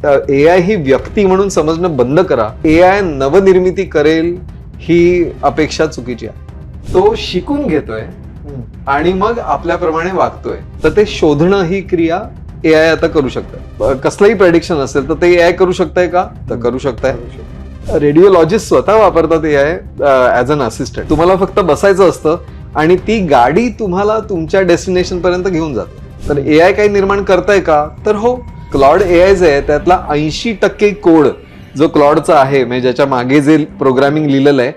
AI ही व्यक्ती म्हणून समजणं बंद करा. एआय नवनिर्मिती करेल ही अपेक्षा चुकीची आहे. तो शिकून घेतोय आणि मग आपल्याप्रमाणे वागतोय. तर ते शोधणं ही क्रिया एआय आता करू शकतं. कसलंही प्रेडिक्शन असेल तर ते एआय करू शकतंय का? तर करू शकताय. रेडिओलॉजिस्ट स्वतः वापरतात एआय ऍज अन असिस्टंट. तुम्हाला फक्त बसायचं असतं आणि ती गाडी तुम्हाला तुमच्या डेस्टिनेशन पर्यंत घेऊन जाते. तर एआय काही निर्माण करताय का? तर हो, क्लॉड एआय जे आहे त्यातला 80% कोड जो क्लॉडचा आहे, म्हणजे ज्याच्या मागे जे प्रोग्रामिंग लिहिलेलं आहे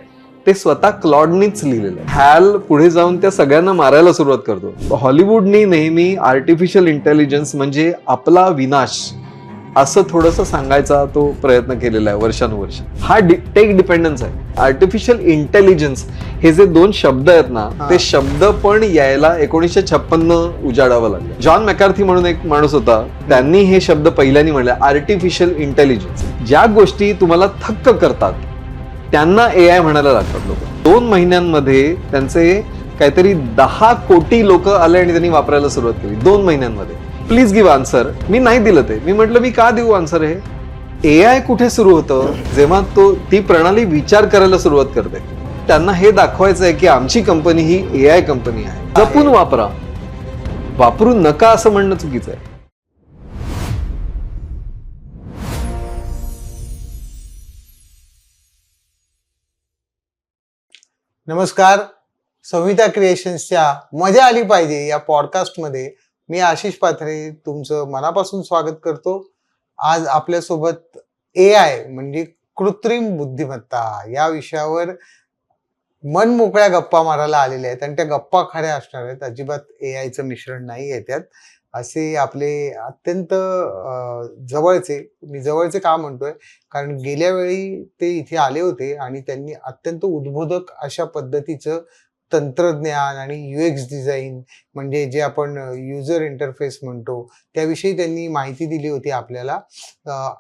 ते स्वतः क्लॉडनीच लिहिलेलं आहे. हॅल पुढे जाऊन त्या सगळ्यांना मारायला सुरुवात करतो. हॉलिवूडनी नेहमी आर्टिफिशियल इंटेलिजन्स म्हणजे आपला विनाश असं थोडंसं सांगायचा तो प्रयत्न केलेला आहे वर्षानुवर्ष. हा टेक डिपेंडन्स आहे. आर्टिफिशियल इंटेलिजन्स हे जे 2 शब्द आहेत ना, ते शब्द पण यायला 1956 उजाडावं लागलं. जॉन मॅकार्थी म्हणून एक माणूस होता, त्यांनी हे शब्द पहिल्यांदा म्हणले, आर्टिफिशियल इंटेलिजन्स. ज्या गोष्टी तुम्हाला थक्क करतात त्यांना एआय म्हणायला लागतात लोक. 2 महिन्यांमध्ये त्यांचे काहीतरी 10 कोटी लोक आले आणि त्यांनी वापरायला सुरुवात केली 2 महिन्यांमध्ये. Please give answer. मी नाही दिलं ते. मी म्हटलं मी का देऊ आन्सर? हे एआय कुठे सुरू होतं? जेव्हा ती प्रणाली विचार करायला सुरुवात करते. त्यांना हे दाखवायचं आहे की आमची कंपनी ही एआय कंपनी आहे. जपून वापरा, वापरू नका असं म्हणणं चुकीचं आहे. नमस्कार. संहिता क्रिएशन्सच्या मजा आली पाहिजे या पॉडकास्टमध्ये मी आशिष पाथरे तुमचं मनापासून स्वागत करतो. आज आपल्यासोबत एआय म्हणजे कृत्रिम बुद्धिमत्ता या विषयावर मन मोकळ्या गप्पा मारायला आलेले आहेत आणि त्या गप्पा खऱ्या असणार आहेत. अजिबात एआयचं मिश्रण नाही आहे त्यात. असे आपले अत्यंत जवळचे, मी जवळचे का म्हणतोय कारण गेल्या वेळी ते इथे आले होते आणि त्यांनी अत्यंत उद्बोधक अशा पद्धतीचं तंत्रज्ञान आणि यूएक्स डिझाईन म्हणजे जे आपण युजर इंटरफेस म्हणतो त्याविषयी त्यांनी माहिती दिली होती आपल्याला.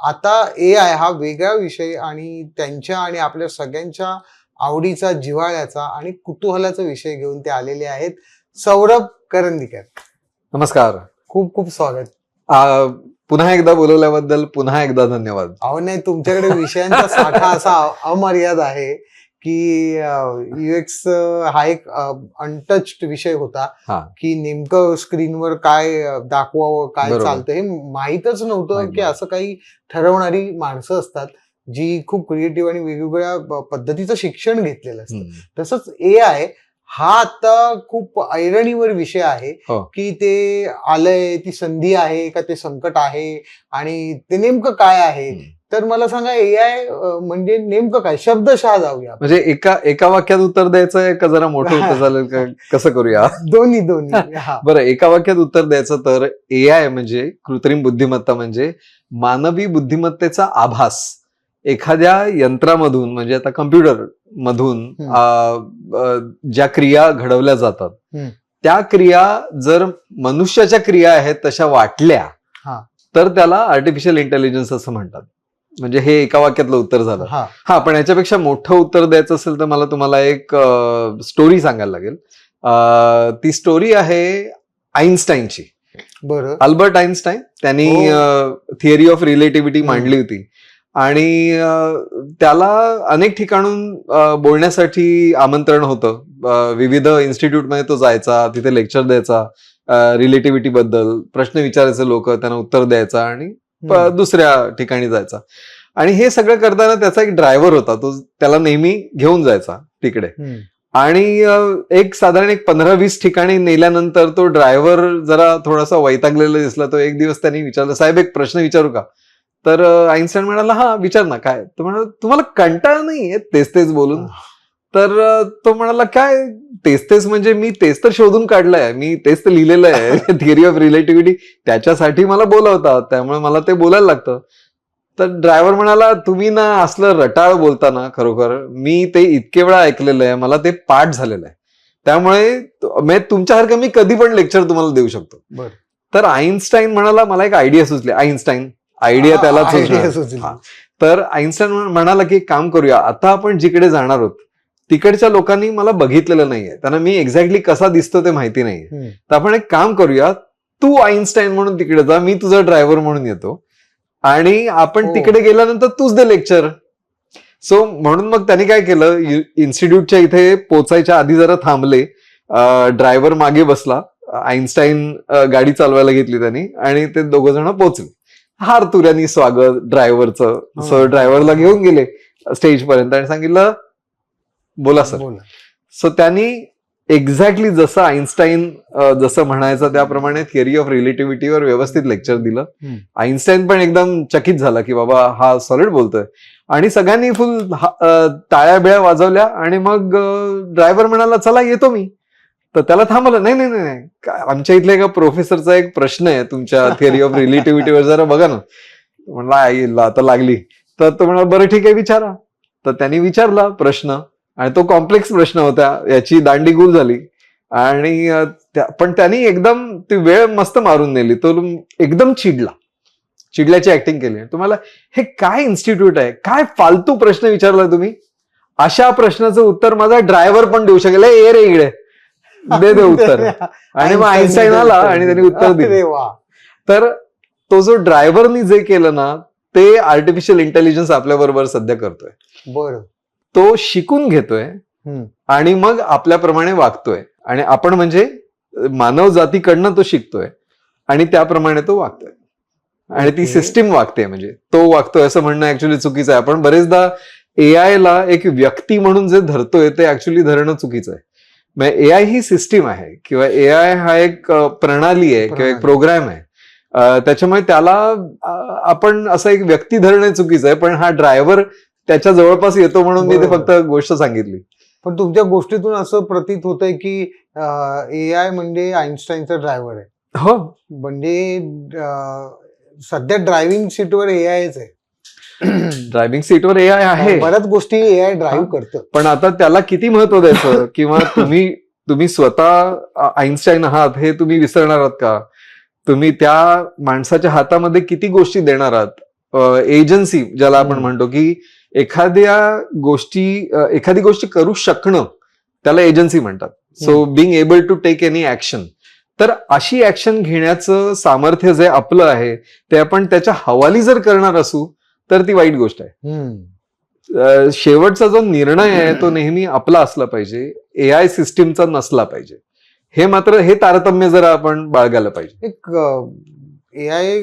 आता एआय हा वेगळा विषय आणि त्यांच्या आणि आपल्या सगळ्यांच्या आवडीचा, जिव्हाळ्याचा आणि कुतूहलाचा विषय घेऊन ते आलेले आहेत. सौरभ करंदीकर, नमस्कार. खूप खूप स्वागत. पुन्हा एकदा बोलवल्याबद्दल पुन्हा एकदा धन्यवाद. अहो नाही, तुमच्याकडे विषयांचा साठा असा अमर्याद आहे की युएक्स हा एक अनटच्ड विषय होता की नेमकं स्क्रीनवर काय दाखवावं, काय चालतं हे माहीतच नव्हतं की असं काही ठरवणारी माणसं असतात जी खूप क्रिएटिव्ह आणि वेगवेगळ्या पद्धतीचं शिक्षण घेतलेलं असतं. तसंच एआय हा आता खूप ऐरणीवर विषय आहे की ते आलंय, ती संधी आहे का ते संकट आहे आणि ते नेमकं काय आहे. तर मला सांगा एआय म्हणजे नेमकं काय? शब्दशः जाऊया. म्हणजे एका वाक्यात उत्तर द्यायचं आहे का जरा मोठं उत्तर झालं का? कसं करूया? दोन्ही. बरं, एका वाक्यात उत्तर द्यायचं तर एआय म्हणजे कृत्रिम बुद्धिमत्ता म्हणजे मानवी बुद्धिमत्तेचा आभास एखाद्या यंत्रामधून म्हणजे आता कम्प्युटर मधून ज्या क्रिया घडवल्या जातात त्या क्रिया जर मनुष्याच्या क्रिया आहेत तशा वाटल्या तर त्याला आर्टिफिशियल इंटेलिजन्स असं म्हणतात. म्हणजे हे एका वाक्यातलं उत्तर झालं. हा, पण याच्यापेक्षा मोठं उत्तर द्यायचं असेल तर मला तुम्हाला एक स्टोरी सांगायला लागेल. ती स्टोरी आहे आईन्स्टाईनची. बरं. अल्बर्ट आईन्स्टाईन त्यांनी थिअरी ऑफ रिलेटिव्हिटी मांडली होती आणि त्याला अनेक ठिकाणून बोलण्यासाठी आमंत्रण होतं. विविध इन्स्टिट्यूटमध्ये तो जायचा, तिथे लेक्चर द्यायचा, रिलेटिव्हिटी बद्दल प्रश्न विचारायचे लोक, त्यांना उत्तर द्यायचा आणि दुसऱ्या ठिकाणी जायचा. आणि हे सगळं करताना त्याचा एक ड्रायव्हर होता, तो त्याला नेहमी घेऊन जायचा तिकडे. आणि एक साधारण 15-20 ठिकाणी नेल्यानंतर तो ड्रायव्हर जरा थोडासा वैतागलेला दिसला. तो एक दिवस त्यांनी विचारलं, साहेब एक प्रश्न विचारू का? तर आईन्स्टाईन म्हणाला, हा विचार ना. काय? तो म्हणाला, तुम्हाला कंटाळा नाहीये तेच तेच बोलून? तर तो म्हणाला, काय तेच तेच म्हणजे मी तेच तर शोधून काढलंय, मी तेच तर लिहिलेलं आहे थिअरी ऑफ रिलेटिव्हिटी, त्याच्यासाठी मला बोलवतात, त्यामुळे मला ते बोलायला लागतं. तर ड्रायव्हर म्हणाला, तुम्ही ना असलं रटाळ बोलता ना, खरोखर मी ते इतके वेळा ऐकलेलं आहे, मला ते पाठ झालेलं आहे, त्यामुळे तुमच्यासारखं मी कधी पण लेक्चर तुम्हाला देऊ शकतो. तर आईन्स्टाईन म्हणाला, मला एक आयडिया सुचली. आईन्स्टाईन आयडिया त्याला. तर आईन्स्टाईन म्हणाला की एक काम करूया, आता आपण जिकडे जाणार आहोत तिकडच्या लोकांनी मला बघितलेलं नाहीये, त्यांना मी एक्झॅक्टली कसा दिसतो ते माहिती नाहीये. तर आपण एक काम करूया, तू आईन्स्टाईन म्हणून तिकडे जा, मी तुझा ड्रायव्हर म्हणून येतो आणि आपण हो. तिकडे गेल्यानंतर तूच दे लेक्चर. सो म्हणून मग त्यांनी काय केलं, इन्स्टिट्यूटच्या इथे पोचायच्या आधी जरा थांबले, ड्रायव्हर मागे बसला, आईन्स्टाईन गाडी चालवायला घेतली त्यांनी आणि ते दोघं जण पोचले. हार तुऱ्यानी स्वागत ड्रायव्हरचं. सो ड्रायव्हरला घेऊन गेले स्टेज पर्यंत आणि सांगितलं बोला सर. बोला. सो त्यांनी एक्झॅक्टली जसं आईन्स्टाईन जसं म्हणायचं त्याप्रमाणे थिअरी ऑफ रिलेटिव्हिटीवर व्यवस्थित लेक्चर दिलं. आईन्स्टाईन पण एकदम चकित झाला की बाबा हा सॉलिड बोलतोय. आणि सगळ्यांनी फुल टाळ्या बिळ्या वाजवल्या आणि मग ड्रायव्हर म्हणाला चला येतो मी. तर त्याला थांबवलं, नाही नाही नाही, आमच्या इथल्या एका प्रोफेसरचा एक प्रश्न आहे तुमच्या थिअरी ऑफ रिलेटिव्हिटीवर, जरा बघा ना. म्हणला आईला आता लागली. तर तो म्हणाला बरं ठीक आहे विचारा. तर त्यांनी विचारला प्रश्न आणि तो कॉम्प्लेक्स प्रश्न होता, याची दांडी गुल झाली. आणि पण त्यांनी एकदम ती वेळ मस्त मारून नेली. तो एकदम चिडल्याची ऍक्टिंग केली. तुम्हाला हे काय इन्स्टिट्यूट आहे, काय फालतू प्रश्न विचारला तुम्ही, अशा प्रश्नाचं उत्तर माझा ड्रायव्हर पण देऊ शकेल, ए रे इकडे दे उत्तर. आणि मग आईन्स्टाईन आला आणि त्यांनी उत्तर दिलं. तर तो जो ड्रायव्हरनी जे केलं ना ते आर्टिफिशियल इंटेलिजन्स आपल्या बरोबर सध्या करतोय. बरं. तो शिकून घेतोय आणि मग आपल्याप्रमाणे वागतोय. आणि आपण म्हणजे मानव जातीकडनं तो शिकतोय आणि त्याप्रमाणे तो वागतोय. आणि ती सिस्टीम वागते, म्हणजे तो वागतोय असं म्हणणं ऍक्च्युली चुकीचं आहे. आपण बरेचदा एआय ला एक व्यक्ती म्हणून जे धरतोय ते ऍक्च्युली धरणं चुकीचं आहे. म्हणजे एआय ही सिस्टीम आहे किंवा एआय हा एक प्रणाली आहे किंवा एक प्रोग्राम आहे. त्याच्यामुळे त्याला आपण असं एक व्यक्ती धरणं चुकीचं आहे. पण हा ड्रायव्हर त्याच्या जवळपास येतो म्हणून मी ते फक्त गोष्ट सांगितली. पण तुमच्या गोष्टीतून असं प्रतीत होतंय की एआय म्हणजे आईन्स्टाईनचा ड्रायव्हर आहे. हो, म्हणजे सध्या ड्रायव्हिंग सीटवर एआयच आहे. ड्रायव्हिंग सीटवर एआय आहे, बऱ्याच गोष्टी एआय ड्राईव्ह करतं. पण आता त्याला किती महत्व द्यायचं किंवा तुम्ही स्वतः आईन्स्टाईन आहात हे तुम्ही विसरणार आहात का? तुम्ही त्या माणसाच्या हातामध्ये किती गोष्टी देणार आहात? एजन्सी ज्याला आपण म्हणतो की एखादी गोष्टी करू शकणं, त्याला एजन्सी म्हणतात. So being able to take any action. तर अशी ऍक्शन घेण्याचं सामर्थ्य जे आपलं आहे ते आपण त्याच्या हवाली जर करणार असू तर ती वाईट गोष्ट आहे. शेवटचा जो निर्णय आहे तो नेहमी आपला असला पाहिजे, एआय सिस्टीमचा नसला पाहिजे. हे तारतम्य जरा आपण बाळगायला पाहिजे. एक एआय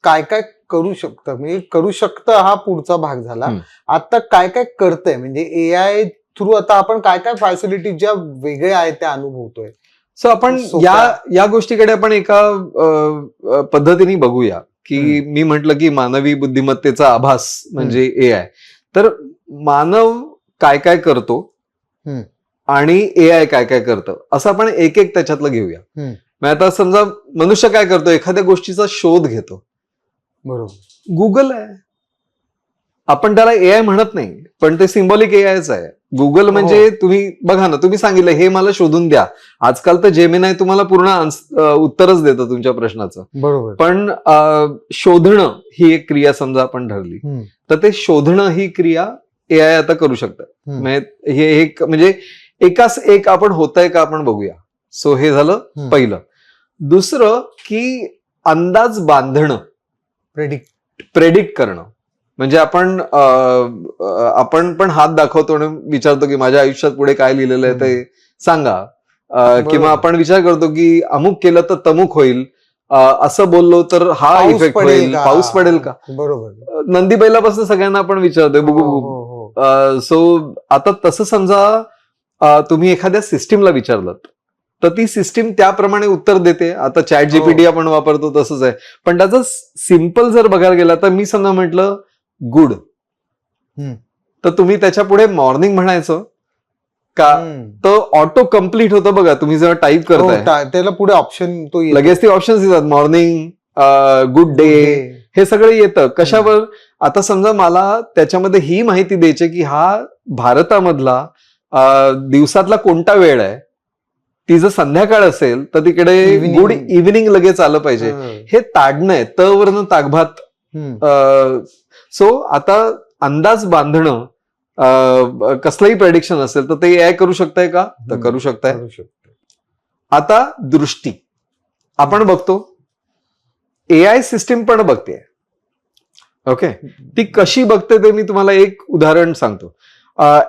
काय काय करू शकतं, म्हणजे करू शकतं हा पुढचा भाग झाला. आता काय काय करतंय, म्हणजे एआय थ्रू आता आपण काय काय फॅसिलिटी ज्या वेगळ्या आहेत त्या अनुभवतोय. सो आपण या गोष्टीकडे आपण एका पद्धतीने बघूया की मी म्हटलं की मानवी बुद्धिमत्तेचा आभास म्हणजे एआय. तर मानव काय काय करतो आणि एआय काय काय करतं असं आपण एक एक त्याच्यातलं घेऊया. मग आता समजा मनुष्य काय करतो, एखाद्या गोष्टीचा शोध घेतो. बरोबर. गुगल आहे, आपण त्याला एआय म्हणत नाही पण ते सिम्बॉलिक एआयच आहे. गुगल म्हणजे तुम्ही बघा ना, तुम्ही सांगितलं हे मला शोधून द्या. आजकाल तर जेमिनाय तुम्हाला पूर्ण उत्तरच देतं तुमच्या प्रश्नाचं. बरोबर. पण शोधणं ही एक क्रिया समजा आपण धरली तर ते शोधणं ही क्रिया एआय आता करू शकतं. हे एक म्हणजे एकाच एक आपण होतंय का आपण बघूया. सो हे झालं पहिलं. दुसरं की अंदाज बांधणं, प्रेडिक्ट करणं. म्हणजे आपण पण हात दाखवतो आणि विचारतो की माझ्या आयुष्यात पुढे काय लिहिलेलं आहे ते सांगा. किंवा आपण विचार करतो की अमुक केलं तर तमुक होईल, असं बोललो तर हा इफेक्ट होईल, पाऊस पडेल का. बरोबर. नंदी बैलापासून सगळ्यांना आपण विचारतोय बुगू. सो आता तसं समजा तुम्ही एखाद्या सिस्टीमला विचारलं तर ती सिस्टीम त्याप्रमाणे उत्तर देते. आता चॅट जीपीटी आपण वापरतो तसंच आहे. पण त्याचं सिम्पल जर बघायला गेला तर मी समजा म्हटलं गुड तर तुम्ही त्याच्या पुढे मॉर्निंग म्हणायचं का, तर ऑटो कम्प्लीट होतं बघा. तुम्ही जेव्हा टाईप करताय त्याला पुढे ऑप्शन तो लगेच ते ऑप्शन्स येतात, मॉर्निंग, गुड डे, हे सगळं येतं. कशावर, आता समजा मला त्याच्यामध्ये ही माहिती द्यायची की हा भारतामधला दिवसातला कोणता वेळ आहे. ती जर संध्याकाळ असेल तर तिकडे गुड इव्हिनिंग लगेच आलं पाहिजे. हे ताडणं आहे, त वरनं ताकभात. सो आता अंदाज बांधणं, कसलंही प्रेडिक्शन असेल तर ते एआय करू शकताय का, तर करू शकताय. आता दृष्टी आपण बघतो, एआय सिस्टीम पण बघते. ओके, ती कशी बघते ते मी तुम्हाला एक उदाहरण सांगतो.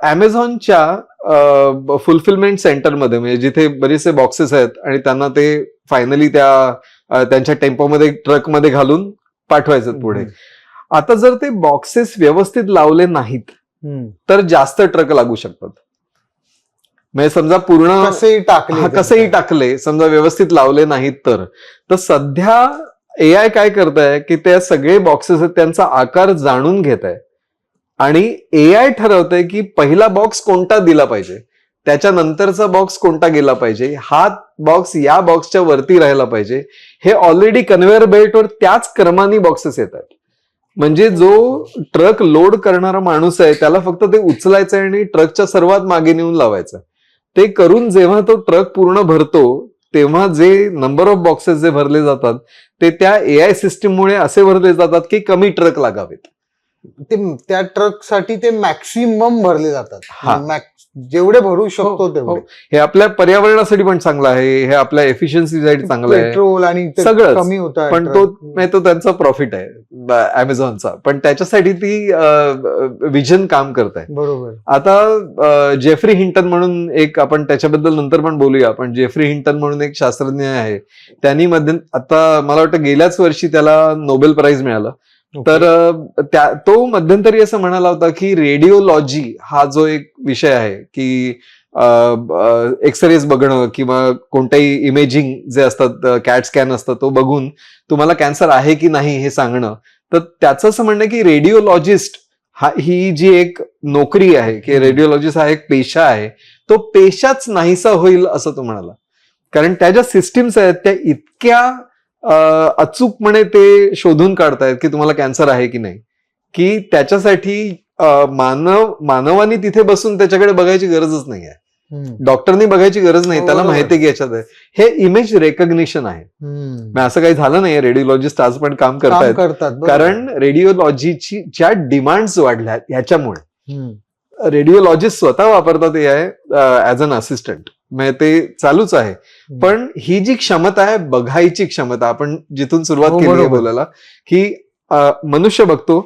Amazonच्या फुलफिलमेंट सेंटरमध्ये, म्हणजे जिथे बरेचसे बॉक्सेस आहेत आणि त्यांना ते फायनली त्यांच्या टेम्पोमध्ये ट्रकमध्ये घालून पाठवायचं पुढे. आता जर ते बॉक्सेस व्यवस्थित लावले नाहीत तर जास्त ट्रक लागू शकतात. म्हणजे समजा पूर्ण कसंही टाकले, समजा व्यवस्थित लावले नाहीत तर सध्या AI काय करत आहे की त्या सगळे बॉक्सेस आहेत त्यांचा आकार जाणून घेत आहे आणि AI ठरवतंय की पहिला बॉक्स कोणता दिला पाहिजे, त्याच्यानंतरचा बॉक्स कोणता गेला पाहिजे, हा बॉक्स या बॉक्सच्या वरती राहायला पाहिजे. हे ऑलरेडी कन्व्हेअर बेल्टवर त्याच क्रमाने बॉक्सेस येतात. म्हणजे जो ट्रक लोड करणारा माणूस आहे त्याला फक्त ते उचलायचं आणि ट्रकच्या सर्वात मागे नेऊन लावायचं. ते करून जेव्हा तो ट्रक पूर्ण भरतो तेव्हा जे नंबर ऑफ बॉक्सेस जे भरले जातात ते त्या AI सिस्टीममुळे असे भरले जातात की कमी ट्रक लागावेत. ते त्या ट्रक साठी ते मॅक्सिमम भरले जातात. हा. जेवढे भरू शकतो तेवढे. हे आपल्या पर्यावरणासाठी पण चांगलं आहे, हे आपल्या एफिशियन्सीसाठी चांगलं आहे, पेट्रोल आणि सगळं कमी होत आहे. पण तो त्यांचा प्रॉफिट आहे Amazonचा, पण त्याच्यासाठी ती विजन काम करत आहे. बरोबर. आता जेफ्री हिंटन म्हणून एक, आपण त्याच्याबद्दल नंतर पण बोलूया, पण जेफ्री हिंटन म्हणून एक शास्त्रज्ञ आहे, त्यांनी आता मला वाटतं गेल्याच वर्षी त्याला नोबेल प्राइज मिळालं. तर तो मध्यंतरी असं म्हणाला होता की रेडिओलॉजी हा जो एक विषय आहे की एक्सरेज बघणं किंवा कोणत्याही इमेजिंग जे असतात, कॅट स्कॅन असतं, तो बघून तुम्हाला कॅन्सर आहे की नाही हे सांगणं. तर त्याचं असं म्हणणं की रेडिओलॉजिस्ट ही जी एक नोकरी आहे की रेडिओलॉजिस्ट हा एक पेशा आहे, तो पेशाच नाहीसा होईल असं तो म्हणाला. कारण त्या ज्या सिस्टीम्स आहेत त्या इतक्या अचूकपणे ते शोधून काढतायत की तुम्हाला कॅन्सर आहे की नाही, की त्याच्यासाठी मानवानी तिथे बसून त्याच्याकडे बघायची गरजच नाही आहे. डॉक्टरनी बघायची गरज नाही, त्याला माहिती आहे की याच्यात आहे. हे इमेज रेकग्निशन आहे. असं काही झालं नाही, रेडिओलॉजिस्ट आज पण काम करतात, कारण रेडिओलॉजीची ज्या डिमांड्स वाढल्या ह्याच्यामुळे. रेडिओलॉजिस्ट स्वतः वापरतात AI ऍज अन असिस्टंट, म्हणजे ते चालूच आहे. पण ही जी क्षमता आहे, बघायची क्षमता, आपण जिथून सुरुवात केली आहे बोलायला, की मनुष्य बघतो,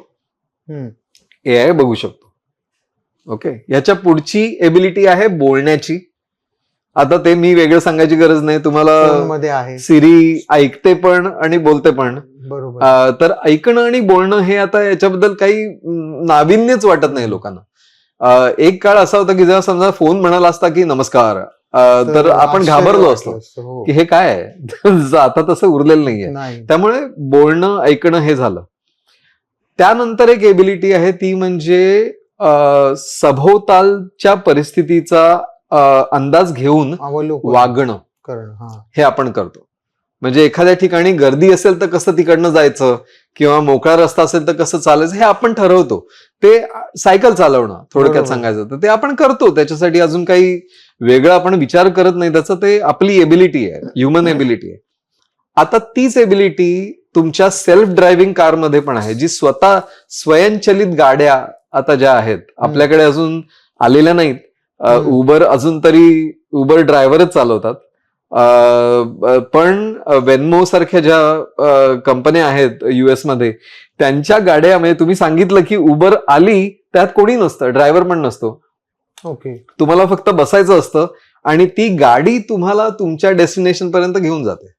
AI बघू शकतो. ओके, याच्या पुढची एबिलिटी आहे बोलण्याची. आता ते मी वेगळं सांगायची गरज नाही, तुम्हाला सिरी ऐकते पण आणि बोलते पण. बरोबर. तर ऐकणं आणि बोलणं हे आता याच्याबद्दल काही नाविन्यच वाटत नाही लोकांना. एक काळ असा होता की जेव्हा समजा फोन म्हणाला असता की नमस्कार, तर आपण घाबरलो असतो की हे काय आहे. आता तसं उरलेलं नाहीये. त्यामुळे बोलणं ऐकणं हे झालं. त्यानंतर एक एबिलिटी आहे, ती म्हणजे सभोवतालच्या परिस्थितीचा अंदाज घेऊन वागणं करणं. हे आपण करतो. म्हणजे एखाद्या ठिकाणी गर्दी असेल तर कसं तिकडनं जायचं किंवा मोकळा रस्ता असेल तर कसं चालायचं हे आपण ठरवतो. ते सायकल चालवणं थोडक्यात सांगायचं तर ते आपण करतो. त्याच्यासाठी अजून काही वेगळं आपण विचार करत नाही, त्याचं ते आपली एबिलिटी आहे, ह्युमन एबिलिटी आहे. आता तीच एबिलिटी तुमच्या सेल्फ ड्रायव्हिंग कारमध्ये पण आहे, जी स्वतः स्वयंचलित गाड्या आता ज्या आहेत आपल्याकडे अजून आलेल्या नाहीत. उबर अजून तरी उबर ड्रायव्हरच चालवतात, पण वेन्मो सारख्या ज्या कंपन्या आहेत US मध्ये, त्यांच्या गाड्या, म्हणजे तुम्ही सांगितलं की उबर आली, त्यात कोणी नसतं, ड्रायव्हर पण नसतो. ओके, तुम्हाला फक्त बसायचं असतं आणि ती गाडी तुम्हाला तुमच्या डेस्टिनेशन पर्यंत घेऊन जाते.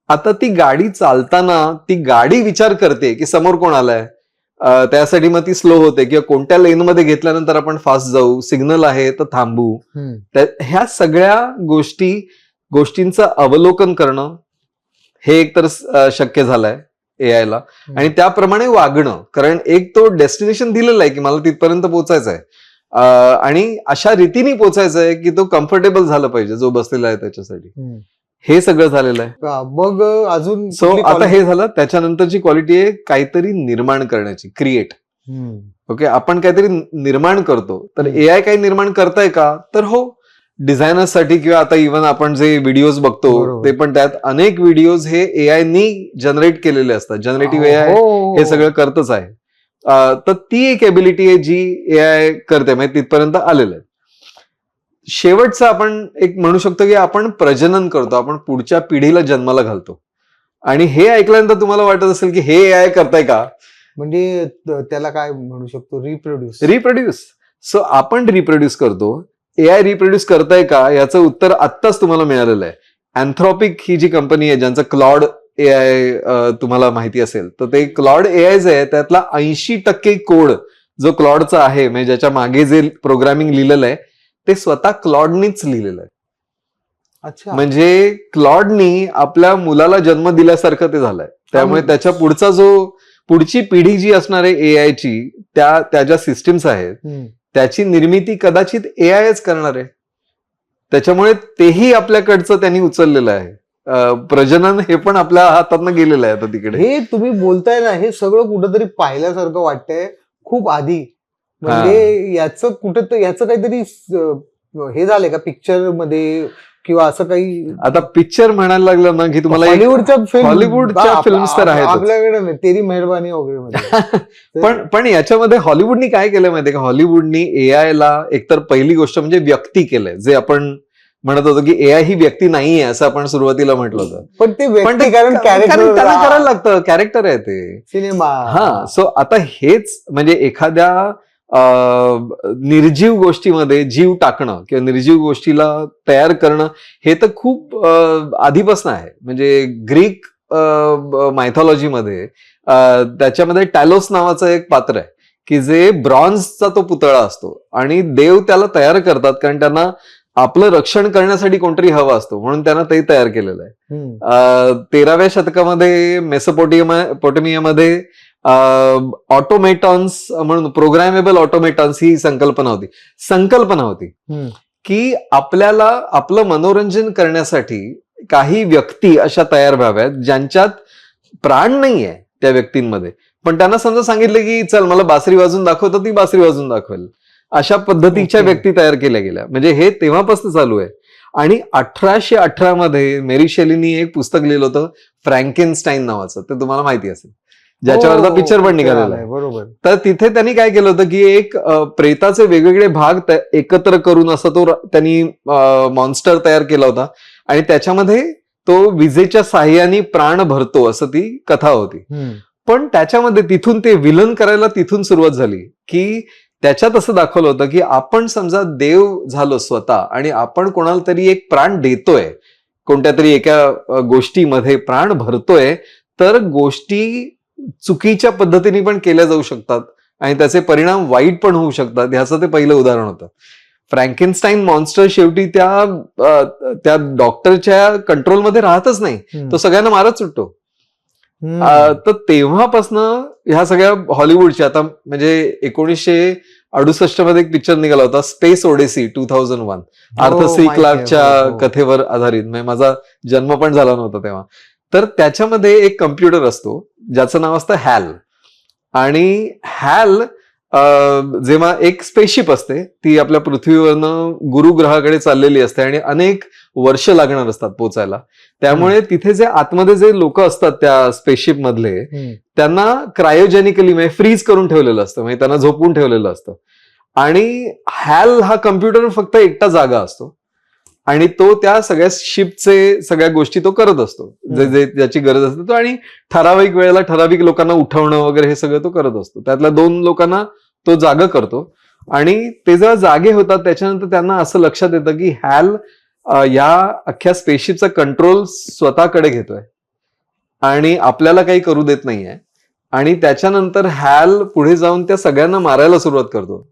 आता ती गाडी चालताना ती गाडी विचार करते की समोर कोण आलाय, त्यासाठी मग ती स्लो होते किंवा कोणत्या लेनमध्ये घेतल्यानंतर आपण फास्ट जाऊ, सिग्नल आहे तर थांबू. ह्या सगळ्या गोष्टींचं अवलोकन करणं हे एकतर शक्य झालंय AI ला, आणि त्याप्रमाणे वागणं. कारण एक तो डेस्टिनेशन दिलेला आहे की मला तिथपर्यंत पोहोचायचं आहे, आणि अशा रीतीने पोचायचं आहे की तो कम्फर्टेबल झाला पाहिजे जो बसलेला आहे त्याच्यासाठी. हे सगळं झालेलं आहे. मग अजून आता हे झालं. त्याच्यानंतरची क्वालिटी आहे काहीतरी निर्माण करण्याची, क्रिएट. ओके, आपण काहीतरी निर्माण करतो. तर AI काही निर्माण करताय का, तर हो, डिझायनर्ससाठी किंवा आता इव्हन आपण जे व्हिडिओज बघतो ते पण, त्यात अनेक व्हिडिओज हे AI नी जनरेट केलेले असतात. जनरेटिव्ह AI हे सगळं करतच आहे. तर ती एक एबिलिटी आहे जी AI करते, म्हणजे तिथपर्यंत आलेलं आहे. शेवटचं आपण एक म्हणू शकतो की आपण प्रजनन करतो, आपण पुढच्या पिढीला जन्माला घालतो. आणि हे ऐकल्यानंतर तुम्हाला वाटत असेल की हे AI करताय का, म्हणजे त्याला काय म्हणू शकतो, रिप्रोड्यूस. सो आपण रिप्रोड्यूस करतो, एआय रिप्रोड्यूस करताय का याचं उत्तर आत्ताच तुम्हाला मिळालेलं आहे. अँथ्रॉपिक ही जी कंपनी आहे, ज्यांचं क्लॉड एआय तुम्हाला माहिती असेल, तर ते क्लॉड एआय जे आहे त्यातला 80% कोड जो क्लॉडचा आहे, म्हणजे ज्याच्या मागे जे प्रोग्रामिंग लिहिलेलं आहे ते स्वतः क्लॉडनीच लिहिलेलं आहे. अच्छा. म्हणजे क्लॉडनी आपल्या मुलाला जन्म दिल्यासारखं ते झालंय. त्यामुळे त्याच्या पुढची पिढी जी असणार आहे एआयची, त्या ज्या सिस्टीम्स आहेत त्याची निर्मिती कदाचित एआयच करणार आहे. त्याच्यामुळे तेही आपल्याकडचं त्यांनी उचललेलं आहे. प्रजनन हे पण आपल्या हातातनं गेलेलं आहे आता तिकडे. हे तुम्ही बोलताय ना, हे सगळं कुठंतरी पाहिल्यासारखं वाटतंय खूप आधी. म्हणजे याचं काहीतरी हे झालंय का पिक्चर मध्ये किंवा असं काही? आता पिक्चर म्हणायला लागलं ना की तुम्हाला हॉलिवूडच्या फिल्म्स तर आहेत आपल्याकडे नाही, तेरी मेहरबानी वगैरे मध्ये. पण याच्यामध्ये हॉलिवूडनी काय केलं माहितीये का? हॉलिवूडनी एआयला एकतर पहिली गोष्ट म्हणजे व्यक्ती केलंय. जे आपण म्हणत होतो की एआय ही व्यक्ती नाहीये असं आपण सुरुवातीला म्हटलं होतं, पण ते व्यक्ती कारण त्याला करायला लागतं, कॅरेक्टर आहे ते सिनेमा. हा. सो आता हेच म्हणजे एखाद्या निर्जीव गोष्टीमध्ये जीव टाकणं किंवा निर्जीव गोष्टीला तयार करणं हे तर खूप आधीपासून आहे. म्हणजे ग्रीक मायथॉलॉजीमध्ये त्याच्यामध्ये टॅलोस नावाचं एक पात्र आहे की जे ब्रॉन्झचा तो पुतळा असतो आणि देव त्याला तयार करतात कारण त्यांना आपलं रक्षण करण्यासाठी कोणतरी हवं असतो, म्हणून त्यांना ते तयार केलेलं आहे. 13व्या शतकामध्ये मेसोपोटेमियामध्ये ऑटोमेटॉन्स म्हणून प्रोग्रामेबल ऑटोमेटॉन्स ही संकल्पना होती की आपल्याला आपलं मनोरंजन करण्यासाठी काही व्यक्ती अशा तयार व्हाव्यात ज्यांच्यात प्राण नाहीये त्या व्यक्तींमध्ये, पण त्यांना समजा सांगितलं की चल मला बासरी वाजून दाखव, तर ती बासरी वाजून दाखवेल. अशा पद्धतीच्या व्यक्ती तयार केल्या गेल्या. म्हणजे हे तेव्हापासून चालू आहे. आणि 1818 मध्ये मेरी शेलीनी एक पुस्तक लिहिलं होतं फ्रँकेनस्टाईन नावाचं, ते तुम्हाला माहिती असेल, ज्याच्यावरचा पिक्चर पण निघालेला आहे. बरोबर. तर तिथे त्यांनी काय केलं होतं की एक प्रेताचे वेगवेगळे भाग एकत्र करून असं त्यांनी मॉन्स्टर तयार केला होता आणि त्याच्यामध्ये तो विजेच्या साह्याने प्राण भरतो असं ती कथा होती. पण त्याच्यामध्ये तिथून ते विलन करायला तिथून सुरुवात झाली की त्याच्यात असं दाखवलं होतं की आपण समजा देव झालो स्वतः आणि आपण कोणाला तरी एक प्राण देतोय, कोणत्या तरी एका गोष्टीमध्ये प्राण भरतोय, तर गोष्टी चुकीच्या पद्धतीने पण केल्या जाऊ शकतात आणि त्याचे परिणाम वाईट पण होऊ शकतात. ह्याचं ते पहिलं उदाहरण होतं. फ्रँकेनस्टाईन मॉन्स्टर शेवटी त्या डॉक्टरच्या कंट्रोलमध्ये राहतच नाही, तो सगळ्यांना मारत सुटतो. तर तेव्हापासनं ह्या सगळ्या हॉलिवूडच्या आता म्हणजे 1968 मध्ये एक पिक्चर निघाला होता स्पेस ओडेसी 2001, आर्थर सी क्लार्कच्या कथेवर आधारित. म्हणजे माझा जन्म पण झाला नव्हता तेव्हा. तर त्याच्यामध्ये एक कम्प्युटर असतो ज्याचं नाव असतं हॅल. आणि हॅल जेव्हा एक स्पेसशिप असते ती आपल्या पृथ्वीवरनं गुरुग्रहाकडे चाललेली असते आणि अनेक वर्ष लागणार असतात पोचायला. त्यामुळे तिथे जे आतमध्ये जे लोक असतात त्या स्पेसशिप मधले, त्यांना क्रायोजेनिकली म्हणजे फ्रीज करून ठेवलेलं असतं, म्हणजे त्यांना झोपून ठेवलेलं असतं. आणि हॅल हा कम्प्युटर फक्त एकटा जागा असतो आणि तो त्या सगळ्या शिपचे सगळ्या गोष्टी तो करत असतो, जे ज्याची गरज असते तो. आणि ठराविक वेळेला ठराविक लोकांना उठवणं वगैरे हे सगळं तो करत असतो. त्यातल्या 2 लोकांना तो जागा करतो. आणि ते जेव्हा जागे होतात त्याच्यानंतर त्यांना असं लक्षात येतं की हॅल या अख्ख्या स्पेसशिपचा कंट्रोल स्वतःकडे घेतोय आणि आपल्याला काही करू देत नाहीये. आणि त्याच्यानंतर हॅल पुढे जाऊन त्या सगळ्यांना मारायला सुरुवात करतो.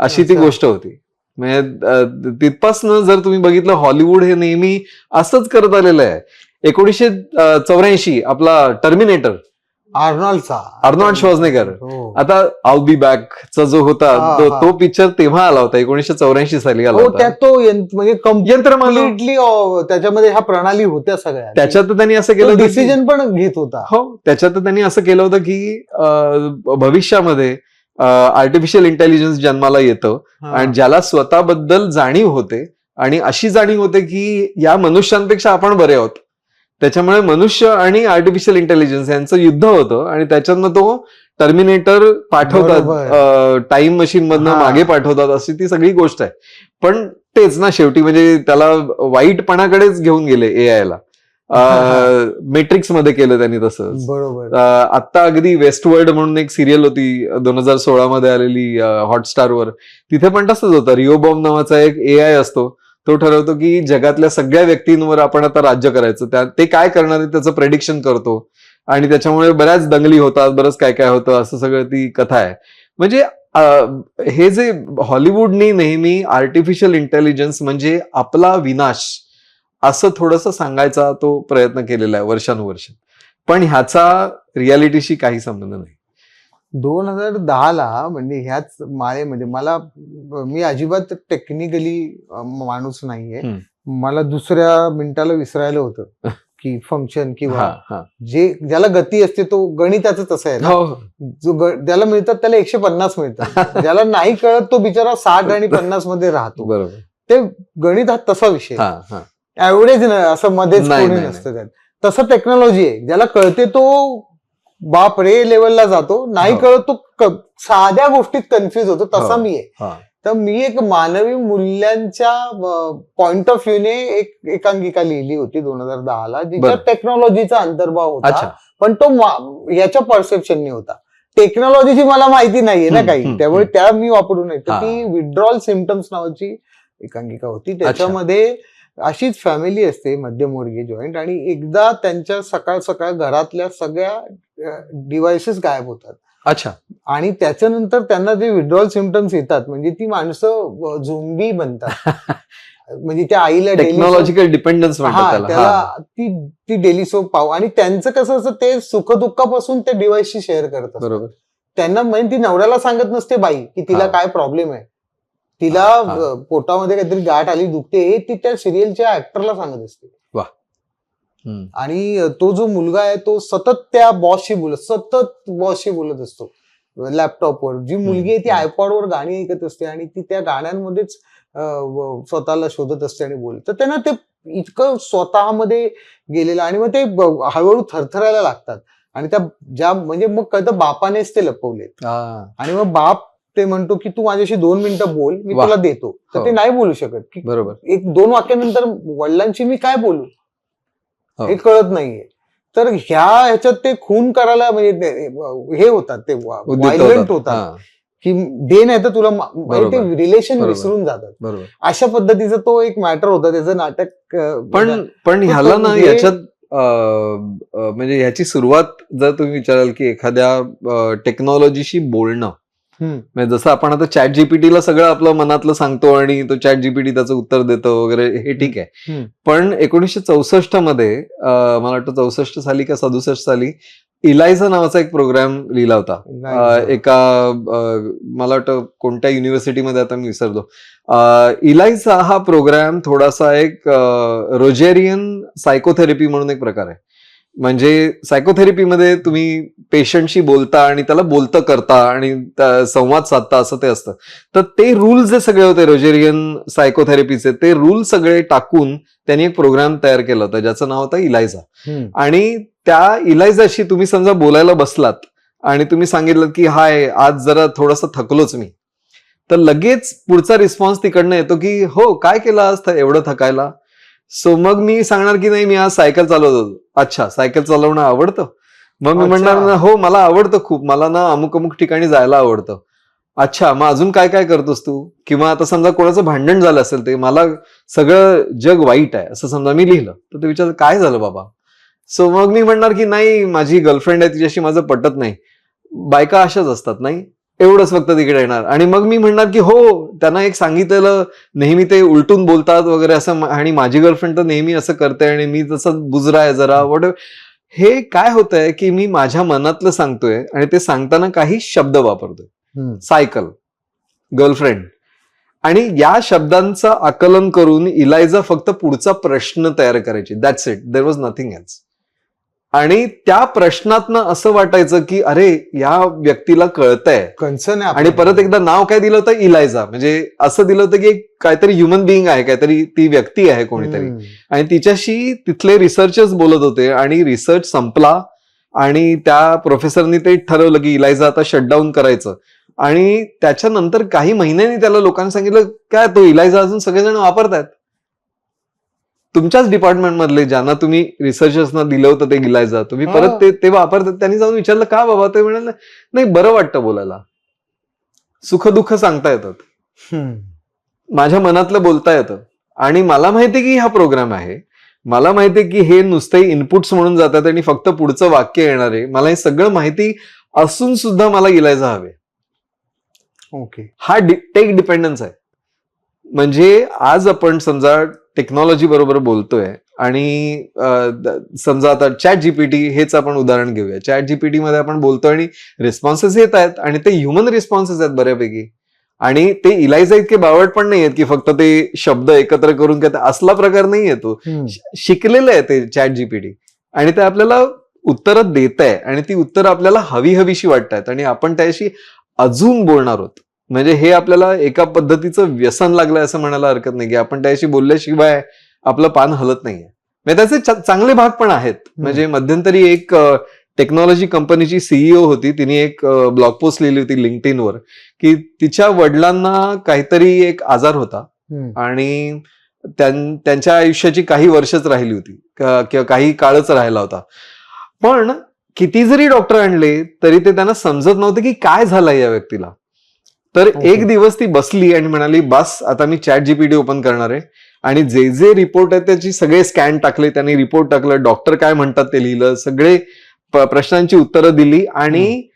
अशी ती गोष्ट होती. म्हणजे तिथपासनं जर तुम्ही बघितलं हॉलिवूड हे नेहमी असंच करत आलेलं आहे. 1984 आपला टर्मिनेटर, आर्नॉल्ड श्वार्झनेगर. आता आल बी बॅक चा जो होता तो पिक्चर तेव्हा आला होता, 1984 साली आला होता. तो म्हणजे कम्प्लिटली त्याच्यामध्ये ह्या प्रणाली होत्या सगळ्या. त्याच्यात त्यांनी असं केलं, डिसिजन पण घेत होता. हो, त्याच्यात त्यांनी असं केलं होतं की भविष्यामध्ये आर्टिफिशियल इंटेलिजन्स जन्माला येतं आणि ज्याला स्वतःबद्दल जाणीव होते आणि अशी जाणीव होते की या मनुष्यांपेक्षा आपण बरे आहोत. त्याच्यामुळे मनुष्य आणि आर्टिफिशियल इंटेलिजन्स यांचं युद्ध होतं आणि त्याच्यातनं तो टर्मिनेटर पाठवतात, टाइम मशीन मधनं मागे पाठवतात, अशी ती सगळी गोष्ट आहे. पण तेच ना शेवटी म्हणजे त्याला वाईटपणाकडेच घेऊन गेले एआयला. मेट्रिक्स मध्ये केलं त्यांनी तसंच. बरोबर. आता अगदी वेस्टवर्ल्ड म्हणून एक सिरियल होती 2016 मध्ये आलेली हॉटस्टारवर, तिथे पण तसंच होतं. रिओबॉम नावाचा एक AI असतो, तो ठरवतो की जगातल्या सगळ्या व्यक्तींवर आपण आता राज्य करायचं. ते काय करणार आहे त्याचं प्रेडिक्शन करतो आणि त्याच्यामुळे बऱ्याच दंगली होतात, बरंच काय काय होतं, असं सगळं ती कथा आहे. म्हणजे हे जे हॉलिवूडनी नेहमी आर्टिफिशियल इंटेलिजन्स म्हणजे आपला विनाश असं थोडंसं सांगायचा तो प्रयत्न केलेला आहे वर्षानुवर्ष, पण ह्याचा रियालिटीशी काही संबंध नाही. 2010 म्हणजे ह्याच माळेमध्ये मी अजिबात टेक्निकली माणूस नाहीये. मला दुसऱ्या मिनिटाला विसरायला होतं की फंक्शन किंवा ज्याला गती असते तो गणिताचं तसं आहे ना, ज्याला मिळतात त्याला 150 मिळतात, ज्याला नाही कळत तो बिचारा 60 आणि 50 मध्ये राहतो. बरोबर. ते गणित हा तसा विषय, ऍव्हरेज असं मध्येच कोणी नसतं त्यात. तसं टेक्नॉलॉजी आहे, ज्याला कळते तो बाप रे लेवलला जातो, नाही कळत तो साध्या गोष्टीत कन्फ्युज होतो. तसा मी आहे. तर मी एक मानवी मूल्यांच्या पॉइंट ऑफ व्ह्यूने एक एकांकिका लिहिली होती 2010 जिच्यात टेक्नॉलॉजीचा अंतर्भाव होता, पण तो याच्या परसेप्शनने होता. टेक्नॉलॉजीची मला माहिती नाहीये ना काही, त्यामुळे त्या मी वापरू नये. तर ती विड्रॉल सिम्पटम्स नावाची एकांकिका होती. त्याच्यामध्ये अशीच फॅमिली असते मध्यमवर्गीय जॉईंट, आणि एकदा त्यांच्या सकाळ सकाळ घरातल्या सगळ्या डिव्हाइसेस गायब होतात. अच्छा. आणि त्याच्यानंतर त्यांना जे विड्रॉल सिम्पटम्स येतात, म्हणजे ती माणसं झोंबी बनतात. म्हणजे त्या आईला टेक्नॉलॉजिकल डिपेंडन्स त्याला ती डेली सोप पाव, आणि त्यांचं कसं असं ते सुखदुःखापासून ते डिव्हाइसशी शेअर करतात. बरोबर. त्यांना म्हणजे ती नवऱ्याला सांगत नसते बाई की तिला काय प्रॉब्लेम आहे, तिला पोटामध्ये काहीतरी गाठ आली दुखते, हे ती त्या सिरियलच्या ऍक्टरला सांगत असते. आणि तो जो मुलगा आहे तो सतत त्या बॉसशी बोलत असतो लॅपटॉपवर. जी मुलगी आहे ती आयपॉडवर गाणी ऐकत असते आणि ती त्या गाण्यांमध्येच स्वतःला शोधत असते आणि बोलत. तर त्यांना ते इतकं स्वतःमध्ये गेलेलं, आणि मग ते हळूहळू थरथरायला लागतात. आणि त्या म्हणजे मग कळतं बापानेच ते लपवलेत. आणि मग बाप ते म्हणतो की तू माझ्याशी 2 मिनिटं बोल, मी तुला देतो. तर ते नाही बोलू शकत की बरोबर 1-2 वाक्यानंतर वडिलांशी मी काय बोलू हे कळत नाहीये. तर ह्याच्यात ते खून करायला म्हणजे हे होतात, ते व्हायलेंट होतात की दे नाही तर तुला, ते रिलेशन विसरून जातात. अशा पद्धतीचा तो एक मॅटर होता, त्याचं नाटक. पण ह्याला ना याच्यात म्हणजे ह्याची सुरुवात जर तुम्ही विचाराल की एखाद्या टेक्नॉलॉजीशी बोलणं, म्हणजे जसं आपण आता चॅट जीपीटीला सगळं आपलं मनातलं सांगतो आणि तो चॅट जीपीटी त्याचं उत्तर देतो वगैरे, हे ठीक आहे. पण 1964 मध्ये मला वाटतं 64 साली का 67 साली इलायझा नावाचा एक प्रोग्राम लिहिला होता एका मला वाटतं कोणत्या युनिव्हर्सिटीमध्ये, आता मी विसरतो. इलायझा हा प्रोग्राम थोडासा एक रोजेरियन सायकोथेरपी म्हणून एक प्रकार आहे. म्हणजे सायकोथेरपीमध्ये तुम्ही पेशंटशी बोलता आणि त्याला बोलतं करता आणि संवाद साधता, असं ते असतं. तर ते रूल जे सगळे होते रोजेरियन सायकोथेरपीचे, ते रूल सगळे टाकून त्यांनी एक प्रोग्राम तयार केला होता ज्याचं नाव होतं इलायझा. आणि त्या इलायझाशी तुम्ही समजा बोलायला बसलात आणि तुम्ही सांगितलं की हाय, आज जरा थोडंसं थकलोच मी, तर लगेच पुढचा रिस्पॉन्स तिकडनं येतो की हो, काय केलं आज एवढं थकायला. सो मग मी सांगणार की नाही, मी आज सायकल चालवत होतो. अच्छा, सायकल चालवणं आवडतं? मग मी म्हणणार ना, हो मला आवडतं खूप, मला ना अमुक अमुक ठिकाणी जायला आवडतं. अच्छा, मग अजून काय काय करतोस तू? किंवा आता समजा कोणाचं भांडण झालं असेल, ते मला सगळं जग वाईट आहे असं समजा मी लिहिलं, तर ते विचारलं काय झालं बाबा? सो मग मी म्हणणार की नाही, माझी गर्लफ्रेंड आहे, तिच्याशी माझं पटत नाही. बायका अशाच असतात, नाही एवढंच फक्त तिकडे येणार. आणि मग मी म्हणणार की हो, त्यांना एक सांगितलेलं नेहमी ते उलटून बोलतात वगैरे असं, आणि माझी गर्लफ्रेंड तर नेहमी असं करते आणि मी तसं बुजरा आहे जरा वॉट. हे काय होतंय की मी माझ्या मनातलं सांगतोय आणि ते सांगताना काही शब्द वापरतोय, सायकल, गर्लफ्रेंड, आणि या शब्दांचं आकलन करून इलायझा फक्त पुढचा प्रश्न तयार करायची. That's it, there was nothing else. आणि त्या प्रश्नातनं असं वाटायचं की अरे, या व्यक्तीला कळतंय कन्सर्न आहे. आणि परत एकदा नाव काय दिलं होतं, इलायझा. म्हणजे असं दिलं होतं की काहीतरी ह्युमन बिईंग आहे, काहीतरी ती व्यक्ती आहे कोणीतरी, आणि तिच्याशी तिथले रिसर्चर्स बोलत होते. आणि रिसर्च संपला आणि त्या प्रोफेसरनी ते ठरवलं की इलायझा आता शटडाऊन करायचं. आणि त्याच्यानंतर काही महिन्यांनी त्याला लोकांनी सांगितलं काय, तो इलायझा अजून सगळेजण वापरतायत. तुमच्याच डिपार्टमेंट मधले ज्यांना तुम्ही रिसर्चर्सना दिलं होतं ते गिलायचं तुम्ही परत ते वापरतात. त्यांनी जाऊन विचारलं का बाबा, ते म्हणाले नाही बरं वाटतं बोलायला, सुख दुःख सांगता येतात, माझ्या मनातलं बोलता येतं. आणि मला माहितीये की हा प्रोग्राम आहे, मला माहितीये की हे नुसते इनपुट्स म्हणून जातात आणि फक्त पुढचं वाक्य येणार आहे, मला हे सगळं माहिती असून सुद्धा मला गिलायचं हवे. ओके. हा टेक डिपेंडन्स आहे. म्हणजे आज आपण समजा टेक्नॉलॉजी बरोबर बोलतोय आणि समजा आता चॅट जीपीटी हेच आपण उदाहरण घेऊया. चॅट जीपीटी मध्ये आपण बोलतोय आणि रिस्पॉन्सेस येत आहेत आणि ते ह्युमन रिस्पॉन्सेस आहेत बऱ्यापैकी. आणि ते इलायचा इतके बावट पण नाही आहेत की फक्त ते शब्द एकत्र करून काय असला प्रकार नाही येतो. शिकलेलं आहे ते चॅट जीपीटी आणि ते आपल्याला उत्तरं देत आहे आणि ती उत्तरं आपल्याला हवीशी वाटतात आणि आपण त्याशी अजून बोलणार आहोत. म्हणजे हे आपल्याला एका पद्धतीचं व्यसन लागलंय असं म्हणायला हरकत नाही की आपण त्याशी बोलल्याशिवाय आपलं पान हलत नाहीये. म्हणजे त्याचे चांगले भाग पण आहेत. म्हणजे मध्यंतरी एक टेक्नॉलॉजी कंपनीची सीईओ होती, तिने एक ब्लॉग पोस्ट लिहिली होती लिंक्डइनवर की तिच्या वडिलांना काहीतरी एक आजार होता आणि त्यांच्या आयुष्याची काही वर्षच राहिली होती किंवा काही काळच राहिला होता. पण किती जरी डॉक्टर आणले तरी ते त्यांना समजत नव्हतं की काय झालंय या व्यक्तीला. तर एक दिवस ती बसली आणि म्हणाली बस आता मी चॅट जीपीटी ओपन करणार आहे आणि जे जे रिपोर्ट आहेत त्याची सगळे स्कॅन टाकले, त्यांनी रिपोर्ट टाकलं, डॉक्टर काय म्हणतात ते लिहिलं, सगळे प्रश्नांची उत्तरं दिली. आणि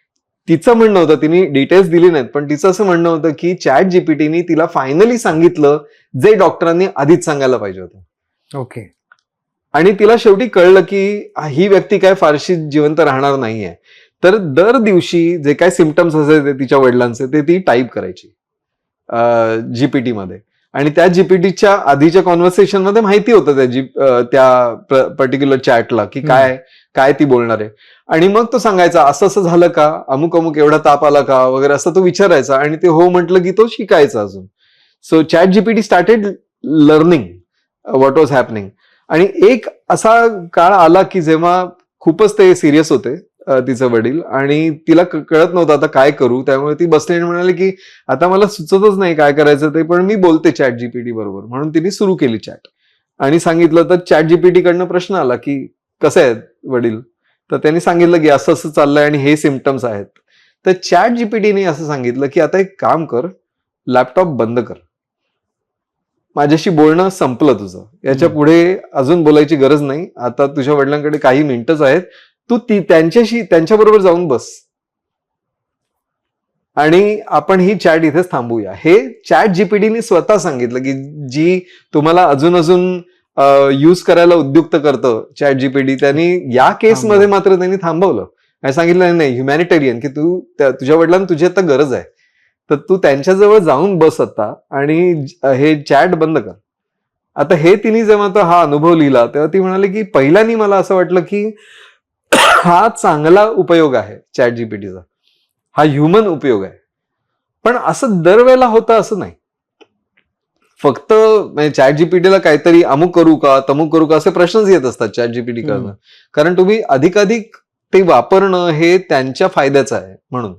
तिचं म्हणणं होतं, तिने डिटेल्स दिली नाहीत, पण तिचं असं म्हणणं होतं की चॅट जीपीटीने तिला फायनली सांगितलं जे डॉक्टरांनी आधीच सांगायला पाहिजे होतं. ओके. आणि तिला शेवटी कळलं की ही व्यक्ती काय फारशी जिवंत राहणार नाहीये. तर दर दिवशी जे काय सिम्पटम्स असायचे तिच्या वडिलांचे ते ती टाईप करायची जीपीटी मध्ये. आणि त्या जीपीटीच्या आधीच्या कॉन्व्हर्सेशन मध्ये माहिती होतं त्या पर्टिक्युलर चॅटला की काय ती बोलणार आहे. आणि मग तो सांगायचा असं असं झालं का, अमुक अमुक एवढा ताप आला का वगैरे असं तो विचारायचा आणि ते हो म्हटलं की तो शिकायचा अजून. So chat GPT started learning what was happening. आणि एक असा काळ आला की जेव्हा खूपच ते सिरियस होते तिचे वडील आणि तिला कळत नव्हतं आता काय करू. त्यामुळे ती बसली आणि म्हणाली की आता मला सुचतच नाही काय करायचं ते, पण मी बोलते चॅट जीपीटी बरोबर. म्हणून तिने सुरू केली चॅट आणि सांगितलं. तर चॅट जीपीटी कडनं प्रश्न आला की कसे आहेत वडील, तर त्यांनी सांगितलं की असं असं चाललंय आणि हे सिम्पटम्स आहेत. तर चॅट जीपीटीने असं सांगितलं की आता एक काम कर, लॅपटॉप बंद कर, माझ्याशी बोलणं संपलं तुझं, याच्या पुढे अजून बोलायची गरज नाही. आता तुझ्या वडिलांकडे काही मिनिटच आहेत, तू त्यांच्याबरोबर जाऊन बस आणि आपण ही चॅट इथेच थांबूया. हे चॅट जीपीटीने स्वतः सांगितलं की जी तुम्हाला अजून युज करायला उद्युक्त करतं चॅट जीपीटी, त्यांनी या केसमध्ये मात्र त्यांनी थांबवलं आणि सांगितलं नाही ह्युमॅनिटेरियन की तू तुझ्या वडिलांना तुझी आता गरज आहे, तर तू त्यांच्याजवळ जाऊन बस आता आणि हे चॅट बंद कर. आता हे तिने जेव्हा तो हा अनुभव लिहिला तेव्हा ती म्हणाली की पहिल्यांदा मला असं वाटलं की हा चांगला उपयोग आहे चॅट जीपीटीचा, हा ह्युमन उपयोग आहे. पण असं दरवेळेला होतं असं नाही. फक्त चॅट जीपीटीला काहीतरी अमुक करू का तमुक करू का असे प्रश्नच येत असतात चॅट जीपीटी करणं, कारण तुम्ही अधिकाधिक ते वापरणं हे त्यांच्या फायद्याचं आहे. म्हणून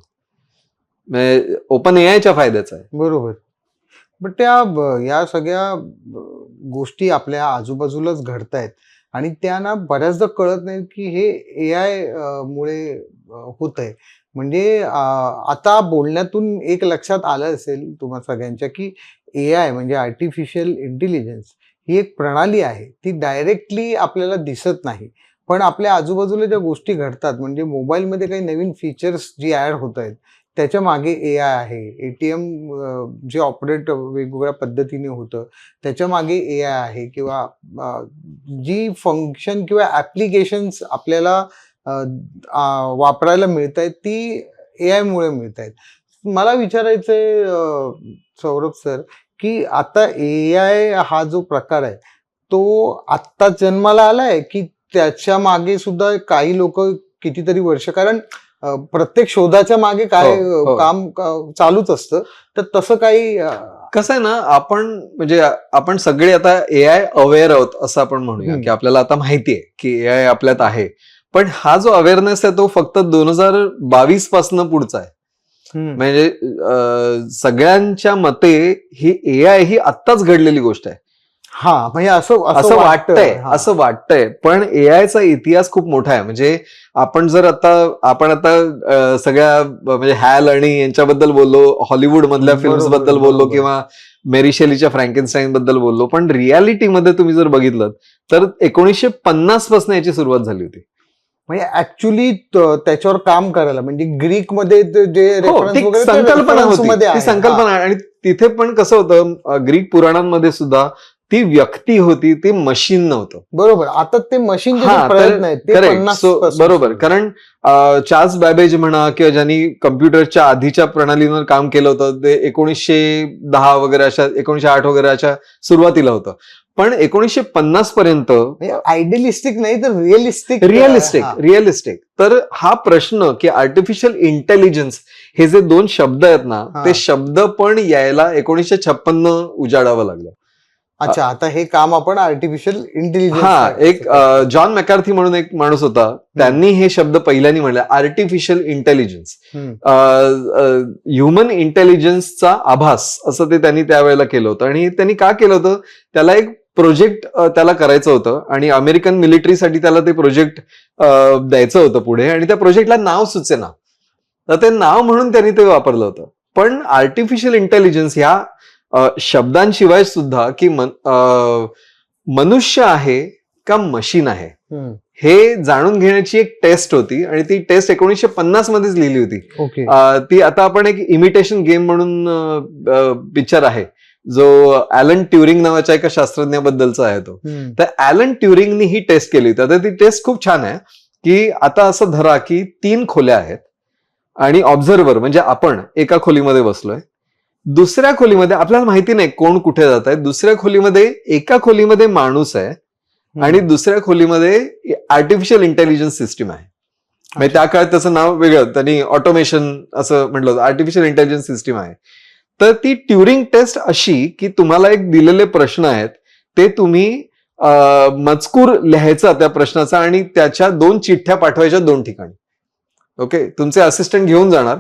ओपन एआयच्या फायद्याचं आहे. बरोबर. पण या सगळ्या गोष्टी आपल्या आजूबाजूलाच घडतायत आणि त्या ना बऱ्याचदा कळत नाही की हे एआय मुळे होत आहे. म्हणजे आता बोलण्यातून एक लक्षात आलं असेल तुम्हा सगळ्यांच्या की एआय म्हणजे आर्टिफिशियल इंटेलिजन्स ही एक प्रणाली आहे. ती डायरेक्टली आपल्याला दिसत नाही, पण आपल्या आजूबाजूला ज्या गोष्टी घडतात म्हणजे मोबाईलमध्ये काही नवीन फीचर्स जी ऍड होत आहेत त्याच्या मागे एआय आहे. एटीएम जे ऑपरेट वेगवेगळ्या पद्धतीने होतं त्याच्या मागे एआय आहे. किंवा जी फंक्शन किंवा ऍप्लिकेशन्स आपल्याला वापरायला मिळत आहेत ती एआय मुळे मिळत आहेत. मला विचारायचंय सौरभ सर की आता एआय हा जो प्रकार आहे तो आत्ता जन्माला आलाय की त्याच्या मागे सुद्धा काही लोक कितीतरी वर्ष, कारण प्रत्येक शोधाच्या मागे काय काम चालूच असतं, तर तसं काही कसं आहे ना, आपण सगळे आता एआय अवेअर आहोत असं आपण म्हणूया की आपल्याला आता माहिती आहे की एआय आपल्यात आहे. पण हा जो अवेअरनेस आहे तो फक्त 2022 पासून पुढचा आहे. म्हणजे सगळ्यांच्या मते ही एआय ही आत्ताच घडलेली गोष्ट आहे. हा म्हणजे असं वाटतंय हा. असं वाटतंय. पण एआयचा इतिहास खूप मोठा आहे. म्हणजे आपण आता सगळ्या म्हणजे हॅल आणि यांच्याबद्दल बोललो, हॉलिवूड मधल्या फिल्म्स बरोबर, बद्दल बोललो बरोबर. किंवा मेरी शेलीच्या फ्रँकेनस्टाईन बद्दल बोललो, पण रियालिटीमध्ये तुम्ही जर बघितलं तर 1950 पासून याची सुरुवात झाली होती. म्हणजे ऍक्च्युली त्याच्यावर काम करायला म्हणजे ग्रीक मध्ये जे हो, रेफरन्स ती वगैरे ते संकल्पना reference होती, मध्ये ती आहे. संकल्पना आहे. आणि तिथे पण कसं होतं, ग्रीक पुराणांमध्ये सुद्धा ती व्यक्ती होती, ती मशीन नव्हतं. बरोबर. आता ते मशीनचे हा, जे प्रयत्न आहेत ते करेक्ट. 50 सो पासून बरोबर, सुरू आहेत. कारण चार्ल्स बॅबेज म्हणा किंवा ज्यांनी कम्प्युटरच्या आधीच्या प्रणालीवर काम केलं होतं ते 1910 वगैरे अशा 1908 वगैरे अशा सुरुवातीला होतं. पण 1950 पर्यंत आयडियलिस्टिक नाही तर रिअलिस्टिक रिअलिस्टिक. तर हा प्रश्न की आर्टिफिशियल इंटेलिजन्स हे जे दोन शब्द आहेत ना, हा. ते शब्द पण यायला 1956 उजाडावं लागलं. अच्छा, आता हे काम आपण आर्टिफिशियल इंटेलिजन्स. हा, एक जॉन मॅकार्थी म्हणून एक माणूस होता, त्यांनी हे शब्द पहिल्यांदा म्हणले, आर्टिफिशियल इंटेलिजन्स. ह्युमन इंटेलिजन्सचा आभास असं ते त्यांनी त्यावेळेला केलं होतं. आणि त्यांनी का केलं होतं, त्याला एक प्रोजेक्ट त्याला करायचं होतं आणि अमेरिकन मिलिटरीसाठी त्याला ते प्रोजेक्ट द्यायचं होतं पुढे, आणि त्या प्रोजेक्टला नाव सुचेना, तर ते नाव म्हणून त्यांनी ते वापरलं होतं. पण आर्टिफिशियल इंटेलिजन्स ह्या शब्दांशिवाय सुद्धा की मनुष्य आहे का मशीन आहे हे जाणून घेण्याची एक टेस्ट होती, आणि ती टेस्ट 1950 मध्येच लिहिली होती. ओके. ती आता आपण एक इमिटेशन गेम म्हणून पिक्चर आहे जो ॲलन ट्युरिंग नावाच्या एका शास्त्रज्ञाबद्दलचा आहे तो. तर ॲलन ट्युरिंगनी ही टेस्ट केली होती. आता ती टेस्ट खूप छान आहे की आता असं धरा की 3 खोल्या आहेत आणि ऑब्झर्व्हर म्हणजे आपण एका खोलीमध्ये बसलोय, दुसऱ्या खोलीमध्ये आपल्याला माहिती नाही कोण कुठे जात आहे, दुसऱ्या खोलीमध्ये एका खोलीमध्ये माणूस आहे आणि दुसऱ्या खोलीमध्ये आर्टिफिशियल इंटेलिजन्स सिस्टीम आहे. म्हणजे त्या काळात त्याचं नाव वेगळं, त्यांनी ऑटोमेशन असं म्हटलं होतं, आर्टिफिशियल इंटेलिजन्स सिस्टीम आहे. तर ती ट्युरिंग टेस्ट अशी की तुम्हाला एक दिलेले प्रश्न आहेत, ते तुम्ही मजकूर लिहायचा त्या प्रश्नाचा आणि त्याच्या 2 चिठ्ठ्या पाठवायच्या 2 ठिकाणी. ओके, तुमचे असिस्टंट घेऊन जाणार,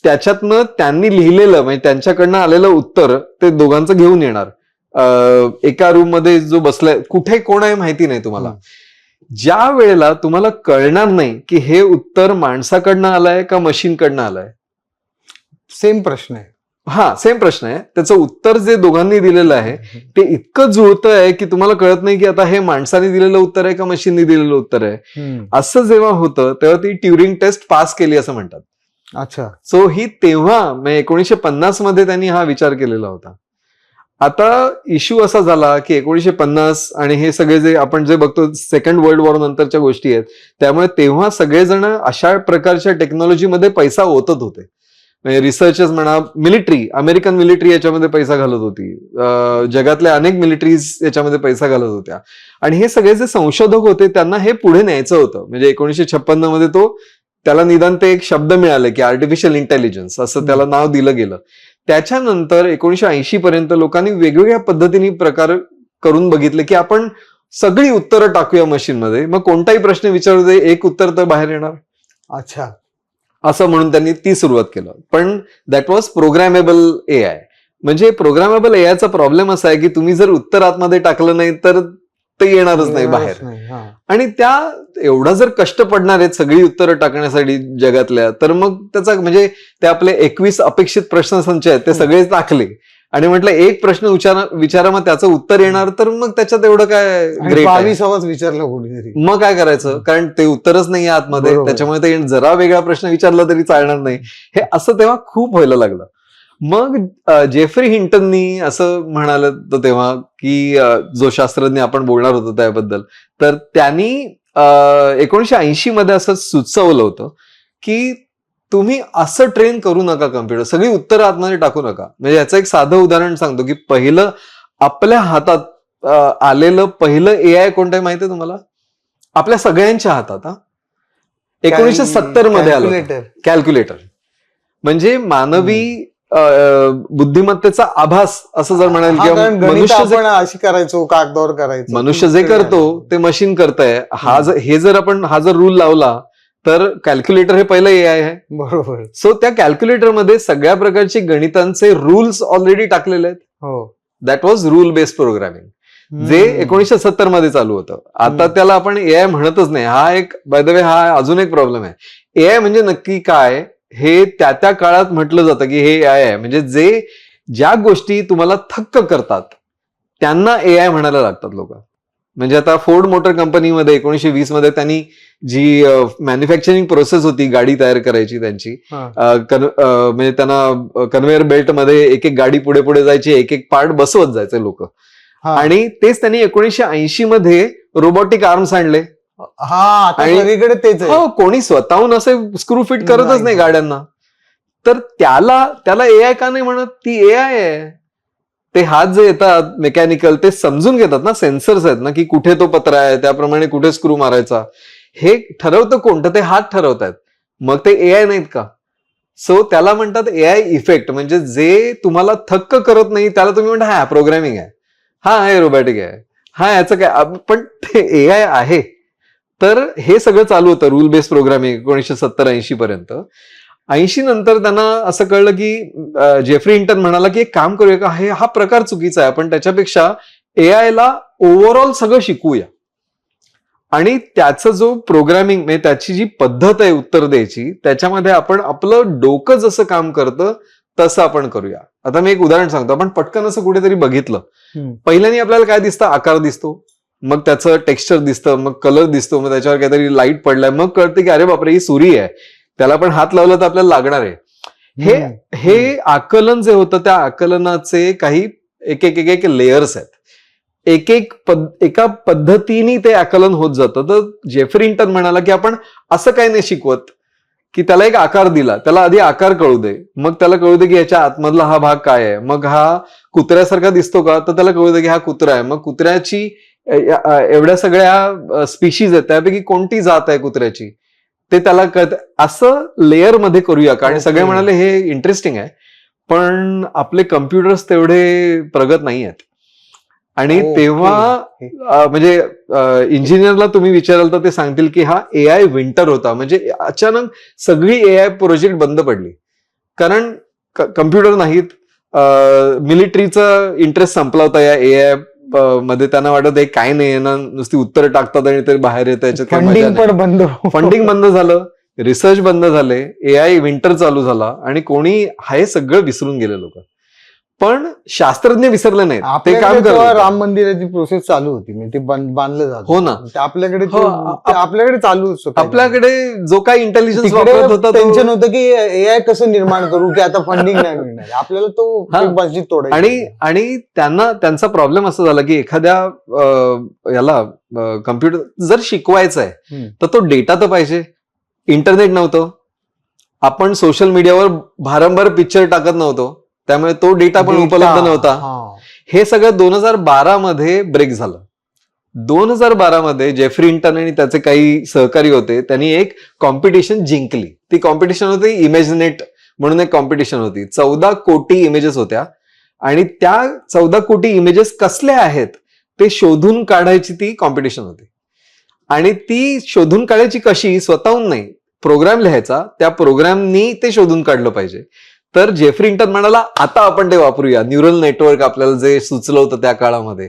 त्याच्यातनं त्यांनी लिहिलेलं म्हणजे त्यांच्याकडनं आलेलं उत्तर ते दोघांचं घेऊन येणार. एका रूम मध्ये जो बसलाय, कुठे कोण आहे माहिती नाही तुम्हाला. ज्या वेळेला तुम्हाला कळणार नाही की हे उत्तर माणसाकडनं आलंय का मशीनकडनं आलंय, सेम प्रश्न आहे. हा, सेम प्रश्न आहे. त्याचं उत्तर जे दोघांनी दिलेलं आहे ते इतकं जुळतं आहे की तुम्हाला कळत नाही की आता हे माणसाने दिलेलं उत्तर आहे का मशीनने दिलेलं उत्तर आहे. असं जेव्हा होतं तेव्हा ती ट्युरिंग टेस्ट पास केली असं म्हणतात. अच्छा. सो ही तेव्हा म्हणजे 1950 मध्ये त्यांनी हा विचार केलेला होता. आता इश्यू असा झाला की 1950 आणि हे सगळे जे आपण जे बघतो सेकंड वर्ल्ड वॉर नंतरच्या गोष्टी आहेत, त्यामुळे तेव्हा सगळेजण अशा प्रकारच्या टेक्नॉलॉजीमध्ये पैसा ओतत होते. म्हणजे रिसर्चर्स म्हणा, मिलिटरी, अमेरिकन मिलिटरी याच्यामध्ये पैसा घालत होती, जगातल्या अनेक मिलिटरीज याच्यामध्ये पैसा घालत होत्या, आणि हे सगळे जे संशोधक होते त्यांना हे पुढे न्यायचं होतं. म्हणजे 1956 मध्ये त्याला निदान ते एक शब्द मिळाले की आर्टिफिशियल इंटेलिजन्स असं त्याला नाव दिलं गेलं. त्याच्यानंतर 1980 पर्यंत लोकांनी वेगवेगळ्या पद्धतीने प्रकार करून बघितले की आपण सगळी उत्तरं टाकूया मशीनमध्ये, मग कोणताही प्रश्न विचारू दे, एक उत्तर तर बाहेर येणार. अच्छा. असं म्हणून त्यांनी ती सुरुवात केलं. पण दॅट वॉज प्रोग्रॅमेबल एआय. म्हणजे प्रोग्रॅमेबल एआयचा प्रॉब्लेम असा आहे की तुम्ही जर उत्तर आतमध्ये टाकलं नाही तर ते येणारच नाही बाहेर. आणि त्या एवढा जर कष्ट पडणार आहेत सगळी उत्तरं टाकण्यासाठी जगातल्या, तर मग त्याचा म्हणजे ते आपले 21 अपेक्षित प्रश्नसंच आहेत ते सगळेच टाकले आणि म्हटलं एक प्रश्न विचारा मग त्याचं उत्तर येणार, तर मग त्याच्यात एवढं काय ग्रेट. 22 विचारलं कोणीतरी, मग काय करायचं, कारण ते उत्तरच नाही आतमध्ये, त्याच्यामुळे ते जरा वेगळा प्रश्न विचारला तरी चालणार नाही. हे असं तेव्हा खूप व्हायला लागलं. मग जेफ्री हिंटननी असं म्हणालं तेव्हा की जो शास्त्रज्ञ आपण बोलणार होतो त्याबद्दल, तर त्यांनी 1980 मध्ये असं सुचवलं होतं की तुम्ही असं ट्रेन करू नका कम्प्युटर, सगळी उत्तरं आतमध्ये टाकू नका. म्हणजे याचं एक साधं उदाहरण सांगतो की पहिलं आपल्या हातात आलेलं पहिलं एआय कोणतं आहे माहिती आहे तुम्हाला? आपल्या सगळ्यांच्या हातात. 1970 मध्ये आलं कॅल्क्युलेटर. म्हणजे मानवी बुद्धिमत्तेचा आभास असं जर म्हणाल किंवा अशी करायचो, कागदावर करायचो, मनुष्य जे करतो ते मशीन करतंय. हा जर रूल लावला तर कॅल्क्युलेटर हे पहिलं एआय आहे. बरोबर. सो त्या कॅल्क्युलेटर मध्ये सगळ्या प्रकारचे गणितांचे रूल्स ऑलरेडी टाकलेले आहेत. हो. That was rule based programming. जे 1970 मध्ये चालू होतं. आता त्याला आपण एआय म्हणतच नाही. हा एक बाय द वे हा अजून एक प्रॉब्लेम आहे. एआय म्हणजे नक्की काय हे त्या त्या काळात म्हटलं जातं की हे एआय आहे. म्हणजे ज्या गोष्टी तुम्हाला थक्क करतात त्यांना एआय म्हणायला लागतात लोक. म्हणजे आता फोर्ड मोटर कंपनीमध्ये 1920 मध्ये त्यांनी जी मॅन्युफॅक्चरिंग प्रोसेस होती गाडी तयार करायची त्यांची, म्हणजे त्यांना कन्व्हेअर बेल्ट मध्ये एक एक गाडी पुढे पुढे जायची, एक एक पार्ट बसवत जायचे लोक. आणि तेच त्यांनी 1980 मध्ये रोबोटिक आर्म्स आणले. सगळीकडे तेच आहे. कोणी स्वतःहून असे स्क्रू फिट करतच नाही गाड्यांना. तर त्याला एआय का नाही म्हणत? ती एआय आहे. ते हात जे येतात मेकॅनिकल ते समजून घेतात ना, सेन्सर्स आहेत ना, की कुठे तो पत्रा आहे त्याप्रमाणे कुठे स्क्रू मारायचा. हे ठरवतं कोणतं? ते हात ठरवतायत. मग ते एआय नाहीत का? सो त्याला म्हणतात एआय इफेक्ट. म्हणजे जे तुम्हाला थक्क करत नाही त्याला तुम्ही म्हणता हा प्रोग्रामिंग आहे, हा हे रोबोटिक आहे, हा याचं काय, पण ते एआय आहे. तर हे सगळं चालू होतं रूल बेस्ड प्रोग्रामिंग 1970-80 पर्यंत. 80 नंतर त्यांना असं कळलं की जेफ्री हिंटन म्हणाला की एक काम करूया का, हा प्रकार चुकीचा आहे, आपण त्याच्यापेक्षा एआयला ओव्हरऑल सगळं शिकवूया आणि त्याचं जो प्रोग्रामिंग म्हणजे त्याची जी पद्धत आहे उत्तर द्यायची त्याच्यामध्ये आपण आपलं डोकं जसं काम करतं तसं आपण करूया. आता मी एक उदाहरण सांगतो. आपण पटकन असं कुठेतरी बघितलं, पहिल्यानी आपल्याला काय दिसतं? आकार दिसतो, मग त्याचं टेक्स्चर दिसतं, मग कलर दिसतो, मग त्याच्यावर काहीतरी लाईट पडलाय, मग कळतं की अरे बापरे ही सुरी आहे, त्याला पण हात लावला तर आपल्याला लागणार आहे. हे आकलन जे होतं त्या आकलनाचे काही एक लेयर्स आहेत. एका पद्धतीने ते आकलन होत जातं. तर जेफ्री हिंटन म्हणाला की आपण असं काही नाही शिकवत की त्याला एक आकार दिला, त्याला आधी आकार कळू दे, मग त्याला कळू दे की याच्या आतमधला हा भाग काय आहे, मग हा कुत्र्यासारखा दिसतो का, तर त्याला कळू दे की हा कुत्रा आहे, मग कुत्र्याची एवढ्या सगळ्या स्पीशीज आहेत त्यापैकी कोणती जात आहे कुत्र्याची ते त्याला कळत. असं लेअर मध्ये करूया का? आणि सगळे म्हणाले हे इंटरेस्टिंग आहे, पण आपले कम्प्युटर्स तेवढे प्रगत नाही आहेत. आणि तेव्हा म्हणजे इंजिनियरला तुम्ही विचाराल तर ते सांगतील की हा एआय विंटर होता. म्हणजे अचानक सगळी एआय प्रोजेक्ट बंद पडली कारण कम्प्युटर नाहीत. मिलिटरीचा इंटरेस्ट संपला होता या एआय मध्ये. त्यांना वाटत आहे काय नाही ना, नुसती उत्तर टाकतात आणि ते बाहेर येतं, याच्यात फंडिंग बंद झालं, रिसर्च बंद झाले, एआय विंटर चालू झाला आणि कोणी हे सगळं विसरून गेले लोक. पण शास्त्रज्ञ विसरले नाहीत, ते काम करत. राम मंदिराची प्रोसेस चालू होती, म्हणजे ते बांधलं जात. हो ना, आपल्याकडे चालू असतो. आपल्याकडे जो काही इंटेलिजन्स वापरत होता टेन्शन होतं की एआय कसं निर्माण करू की आता फंडिंग नाही मिळणार, आपल्याला तो मस्जिद तोडायची. आणि त्यांचा प्रॉब्लेम असा झाला की एखाद्या याला कम्प्युटर जर शिकवायचा आहे तर तो डेटा तर पाहिजे. इंटरनेट नव्हतं, आपण सोशल मीडियावर भारंभार पिक्चर टाकत नव्हतो, त्यामुळे तो डेटा पण उपलब्ध नव्हता. हे सगळं 2012 मध्ये ब्रेक झालं. 2012 मध्ये जेफ्री हिंटन आणि त्याचे काही सहकारी होते, त्यांनी एक कॉम्पिटिशन जिंकली. ती कॉम्पिटिशन होती इमेजनेट म्हणून एक कॉम्पिटिशन होती. 14 कोटी इमेजेस होत्या आणि त्या 14 कोटी इमेजेस कसल्या आहेत ते शोधून काढायची ती कॉम्पिटिशन होती. आणि ती शोधून काढायची कशी? स्वतःहून नाही, प्रोग्राम लिहायचा, त्या प्रोग्रामनी ते शोधून काढलं पाहिजे. तर जेफ्री हिंटन म्हणाला आता आपण ते वापरूया, न्यूरल नेटवर्क आपल्याला जे सुचलं होतं त्या काळामध्ये,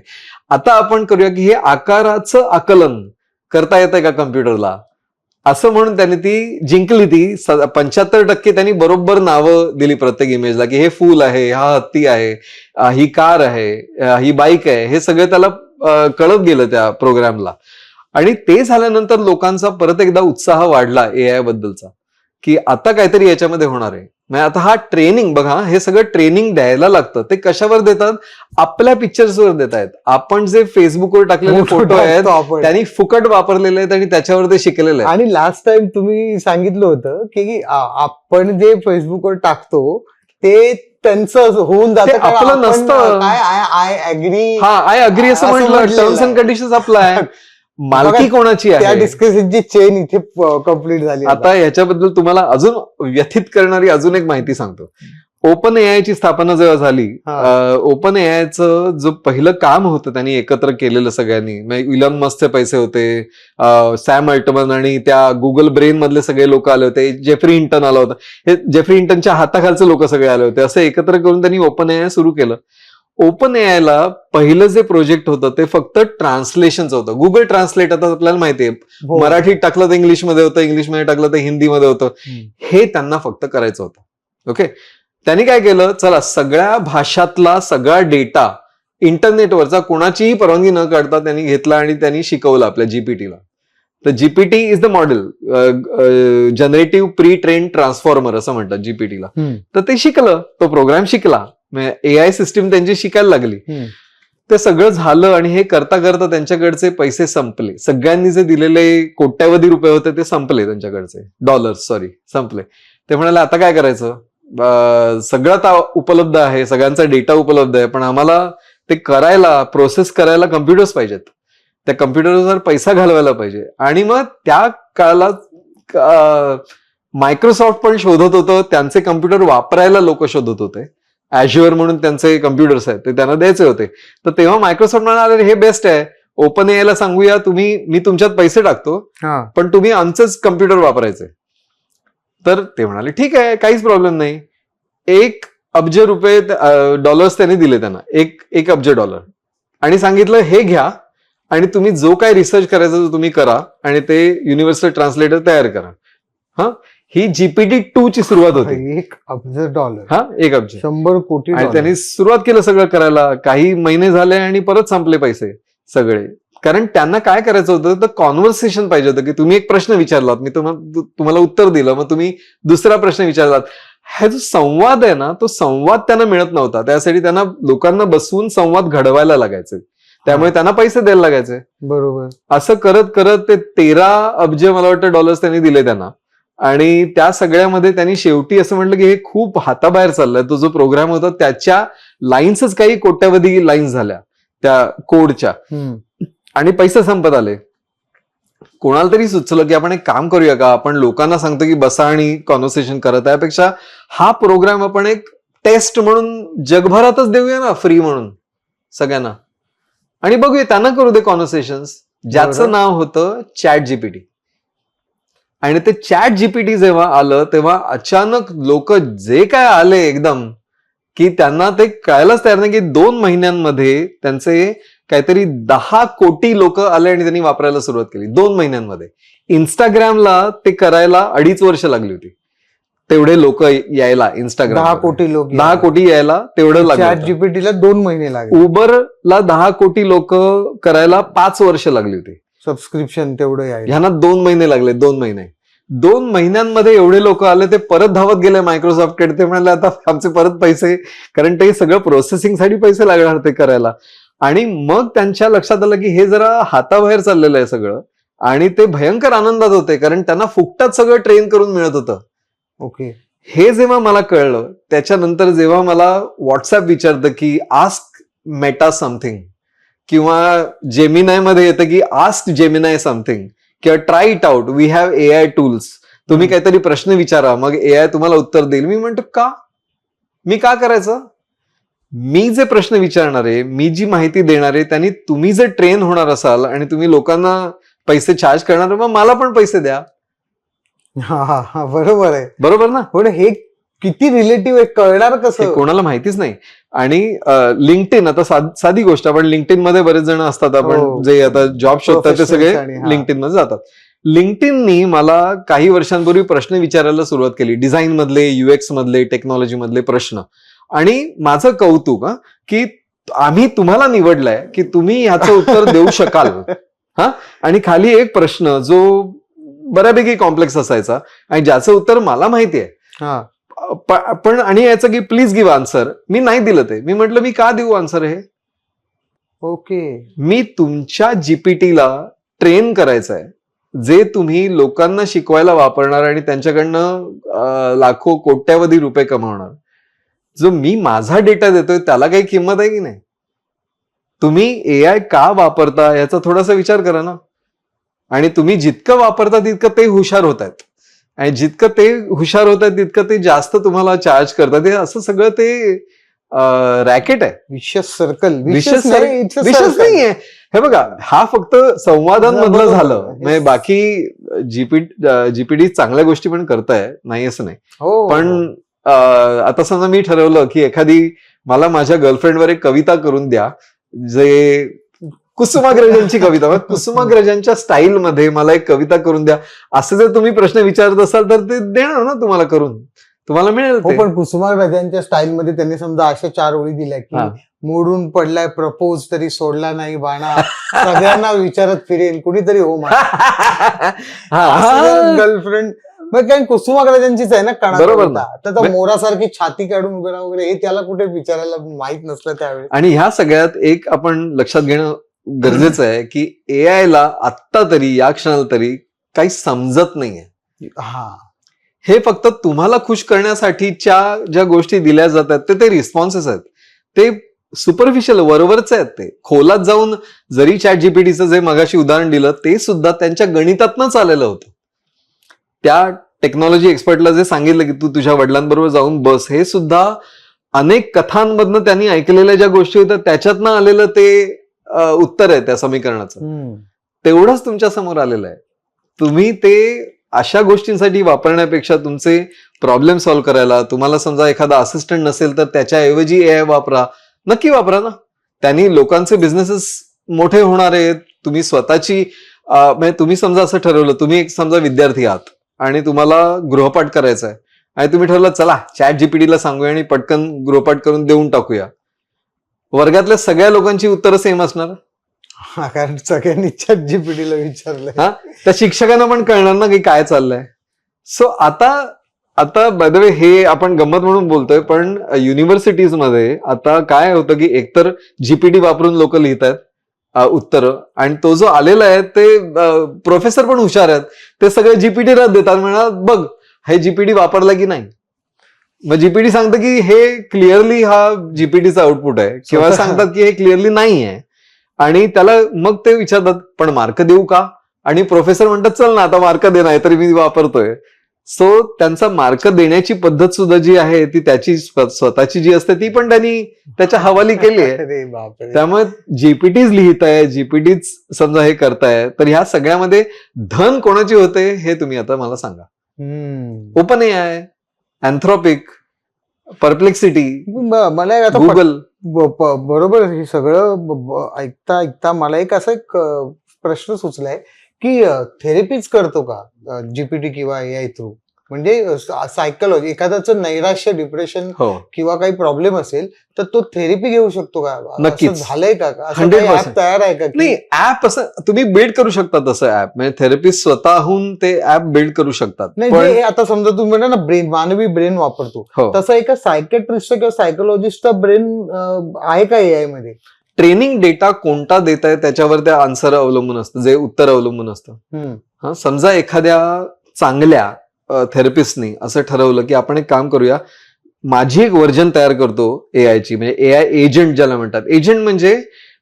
आता आपण करूया की हे आकाराचं आकलन करता येतंय का कम्प्युटरला, असं म्हणून त्यांनी ती जिंकली. ती 75% त्यांनी बरोबर नावं दिली प्रत्येक इमेजला, की हे फूल आहे, हा हत्ती आहे, ही कार आहे, ही बाईक आहे, हे सगळं त्याला कळत गेलं त्या प्रोग्रामला. आणि ते झाल्यानंतर लोकांचा परत एकदा उत्साह वाढला एआय बद्दलचा, की आता काहीतरी याच्यामध्ये होणार आहे. म्हणजे आता हा ट्रेनिंग बघा, हे सगळं ट्रेनिंग द्यायला लागतं. ते कशावर देतात? आपल्या पिक्चर्सवर देत आहेत. आपण जे फेसबुकवर टाकलेले फोटो आहेत त्यांनी फुकट वापरलेले आहेत आणि त्याच्यावर ते शिकलेले आहेत. आणि लास्ट टाइम तुम्ही सांगितलं होतं की आपण जे फेसबुकवर टाकतो ते त्यांचं होऊन जातं, आपलं नसतं. आय अग्री, आय अग्री असं म्हटलं, टर्म्स अँड कंडिशन्स आपलं आहे, मालकी कोणाची आहे. त्या डिस्कशनची चेन इथे कंप्लीट झाली. आता याच्याबद्दल तुम्हाला अजून व्यथित करणारी अजून एक माहिती सांगतो. ओपन एआयची स्थापना जेव्हा झाली, ओपन एआयचं जो पहिलं काम होतं त्यांनी एकत्र केलेलं सगळ्यांनी, इलॉन मस्कचे पैसे होते, सॅम अल्टमन आणि त्या गुगल ब्रेन मधले सगळे लोक आले होते, जेफ्री हिंटन आला होता, हे जेफ्री हिंटनच्या हाताखालचे लोक सगळे आले होते, असं एकत्र करून त्यांनी ओपन एआय सुरू केलं. ओपन एआयला पहिलं जे प्रोजेक्ट होतं ते फक्त ट्रान्सलेशनचं होतं. गुगल ट्रान्सलेट आता आपल्याला माहितीये, हो. मराठीत टाकलं तर इंग्लिशमध्ये होतं, इंग्लिशमध्ये टाकलं तर हिंदीमध्ये होतं. हे त्यांना फक्त करायचं होतं. ओके, त्यांनी काय केलं, चला सगळ्या भाषातला सगळा डेटा इंटरनेटवरचा कोणाचीही परवानगी न काढता त्यांनी घेतला आणि त्यांनी शिकवलं आपल्या जीपीटीला. तर GPT is the model, generative pre train transformer असं म्हणतात जीपीटीला. तर ते शिकलं, तो प्रोग्राम शिकला, एआय सिस्टीम त्यांची शिकायला लागली. ते सगळं झालं आणि हे करता करता त्यांच्याकडचे पैसे संपले. सगळ्यांनी जे दिलेले कोट्यावधी रुपये होते ते संपले, त्यांच्याकडचे डॉलर्स संपले. ते म्हणाले आता काय करायचं, सगळं आता उपलब्ध आहे, सगळ्यांचा डेटा उपलब्ध आहे, पण आम्हाला ते करायला, प्रोसेस करायला कम्प्युटर्स पाहिजेत. त्या कम्प्युटरवर पैसा घालवायला पाहिजे. आणि मग त्या काळाला मायक्रोसॉफ्ट पण शोधत होतं, त्यांचे कम्प्युटर वापरायला लोक शोधत होते. ॲज्युअर म्हणून त्यांचे कम्प्युटर्स आहेत, ते त्यांना द्यायचे होते. तर तेव्हा मायक्रोसॉफ्ट म्हणाले हे बेस्ट आहे, ओपन एआयला सांगूया मी तुमच्यात पैसे टाकतो, पण तुम्ही आमचेच कम्प्युटर वापरायचे. तर ते म्हणाले ठीक आहे, काहीच प्रॉब्लेम नाही. 1 अब्ज रुपये डॉलर्स त्यांनी दिले त्यांना, 1 अब्ज डॉलर, आणि सांगितलं हे घ्या आणि तुम्ही जो काय रिसर्च करायचा तो तुम्ही करा आणि ते युनिव्हर्सल ट्रान्सलेटर तयार करा. हा, ही जीपीटी 2 ची सुरुवात होती. 1 अब्ज डॉलर, हा, 1 अब्ज, 100 कोटी. आणि त्यांनी सुरुवात केलं सगळं करायला. काही महिने झाले आणि परत संपले पैसे सगळे. कारण त्यांना काय करायचं होतं, तर कॉन्व्हर्सेशन पाहिजे होतं, की तुम्ही एक प्रश्न विचारलात, मी तुम्हाला उत्तर दिलं, मग तुम्ही दुसरा प्रश्न विचारलात. हा जो संवाद आहे ना, तो संवाद त्यांना मिळत नव्हता. त्यासाठी त्यांना लोकांना बसवून संवाद घडवायला लागायचे, त्यामुळे त्यांना पैसे द्यायला लागायचे. बरोबर. असं करत करत ते 13 अब्ज मला वाटतं डॉलर्स त्यांनी दिले त्यांना. आणि त्या सगळ्यामध्ये त्यांनी शेवटी असं म्हटलं की हे खूप हाताबाहेर चाललंय. तो जो प्रोग्राम होता त्याच्या लाईन्सच काही कोट्यावधी लाईन्स झाल्या त्या कोडच्या, आणि पैसे संपत आले. कोणाला तरी सुचलं की आपण एक काम करूया का, आपण लोकांना सांगतो की बसा आणि कॉन्व्हर्सेशन करत, त्यापेक्षा हा प्रोग्राम आपण एक टेस्ट म्हणून जगभरातच देऊया ना, फ्री म्हणून सगळ्यांना, आणि बघूया त्यांना करू दे कॉन्व्हर्सेशन्स. ज्याचं नाव होतं चॅट जीपीटी. आणि ते चॅट जीपीटी जेव्हा आलं तेव्हा अचानक लोक जे काय आले एकदम, की त्यांना ते कळायलाच तयार नाही की 2 महिन्यांमध्ये त्यांचे काहीतरी 10 कोटी लोक आले आणि त्यांनी वापरायला सुरुवात केली 2 महिन्यांमध्ये. इंस्टाग्रामला ते करायला 2.5 वर्ष लागली होती, तेवढे लोक यायला. इंस्टाग्राम 10 कोटी लोक, 10 कोटी यायला तेवढं लागलं. चॅट जीपीटीला 2 महिने लागले. उबरला 10 कोटी लोक करायला 5 वर्ष लागली होती. सबस्क्रिप्शन तेवढं यायला ह्यांना 2 महिने लागले. 2 महिने, 2 महिन्यांमध्ये एवढे लोक आले. ते परत धावत गेले मायक्रोसॉफ्टकडे. ते म्हणाले आता आमचे परत पैसे, कारण ते सगळं प्रोसेसिंगसाठी पैसे लागणार ते करायला. आणि मग त्यांच्या लक्षात आलं की हे जरा हाताबाहेर चाललेलं आहे सगळं, आणि ते भयंकर आनंदात होते कारण त्यांना फुकटात सगळं ट्रेन करून मिळत होतं. ओके. हे जेव्हा मला कळलं, त्याच्यानंतर जेव्हा मला व्हॉट्सअप विचारतं की आस्क मेटा समथिंग, किंवा जेमिनाय मध्ये येतं की आस्क जेमिनाय समथिंग, किंवा try it out, we have AI tools, तुम्ही काहीतरी प्रश्न विचारा मग एआय तुम्हाला उत्तर देईल. मी म्हणतो का, मी का करायचं? मी जे प्रश्न विचारणार आहे, मी जी माहिती देणार आहे, त्यांनी तुम्ही जे ट्रेन होणार असाल आणि तुम्ही लोकांना पैसे चार्ज करणार, मग मला पण पैसे द्या. हा, बरोबर आहे. बरोबर ना? पण हे किती रिलेटिव्ह आहे, कळणार कसं? कोणाला माहितीच नाही. आणि लिंक्डइन, आता साधी गोष्ट, आपण लिंक्डइन मध्ये बरेच जण असतात, आपण जे आता जॉब शोधतात ते सगळे लिंक्डइन मध्ये जातात. लिंक्डइननी मला काही वर्षांपूर्वी प्रश्न विचारायला सुरुवात केली, डिझाईन मधले, युएक्स मधले, टेक्नॉलॉजी मधले प्रश्न. आणि माझं कौतुक की आम्ही तुम्हाला निवडलंय की तुम्ही ह्याचं उत्तर देऊ शकाल. हा, आणि खाली एक प्रश्न जो बऱ्यापैकी कॉम्प्लेक्स असायचा आणि ज्याचं उत्तर मला माहिती आहे, पण आणि याचं की प्लीज गिव्ह आन्सर. मी नाही दिलं ते. मी म्हटलं मी का देऊ आन्सर हे? ओके. मी तुमच्या जीपीटीला ट्रेन करायचं आहे, जे तुम्ही लोकांना शिकवायला वापरणार आणि त्यांच्याकडनं लाखो कोट्यावधी रुपये कमावणार. जो मी माझा डेटा देतोय त्याला काही किंमत आहे की नाही? तुम्ही एआय का वापरता याचा थोडासा विचार करा ना. आणि तुम्ही जितकं वापरता तितकं ते हुशार होत आहेत, आणि जितकं ते हुशार होत आहेत तितकं ते जास्त तुम्हाला चार्ज करतात. हे असं सगळं ते रॅकेट आहे, विशेष सर्कल. विशेष नाहीये. हे बघा, हा फक्त संवादांमधलं झालं, म्हणजे बाकी जीपीटी चांगल्या गोष्टी पण करताय, नाही असं नाही. पण आता समजा मी ठरवलं की एखादी मला माझ्या गर्लफ्रेंडवर एक कविता करून द्या, जे कुसुमाग्रजांची कविता, मग कुसुमाग्रजांच्या स्टाईलमध्ये मला एक कविता करून द्या, असे जर तुम्ही प्रश्न विचारत असाल तर ते देणार ना तुम्हाला करून, तुम्हाला मिळेल हो. ते. पण कुसुमाग्रजांच्या स्टाईलमध्ये त्यांनी समजा अशा 4 ओळी दिल्या की हा. मोडून पडलाय प्रपोज तरी सोडला नाही बाणा, सगळ्यांना विचारत फिरेन कुणीतरी हो हा. गर्लफ्रेंड. मग काय कुसुमाग्रजांचीच आहे ना कणा बरोबर कविता. तर मोरासारखी छाती काढून उभं राहा वगैरे हे त्याला कुठे विचारायला माहित नसलं त्यावेळी. आणि ह्या सगळ्यात एक आपण लक्षात घेणं गरजेचं आहे की AI ला आत्ता तरी, या क्षणाला तरी काही समजत नाहीये. हा, हे फक्त तुम्हाला खुश करण्यासाठीच्या ज्या गोष्टी दिल्या जातात ते रिस्पॉन्सेस आहेत, ते सुपरफिशियल वरवरच आहेत. ते खोलात जाऊन जरी ChatGPTचं जे मगाशी उदाहरण दिलं ते सुद्धा त्यांच्या गणितातनंच आलेलं होतं. त्या टेक्नॉलॉजी एक्सपर्टला जे सांगितलं की तू तुझ्या वडिलांबरोबर जाऊन बस, हे सुद्धा अनेक कथांमधनं त्यांनी ऐकलेल्या ज्या गोष्टी होत्या त्याच्यातनं आलेलं ते उत्तर आहे त्या समीकरणाचं. तेवढंच तुमच्या समोर आलेलं आहे. तुम्ही ते अशा गोष्टींसाठी वापरण्यापेक्षा तुमचे प्रॉब्लेम सॉल्व्ह करायला, तुम्हाला समजा एखादा असिस्टंट नसेल तर त्याच्याऐवजी AI वापरा, नक्की वापरा ना. त्यांनी लोकांचे बिझनेसेस मोठे होणार आहेत. तुम्ही स्वतःची म्हणजे तुम्ही समजा असं ठरवलं, तुम्ही एक समजा विद्यार्थी आहात आणि तुम्हाला गृहपाठ करायचा आहे आणि तुम्ही ठरवलं चला ChatGPTला सांगूया आणि पटकन गृहपाठ करून देऊन टाकूया. वर्गातल्या सगळ्या लोकांची उत्तरं सेम असणार. हा, कारण सगळ्यांनी ChatGPTला विचारलंय. हा, त्या शिक्षकांना पण कळणार ना की काय चाललंय. सो आता बाय द वे हे आपण गंमत म्हणून बोलतोय, पण युनिव्हर्सिटीज मध्ये आता काय होतं की एकतर GPT वापरून लोक लिहित आहेत उत्तरं, आणि तो जो आलेला आहे ते प्रोफेसर पण हुशार आहेत, ते सगळे GPTला देतात, म्हणा बघ हे GPT वापरला की नाही. मग GPT सांगतं की हे क्लिअरली हा GPTचा आउटपुट आहे, किंवा सांगतात की हे क्लिअरली नाही आहे, आणि त्याला मग ते विचारतात पण मार्क देऊ का, आणि प्रोफेसर म्हणतात चल ना आता मार्क दे, नाही तरी मी वापरतोय. सो त्यांचा मार्क देण्याची पद्धत सुद्धा जी आहे ती त्याची स्वतःची जी असते ती पण त्यांनी त्याच्या हवाली केली आहे. अरे बापरे. त्यामुळे GPTच लिहित आहे, GPTच समजा हे करताय, तर ह्या सगळ्यामध्ये धन कोणाची होते हे तुम्ही आता मला सांगा. ओपन AI, अँथ्रॉपिक, परप्लेक्सिटी, मला आता गुगल. बरोबर हे सगळं ऐकता ऐकता मला एक असा एक प्रश्न सुचलाय की थेरपीच करतो का GPT किंवा AI थ्रू? म्हणजे सायकोलॉजी, एखाद्याचं नैराश्य, डिप्रेशन किंवा काही प्रॉब्लेम असेल तर तो थेरपी घेऊ शकतो का? नक्कीच झालंय का? 100% तयार आहे का? नाही, ऍप असं तुम्ही बिल्ड करू शकता, तसं ऍप म्हणजे थेरपिस्ट स्वतःहून ते ऍप बिल्ड करू शकतात. नाही, आता समजा तुम्ही म्हणा ना ब्रेन, मानवी ब्रेन वापरतो, तसं एका सायकेट्रिस्ट किंवा सायकोलॉजिस्टचा ब्रेन आहे का AI मध्ये? ट्रेनिंग डेटा कोणता देत आहे त्याच्यावर त्या आन्सर अवलंबून असतं, जे उत्तर अवलंबून असतं. समजा एखाद्या चांगल्या थेरपिस्टनी असं ठरवलं की आपण एक काम करूया, माझी एक व्हर्जन तयार करतो AIची, म्हणजे AI एजंट ज्याला म्हणतात. एजंट म्हणजे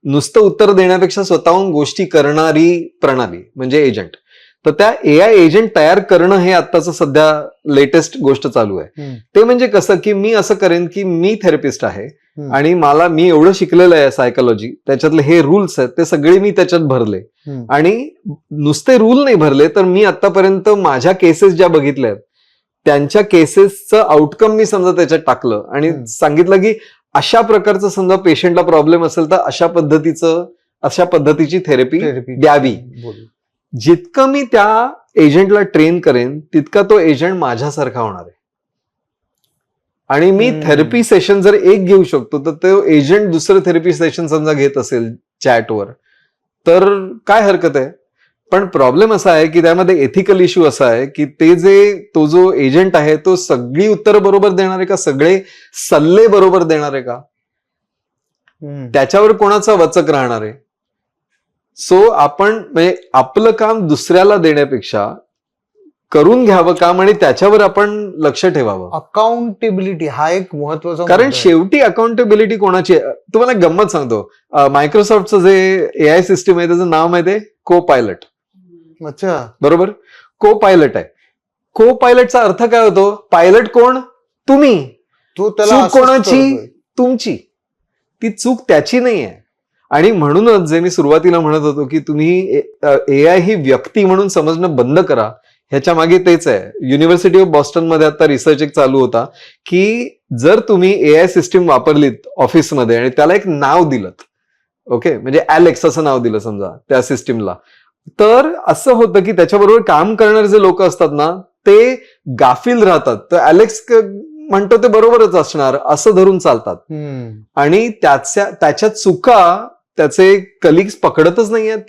नुसतं उत्तर देण्यापेक्षा स्वतःहून गोष्टी करणारी प्रणाली म्हणजे एजंट. तर त्या AI एजंट तयार करणं हे आत्ताचं सध्या लेटेस्ट गोष्ट चालू आहे. ते म्हणजे कसं की मी असं करेन की मी थेरपिस्ट आहे आणि मी एवढं शिकलेलं आहे सायकोलॉजी, त्याच्यातले हे रूल्स आहेत ते सगळे मी त्याच्यात भरले, आणि नुसते रूल नाही भरले तर मी आतापर्यंत माझ्या केसेस ज्या बघितल्या आहेत त्यांच्या केसेसचं आउटकम मी समजा त्याच्यात टाकलं आणि सांगितलं की अशा प्रकारचं समजा पेशंटला प्रॉब्लेम असेल तर अशा पद्धतीची थेरपी द्यावी. जितकं मी त्या एजंटला ट्रेन करेन तितका तो एजंट माझ्यासारखा होणार आहे. आणि मी थेरपी सेशन जर एक घेऊ शकतो तर तो एजंट दुसरं थेरपी सेशन समजा घेत असेल चॅटवर तर काय हरकत आहे. पण प्रॉब्लेम असा आहे की त्यामध्ये एथिकल इश्यू असा आहे की तो जो एजंट आहे तो सगळी उत्तरं बरोबर देणार आहे का, सगळे सल्ले बरोबर देणार आहे का, त्याच्यावर कोणाचा वचक राहणार आहे. सो आपण म्हणजे आपलं काम दुसऱ्याला देण्यापेक्षा करून घ्यावं काम आणि त्याच्यावर आपण लक्ष ठेवावं. अकाउंटेबिलिटी हा एक महत्वाचा, कारण शेवटी अकाउंटेबिलिटी कोणाची आहे. तुम्हाला एक गंमत सांगतो, मायक्रोसॉफ्टचं जे AI सिस्टीम आहे त्याचं नाव माहिती आहे, को पायलट. अच्छा, बरोबर, को पायलट आहे. को पायलटचा अर्थ काय होतो? पायलट कोण? तुम्ही. चूक कोणाची? तुमची. ती चूक त्याची नाही आहे. आणि म्हणूनच जे मी सुरुवातीला म्हणत होतो की तुम्ही AI ही व्यक्ती म्हणून समजणं बंद करा, ह्याच्या मागे तेच आहे. युनिव्हर्सिटी ऑफ बॉस्टन मध्ये आता रिसर्च एक चालू होता की जर तुम्ही AI सिस्टीम वापरलीत ऑफिसमध्ये आणि त्याला एक नाव दिलं, ओके, म्हणजे ॲलेक्स असं नाव दिलं समजा त्या सिस्टीमला, तर असं होतं की त्याच्याबरोबर काम करणारे जे लोक असतात ना ते गाफील राहतात. तर ॲलेक्स म्हणतो ते बरोबरच असणार असं धरून चालतात आणि त्याच्या चुका त्याचे कलिग्स पकडतच नाहीयेत.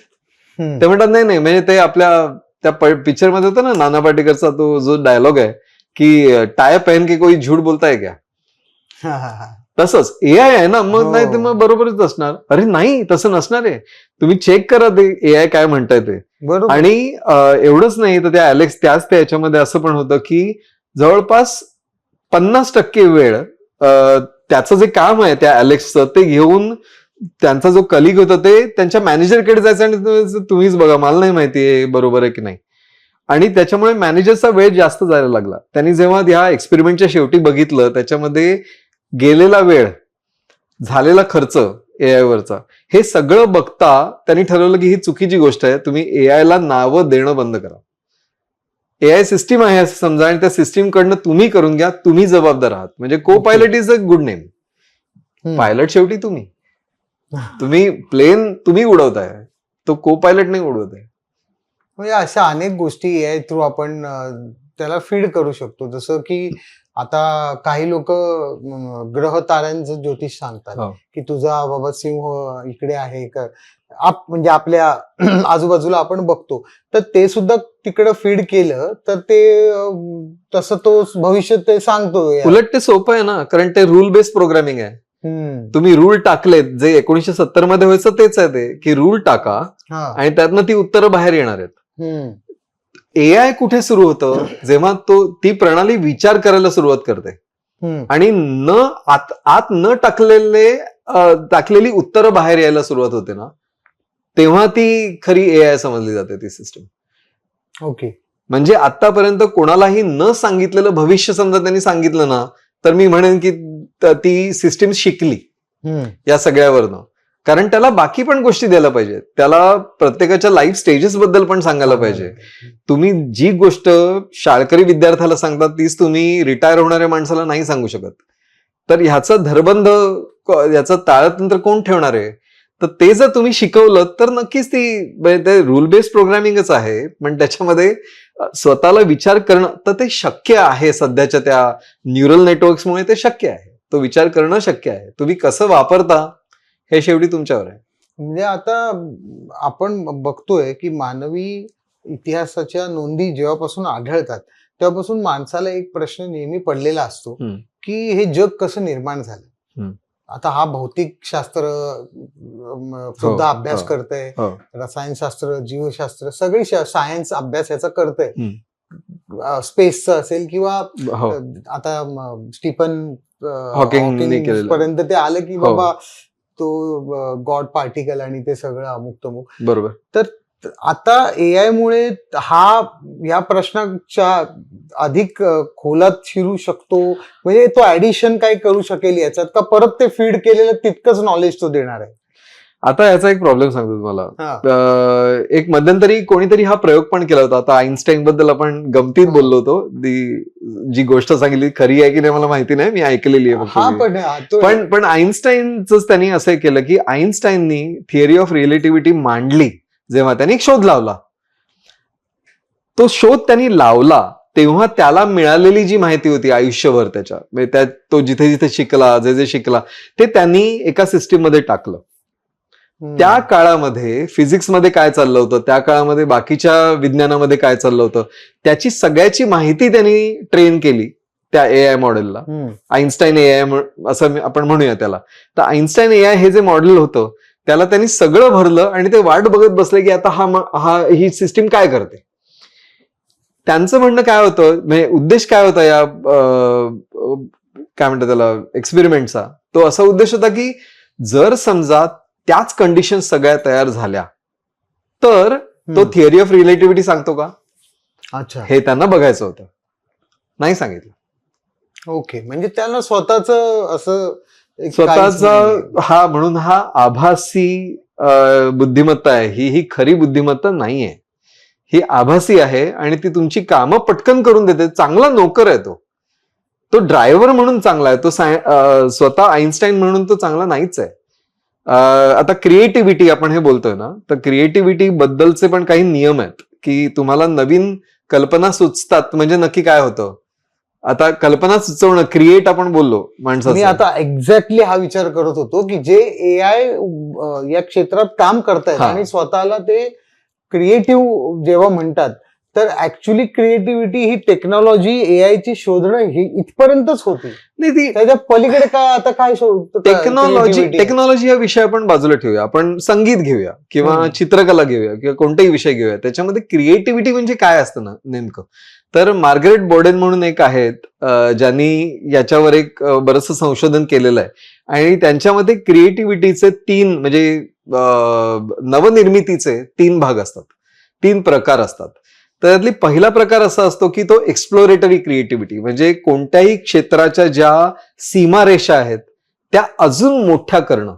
ते म्हणतात नाही नाही, म्हणजे ते आपल्या त्या पिक्चरमध्ये होतं ना नाना पाटेकरचा तो जो डायलॉग आहे की टाय पहन के कोई झूठ बोलता है क्या, तसंच AI आहे ना, मग नाही ते मग बरोबरच असणार. अरे नाही, तसं नसणार आहे. तुम्ही चेक करा ते AI काय म्हणताय ते. आणि एवढंच नाही तर त्या ॲलेक्स त्याच याच्यामध्ये असं पण होतं की जवळपास 50% वेळ त्याचं जे काम आहे त्या ॲलेक्सचं ते घेऊन त्यांचा जो कलिग होता ते त्यांच्या मॅनेजरकडे जायचं आणि तुम्हीच बघा, मला नाही माहिती आहे बरोबर आहे की नाही. आणि त्याच्यामुळे मॅनेजरचा वेळ जास्त जायला लागला. त्यांनी जेव्हा ह्या एक्सपेरिमेंटच्या शेवटी बघितलं त्याच्यामध्ये गेलेला वेळ, झालेला खर्च AI वरचा, हे सगळं बघता त्यांनी ठरवलं की ही चुकीची गोष्ट आहे. तुम्ही AI ला नावं देणं बंद करा. AI सिस्टीम आहे असं समजा आणि त्या सिस्टीम कडनं तुम्ही करून घ्या, तुम्ही जबाबदार आहात. म्हणजे को pilot is a good name. Pilot शेवटी तुम्ही प्लेन तुम्ही उडवताय, तो को पायलट नाही उडवताय. म्हणजे अशा अनेक गोष्टी AI थ्रू आपण त्याला फीड करू शकतो. जसं की आता काही लोक ग्रह ताऱ्यांचं ज्योतिष सांगतात की तुझा बाबा सिंह इकडे आहे का, म्हणजे आपल्या आजूबाजूला आपण बघतो, तर ते सुद्धा तिकडे फीड केलं तर ते तसं तो भविष्य ते सांगतो. उलट ते सोपं आहे ना, कारण ते रूल बेस्ड प्रोग्रामिंग आहे. तुम्ही रूल टाकलेत, जे 1970 मध्ये व्हायचं तेच आहे ते, की रूल टाका आणि त्यातनं ती उत्तरं बाहेर येणार आहेत. AI कुठे सुरू होतं, जेव्हा ती प्रणाली विचार करायला सुरुवात करते आणि आत न टाकलेली उत्तरं बाहेर यायला सुरुवात होते ना, तेव्हा ती खरी AI समजली जाते ती सिस्टीम. ओके. म्हणजे आतापर्यंत कोणालाही न सांगितलेलं भविष्य समजा त्यांनी सांगितलं ना, तर मी म्हणेन की ती सिस्टीम शिकली या सगळ्यावरनं. कारण त्याला बाकी पण गोष्टी द्यायला पाहिजे, त्याला प्रत्येकाच्या लाईफ स्टेजेस बद्दल पण सांगायला पाहिजे. तुम्ही जी गोष्ट शाळकरी विद्यार्थ्याला सांगतात तीच तुम्ही रिटायर होणाऱ्या माणसाला नाही सांगू शकत. तर ह्याचा धरबंध, याचं ताळतंत्र कोण ठेवणार आहे? तर ते जर तुम्ही शिकवलं तर नक्कीच ती रूल बेस्ड प्रोग्रामिंगच आहे, पण त्याच्यामध्ये स्वतःला विचार करणं तर ते शक्य आहे. सध्याच्या त्या न्यूरल नेटवर्क्समुळे ते शक्य आहे, तो विचार करणं शक्य आहे. तुम्ही कसं वापरता हे शेवटी तुमच्यावर आहे. म्हणजे आता आपण बघतोय की मानवी इतिहासाच्या नोंदी जेव्हापासून आढळतात तेव्हापासून माणसाला एक प्रश्न नेहमी पडलेला असतो की हे जग कसं निर्माण झालं. आता हा भौतिक शास्त्र सुद्धा अभ्यास करतंय, रसायनशास्त्र, जीवशास्त्र, सगळी सायन्स अभ्यास याचा करतंय. स्पेसचं असेल किंवा आता स्टीफन हॉकिंग पर्यंत ते आलं की बाबा तो गॉड पार्टिकल आणि ते सगळं अमुक तमुक. बरोबर. तर आता AI मुळे या प्रश्नाच्या अधिक खोलात शिरू शकतो, म्हणजे तो ऍडिशन काय करू शकेल याच्यात, का परत ते फीड केलेलं तितकंच नॉलेज तो देणार आहे? आता याचा एक प्रॉब्लेम सांगतो तुम्हाला. एक मध्यंतरी कोणीतरी हा प्रयोग पण केला होता. आता आईन्स्टाईन बद्दल आपण गमतीत बोललो होतो. जी गोष्ट सांगितली खरी आहे की नाही मला माहिती नाही, मी ऐकलेली आहे. पण आईन्स्टाईनच त्यांनी असं केलं की आईन्स्टाईननी थिअरी ऑफ रिलेटिव्हिटी मांडली. जेव्हा त्यांनी एक शोध लावला, तो शोध त्यांनी लावला तेव्हा त्याला मिळालेली जी माहिती होती आयुष्यभर त्याच्या, तो जिथे जिथे शिकला, जे शिकला ते त्यांनी एका सिस्टीम मध्ये टाकलं. त्या काळामध्ये फिजिक्समध्ये काय चाललं होतं, त्या काळामध्ये बाकीच्या विज्ञानामध्ये काय चाललं होतं, त्याची सगळ्याची माहिती त्यांनी ट्रेन केली त्या AI मॉडेलला. आईन्स्टाईन AI असं आपण म्हणूया त्याला. तर आईन्स्टाईन AI हे जे मॉडेल होतं त्याला त्यांनी सगळं भरलं आणि ते वाट बघत बसले की आता ही सिस्टीम काय करते. त्यांचं म्हणणं काय होतं, म्हणजे उद्देश काय होता या काय म्हणतात त्याला एक्सपेरिमेंटचा, तो असा उद्देश होता की जर समजा त्याच कंडिशन सगळ्या तयार झाल्या तर तो थिअरी ऑफ रिलेटिव्हिटी सांगतो का, हे त्यांना बघायचं होतं. नाही सांगितलं. ओके. म्हणजे त्यांना स्वतःचा म्हणून हा आभासी बुद्धिमत्ता आहे, ही खरी बुद्धिमत्ता नाहीये, ही आभासी आहे आणि ती तुमची कामं पटकन करून देते. चांगला नोकर आहे तो, तो ड्रायव्हर म्हणून चांगला आहे, तो स्वतः आईन्स्टाईन म्हणून तो चांगला नाहीच आहे. आता क्रिएटिव्हिटी आपण हे बोलतोय ना, तर क्रिएटिव्हिटी बद्दलचे पण काही नियम आहेत की तुम्हाला नवीन कल्पना सुचतात म्हणजे नक्की काय होतं. आता कल्पना सुचवणं, क्रिएट आपण बोललो मी माणसाचं, आता एक्झॅक्टली हा विचार करत होतो की जे AI या क्षेत्रात काम करतायत हा. आणि स्वतःला ते क्रिएटिव्ह जेव्हा म्हणतात, तर ऍक्च्युली क्रिएटिव्हिटी ही टेक्नॉलॉजी AI ची शोधणं ही इथपर्यंतच होती. नाही ती त्याच्या पलीकडे काय आता काय टेक्नॉलॉजी हा विषय आपण बाजूला ठेवूया, आपण संगीत घेऊया किंवा हम्म. चित्रकला घेऊया किंवा कोणताही विषय घेऊया, त्याच्यामध्ये क्रिएटिव्हिटी म्हणजे काय असतं ना नेमकं. तर मार्गरेट बोर्डेन म्हणून एक आहेत, ज्यांनी याच्यावर एक बरंचसं संशोधन केलेलं आहे आणि त्यांच्यामध्ये क्रिएटिव्हिटीचे 3 म्हणजे नवनिर्मितीचे 3 भाग असतात, 3 प्रकार असतात. तर त्यातली पहिला प्रकार असा असतो की तो एक्सप्लोरेटरी क्रिएटिव्हिटी, म्हणजे कोणत्याही क्षेत्राच्या ज्या सीमारेषा आहेत त्या अजून मोठ्या करणं.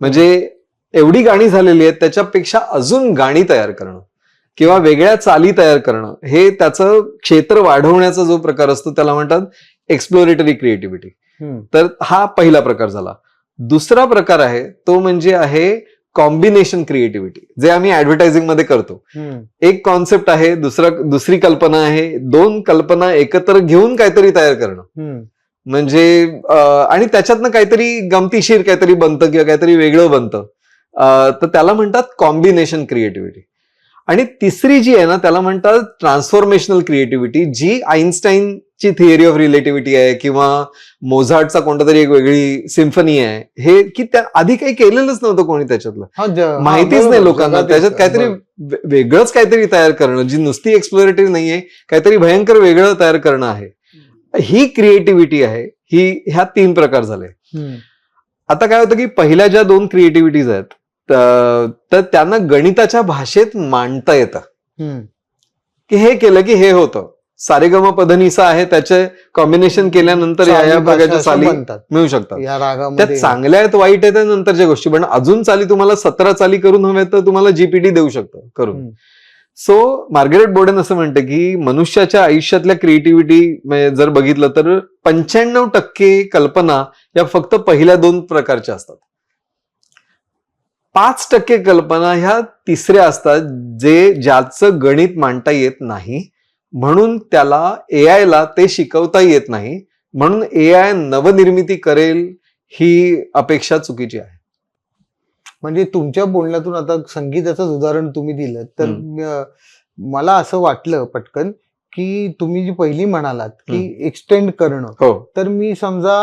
म्हणजे एवढी गाणी झालेली आहेत त्याच्यापेक्षा अजून गाणी तयार करणं किंवा वेगळ्या चाली तयार करणं, हे त्याचं क्षेत्र वाढवण्याचा जो प्रकार असतो त्याला म्हणतात एक्सप्लोरेटरी क्रिएटिव्हिटी. तर हा पहिला प्रकार झाला. दुसरा प्रकार आहे तो म्हणजे आहे कॉम्बिनेशन क्रिएटिव्हिटी, जे आम्ही ऍडव्हर्टायझिंग मध्ये करतो. एक कॉन्सेप्ट आहे, दुसरी कल्पना आहे, 2 कल्पना एकत्र घेऊन काहीतरी तयार करणं. म्हणजे आणि त्याच्यातनं काहीतरी गमतीशीर काहीतरी बनतं किंवा काहीतरी वेगळं बनतं, तर त्याला म्हणतात कॉम्बिनेशन क्रिएटिव्हिटी. आणि तिसरी जी आहे ना त्याला म्हणतात ट्रान्सफॉर्मेशनल क्रिएटिव्हिटी, जी आईन्स्टाईनची थिअरी ऑफ रिलेटिव्हिटी आहे किंवा मोझार्टचा कोणता तरी एक वेगळी सिम्फनी आहे, हे की त्या आधी काही केलेलंच नव्हतं कोणी त्याच्यातलं, माहितीच नाही लोकांना. त्याच्यात काहीतरी वेगळंच काहीतरी तयार करणं, जी नुसती एक्सप्लोरेटिव्ह नाहीये, काहीतरी भयंकर वेगळं तयार करणं आहे, ही क्रिएटिव्हिटी आहे. ह्या 3 प्रकार झाले. आता काय होतं की पहिल्या ज्या 2 क्रिएटिव्हिटीज आहेत तर त्यांना गणिताच्या भाषेत मांडता येतं की हे केलं की हे होतं. सारेगम पधनिसा आहे, त्याचे कॉम्बिनेशन केल्यानंतर या प्रकारच्या चाली मिळू शकतात. त्या चांगल्या आहेत, वाईट आहेत नंतरच्या गोष्टी, पण अजून चाली तुम्हाला 17 चाली करून हव्या तर तुम्हाला जीपीटी देऊ शकतं करून. सो मार्गरेट बोर्डेन असं म्हणते की मनुष्याच्या आयुष्यातल्या क्रिएटिव्हिटी जर बघितलं तर 95% कल्पना या फक्त पहिल्या 2 प्रकारच्या असतात. 5% कल्पना ह्या तिसऱ्या असतात, ज्याचं गणित मांडता येत नाही, म्हणून त्याला AI ला ते शिकवता येत नाही, म्हणून AI नवनिर्मिती करेल ही अपेक्षा चुकीची आहे. म्हणजे तुमच्या बोलण्यातून आता संगीताचंच उदाहरण तुम्ही दिलं तर मला असं वाटलं पटकन की तुम्ही जी पहिली म्हणालात की एक्सटेंड करणं, हो, तर मी समजा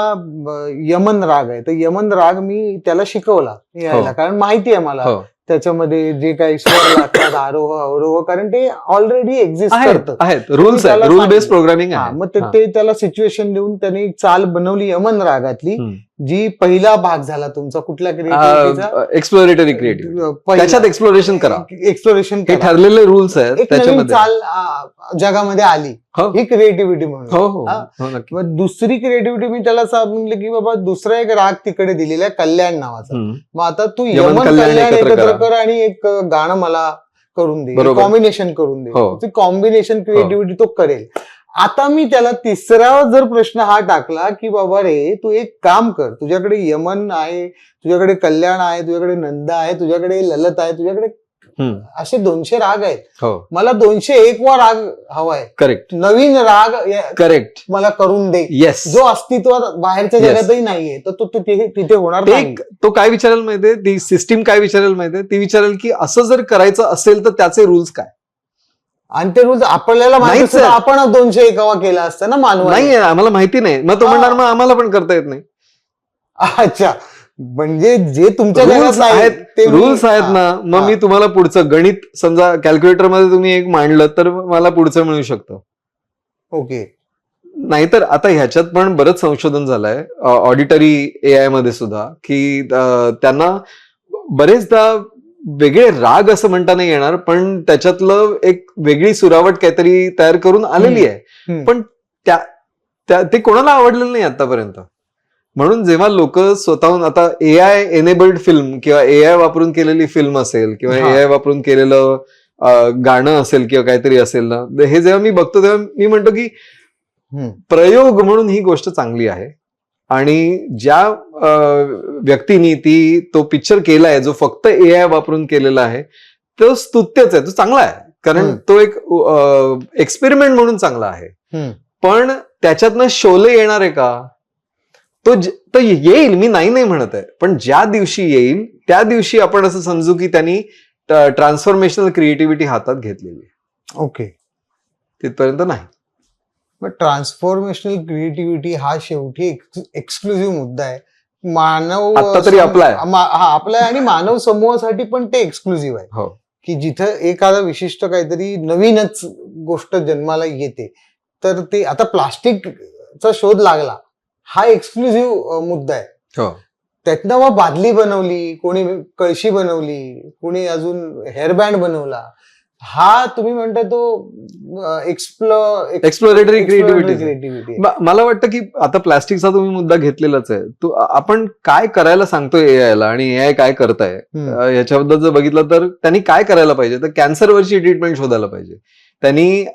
यमन राग आहे तर यमन राग मी त्याला शिकवला यायला, कारण माहिती आहे मला त्याच्यामध्ये जे काही स्वर लागतात, आरोह अवरोह, कारण ते ऑलरेडी एक्झिस्ट करतात, रूल्स आहेत, रूल बेस्ड प्रोग्रामिंग आहे. मग ते त्याला सिच्युएशन देऊन त्याने चाल बनवली यमन रागातली, जी पहिला भाग झाला तुमचा कुठल्या क्रिएटिव्हिटीचा, एक्सप्लोरेटरी क्रिएटिव्हिटी. त्याच्यात एक्सप्लोरेशन ठरलेले रूल्स आहेत, त्याच्यामध्ये चाल जगामध्ये आली, ही क्रिएटिव्हिटी म्हणून. मग दुसरी क्रिएटिव्हिटी मी त्याला सांगितलं की बाबा दुसरा एक राग तिकडे दिलेला आहे कल्याण नावाचा, मग आता तू यमन कल्याण एकत्र कर आणि एक गाणं मला करून दे, कॉम्बिनेशन करून दे. कॉम्बिनेशन क्रिएटिव्हिटी तो करेल. आता मी त्याला तिसरा जर प्रश्न हा टाकला की बाबा रे तू एक काम कर, तुझ्याकडे यमन आहे, तुझ्याकडे कल्याण आहे, तुझ्याकडे नंद आहे, तुझ्याकडे ललत आहे, तुझ्याकडे असे 200 राग आहेत, मला 201 वा राग हवाय, करेक्ट, नवीन राग, करेक्ट, मला करून दे, येस, जो अस्तित्वात बाहेरच्या जगातही नाहीये, तर तो तिथे होणार नाही. तो काय विचारेल माहितीये, ती सिस्टीम काय विचारेल माहितीये, ती विचारेल की असं जर करायचं असेल तर त्याचे रूल्स काय, आणि ते रूल्स आपल्याला माहिती, आपण 201 केला असतं ना मानव, नाही आम्हाला माहिती नाही, मग तो म्हणणार मग आम्हाला पण करता येत नाही. अच्छा, म्हणजे जे तुमच्या रूल्स आहेत, ते रूल्स आहेत ना, मग मी तुम्हाला पुढचं गणित समजा कॅल्क्युलेटर मध्ये तुम्ही एक मांडलं तर मला पुढचं मिळू शकतं. ओके. नाहीतर आता ह्याच्यात पण बरंच संशोधन झालंय ऑडिटरी AI मध्ये सुद्धा, की त्यांना बरेचदा वेगळे राग असं म्हणता नाही येणार, पण त्याच्यातलं एक वेगळी सुरावट काहीतरी तयार करून आलेली आहे, पण ते कोणाला आवडलेलं नाही आतापर्यंत. म्हणून जेव्हा लोक स्वतःहून आता AI एनेबल्ड फिल्म किंवा AI वापरून केलेली फिल्म असेल किंवा AI वापरून केलेलं गाणं असेल किंवा काहीतरी असेल ना, हे जेव्हा मी बघतो तेव्हा मी म्हणतो की प्रयोग म्हणून ही गोष्ट चांगली आहे. आणि ज्या व्यक्तीने तो पिक्चर केलाय जो फक्त AI वापरून केलेला आहे तो स्तुत्यच आहे, तो चांगला आहे, कारण तो एक एक्सपेरिमेंट म्हणून चांगला आहे. पण त्याच्यातनं शोले येणार आहे का? तो येईल, मी नाही म्हणत आहे, पण ज्या दिवशी येईल त्या दिवशी आपण असं समजू की त्यांनी ट्रान्सफॉर्मेशनल क्रिएटिव्हिटी हातात घेतलेली. ओके, तिथपर्यंत नाही. पण ट्रान्सफॉर्मेशनल क्रिएटिव्हिटी हा शेवटी एक्सक्लुझिव्ह मुद्दा आहे. मानव आता तरी आपला आहे. आपला आहे, आणि मानव समूहासाठी पण ते एक्सक्लुझिव्ह आहे. हो, की जिथं एखादा विशिष्ट काहीतरी नवीनच गोष्ट जन्माला येते, तर ते आता प्लास्टिकचा शोध लागला, हा एक्सक्लुझिव्ह मुद्दा आहे. हो, त्यातनं मग बादली बनवली, कोणी कळशी बनवली, कोणी अजून हेअरबँड बनवला. हा तुम्ही म्हणता तो एक्सप्लोरेटरी क्रिएटिव्हिटी. मला वाटतं की आता प्लास्टिकचा तुम्ही मुद्दा घेतलेलाच आहे. तो आपण काय करायला सांगतोय AI ला आणि AI काय करताय याच्याबद्दल जर बघितलं तर त्यांनी काय करायला पाहिजे, तर कॅन्सरवरची ट्रीटमेंट शोधायला पाहिजे. त्यांनी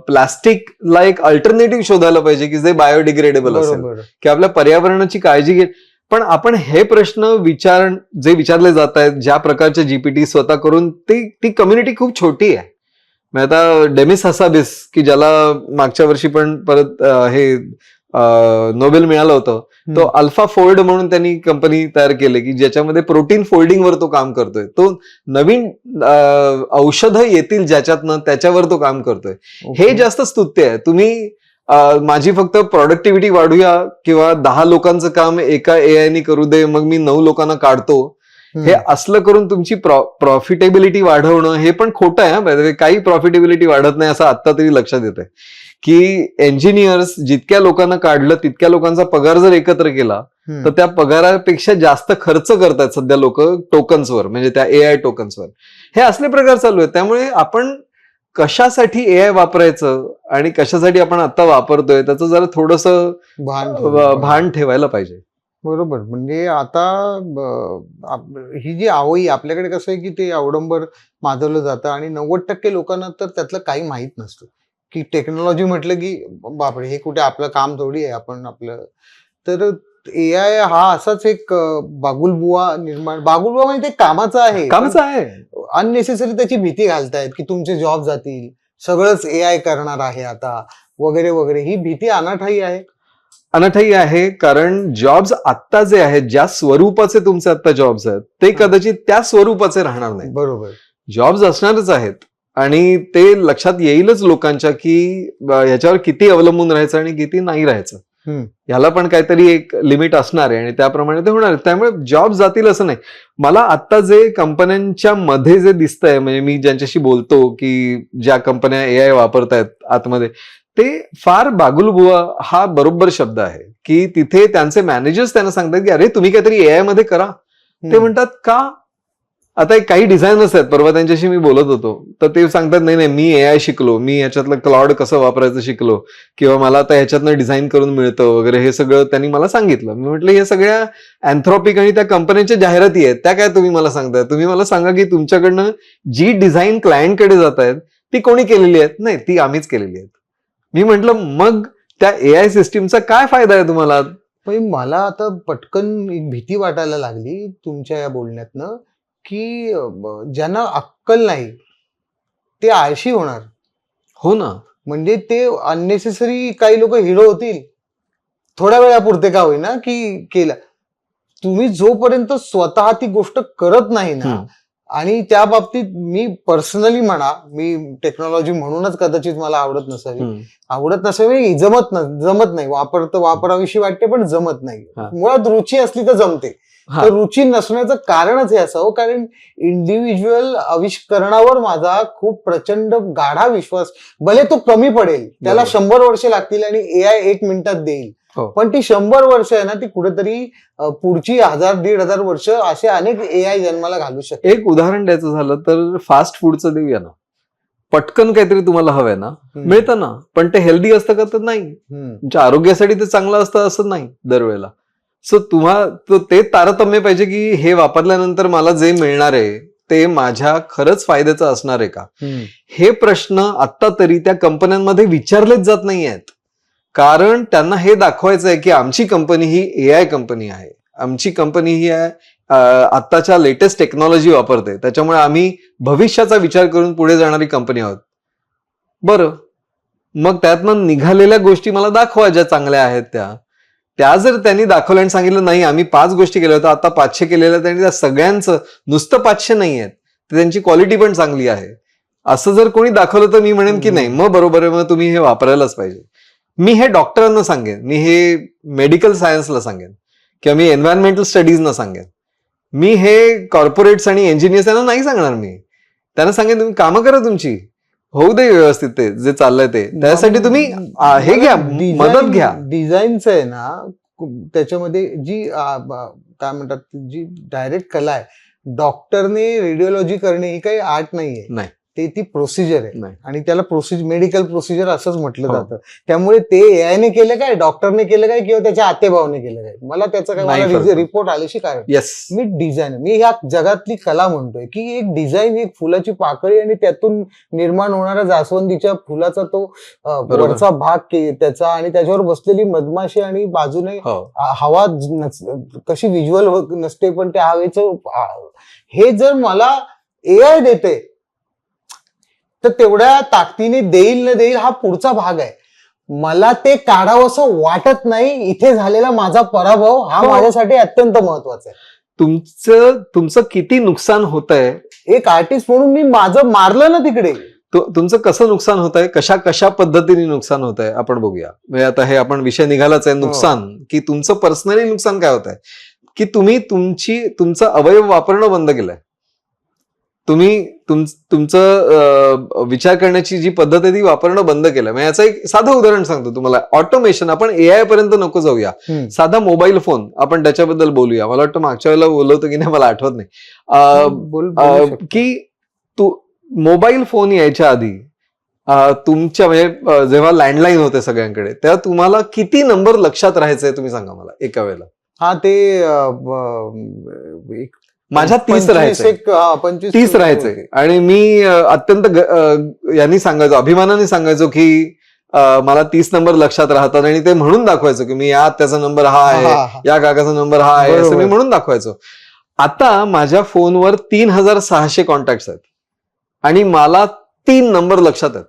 प्लास्टिकला एक अल्टरनेटिव्ह शोधायला पाहिजे की जे बायोडिग्रेडेबल असेल, की आपल्या पर्यावरणाची काळजी घेत. पण आपण हे प्रश्न जे विचारले जात आहेत, ज्या प्रकारचे GPT स्वतः करून, ती कम्युनिटी खूप छोटी आहे. आता डेमिस हसाबिस, की ज्याला मागच्या वर्षी पण परत हे नोबेल मिळालं होतं, तो अल्फा फोल्ड म्हणून त्यांनी कंपनी तयार केली की ज्याच्यामध्ये प्रोटीन फोल्डिंगवर तो काम करतोय. तो नवीन औषधं येतील ज्याच्यातनं, त्याच्यावर तो काम करतोय. हे जास्त स्तुत्य आहे. तुम्ही माझी फक्त प्रोडक्टिव्हिटी वाढूया किंवा 10 लोकांचं काम एका AI ने करू दे, मग मी 9 लोकांना काढतो, हे असलं करून तुमची प्रॉफिटेबिलिटी वाढवणं हे पण खोटं आहे. काही प्रॉफिटेबिलिटी वाढत नाही असं आता तरी लक्षात येत आहे की इंजिनियर्स जितक्या लोकांना काढलं तितक्या लोकांचा पगार जर एकत्र केला तर त्या पगारापेक्षा जास्त खर्च करतात सध्या लोक टोकन्सवर, म्हणजे त्या AI टोकन्सवर. हे असले प्रकार चालू आहेत. त्यामुळे आपण कशासाठी AI वापरायचं आणि कशासाठी आपण आता वापरतोय त्याचं जरा थोडंसं भान ठेवायला पाहिजे. बरोबर. म्हणजे आता ही जी आवई आपल्याकडे कसं आहे की ते अवडंबर माजवलं जातं, आणि 90% लोकांना तर त्यातलं काही माहीत नसतं. की टेक्नॉलॉजी म्हटलं की बापरे, हे कुठे आपलं काम थोडी आहे, आपण आपलं. तर AI हा असाच एक बागुलबुवा म्हणजे ते कामाचं आहे. अननेसेसरी त्याची भीती घालतायत की तुमचे जॉब जातील, सगळंच AI करणार आहे आता, वगैरे वगैरे. ही भीती अनाठाई आहे. कारण जॉब्स आत्ता जे आहेत, ज्या स्वरूपाचे तुमचे आता जॉब्स आहेत, ते कदाचित त्या स्वरूपाचे राहणार नाही. बरोबर, जॉब्स असणारच आहेत, आणि ते लक्षात येईलच लोकांच्या की ह्याच्यावर किती अवलंबून राहायचं आणि किती नाही राहायचं. ह्याला पण काहीतरी एक लिमिट असणार आहे, आणि त्याप्रमाणे ते होणार. त्यामुळे जॉब जातील असं नाही. मला आता जे कंपन्यांच्या मध्ये जे दिसतंय, म्हणजे मी ज्यांच्याशी बोलतो की ज्या कंपन्या AI वापरतायत आतमध्ये, ते फार बागुलबुवा हा बरोबर शब्द आहे. की तिथे त्यांचे मॅनेजर्स त्यांना सांगतात की अरे तुम्ही काहीतरी AI मध्ये करा. ते म्हणतात का? आता काही डिझायनर्स आहेत, परवा त्यांच्याशी मी बोलत होतो, तर ते सांगतात नाही मी AI शिकलो, मी ह्याच्यातलं क्लाउड कसं वापरायचं शिकलो, किंवा मला आता ह्याच्यातनं डिझाईन करून मिळतं वगैरे, हे सगळं त्यांनी मला सांगितलं. मी म्हटलं हे सगळ्या अँथ्रॉपिक आणि त्या कंपन्यांच्या जाहिराती आहेत, त्या काय तुम्ही मला सांगताय? तुम्ही मला सांगा की तुमच्याकडनं जी डिझाईन क्लायंटकडे जात आहेत ती कोणी केलेली आहेत? नाही, ती आम्हीच केलेली आहेत. मी म्हटलं मग त्या AI सिस्टीमचा काय फायदा आहे तुम्हाला? पण मला आता पटकन एक भीती वाटायला लागली तुमच्या या बोलण्यातनं, की ज्यांना अक्कल नाही ते आळशी होणार. हो ना. म्हणजे ते अननेसेसरी काही लोक हिरो होतील थोड्या वेळापुरते का होईना, की केलं. तुम्ही जोपर्यंत स्वतः ती गोष्ट करत नाही ना, आणि त्या बाबतीत मी पर्सनली म्हणा, मी टेक्नॉलॉजी म्हणूनच कदाचित मला आवडत नसावी, जमत नाही, वापराविषयी वाटते पण जमत नाही. मुळात रुची असली तर जमते. तर रुची नसण्याचं कारणच हे असावं, कारण इंडिव्हिज्युअल आविष्करणावर माझा खूप प्रचंड गाढा विश्वास. भले तो कमी पडेल, त्याला 100 वर्ष लागतील आणि AI 1 मिनिटात देईल, पण ती 100 वर्ष आहे ना, ती कुठेतरी पुढची 1000-1500 वर्ष असे अनेक AI जन्माला घालू शकते. एक उदाहरण द्यायचं झालं तर फास्ट फूडचं देऊया ना. पटकन काहीतरी तुम्हाला हवंय ना, मिळतं ना, पण ते हेल्दी असतं का? तर नाही. तुमच्या आरोग्यासाठी ते चांगलं असतं असं नाही दरवेळेला. सो ते तारतम्य पाहिजे की हे वापरल्यानंतर मला जे मिळणार आहे ते माझ्या खरंच फायद्याचं असणार आहे का? हे प्रश्न आता तरी त्या कंपन्यांमध्ये विचारलेच जात नाही आहेत. कारण त्यांना हे दाखवायचं आहे की आमची कंपनी ही AI कंपनी आहे, आमची कंपनी ही आहे आत्ताच्या लेटेस्ट टेक्नॉलॉजी वापरते, त्याच्यामुळे आम्ही भविष्याचा विचार करून पुढे जाणारी कंपनी आहोत. बरं, मग त्यातनं निघालेल्या गोष्टी मला दाखवा ज्या चांगल्या आहेत त्या जर त्यांनी दाखवल्या आणि सांगितलं नाही आम्ही 5 गोष्टी केल्या होत्या आता 500 केलेल्या, त्यांनी त्या सगळ्यांचं नुसतं 500 नाही आहेत, तर त्यांची क्वालिटी पण चांगली आहे असं जर कोणी दाखवलं तर मी म्हणेन की नाही मग बरोबर आहे, मग तुम्ही हे वापरायलाच पाहिजे. मी हे डॉक्टरांना सांगेन, मी हे मेडिकल सायन्सला सांगेन किंवा मी एन्व्हायरमेंटल स्टडीजना सांगेन. मी हे कॉर्पोरेट्स आणि इंजिनियर्स यांना नाही सांगणार. मी त्यांना सांगेन तुम्ही कामं करा तुमची, होऊ दे व्यवस्थित ते जे चाललंय ते, त्यासाठी तुम्ही हे घ्या, मदत घ्या. डिझाईनचं आहे ना, त्याच्यामध्ये जी काय म्हणतात जी डायरेक्ट कला आहे, डॉक्टरने रेडिओलॉजी करणे ही काही आर्ट नाहीये, नाही ती प्रोसिजर आहे नाही. आणि त्याला मेडिकल प्रोसिजर असंच म्हटलं हो. जातं. त्यामुळे ते AI ने केलं काय, डॉक्टरने केलं काय किंवा त्याच्या आतेभावने केलं काय, मला त्याचं नाही काय फरक. रिपोर्ट आल्याशी काय. येस, मी डिझाईन, मी ह्या जगातली कला म्हणतोय की एक डिझाईन, एक फुलाची पाकळी आणि त्यातून निर्माण होणाऱ्या जास्वंदीच्या फुलाचा तो बरोबर. वरचा भाग त्याचा आणि त्याच्यावर बसलेली मधमाशी आणि बाजूने हवा कशी व्हिज्युअल नसते पण त्या हवेचं हे जर मला AI देते तर तेवढ्या ताकदीने देईल न देईल हा पुढचा भाग आहे. मला ते काढावं असं वाटत नाही. इथे झालेला माझा पराभव हा माझ्यासाठी अत्यंत महत्वाचा आहे. तुमचं किती नुकसान होत आहे, एक आर्टिस्ट म्हणून मी माझं मारलं ना तिकडे, तुमचं कसं नुकसान होत आहे, कशा पद्धतीने नुकसान होत आहे आपण बघूया. म्हणजे आता हे आपण विषय निघालाच आहे नुकसान, की तुमचं पर्सनली नुकसान काय होत आहे की तुम्ही तुमचं अवयव वापरणं बंद केलंय. तुम्ही तुमचं विचार करण्याची जी पद्धत आहे ती वापरणं बंद केलं. म्हणजे याचं एक साधं उदाहरण सांगतो तुम्हाला. ऑटोमेशन, आपण AI पर्यंत नको जाऊया, साधा मोबाईल फोन आपण त्याच्याबद्दल बोलूया. मला वाटतं मागच्या वेळेला बोललो होतो की नाही मला आठवत नाही, की मोबाईल फोन यायच्या आधी तुमच्या म्हणजे जेव्हा लँडलाईन होते सगळ्यांकडे, तेव्हा तुम्हाला किती नंबर लक्षात राहायचंय तुम्ही सांगा मला एका वेळेला. हा ते माझ्या 30 राहायचंय आणि मी अत्यंत यांनी सांगायचो, अभिमानाने सांगायचो की मला 30 नंबर लक्षात राहतात आणि ते म्हणून दाखवायचो की मी या त्याचा नंबर हा आहे, या काकाचा नंबर हा आहे, असं मी म्हणून दाखवायचो. आता माझ्या फोनवर 3600 कॉन्टॅक्ट आहेत आणि मला 3 नंबर लक्षात आहेत,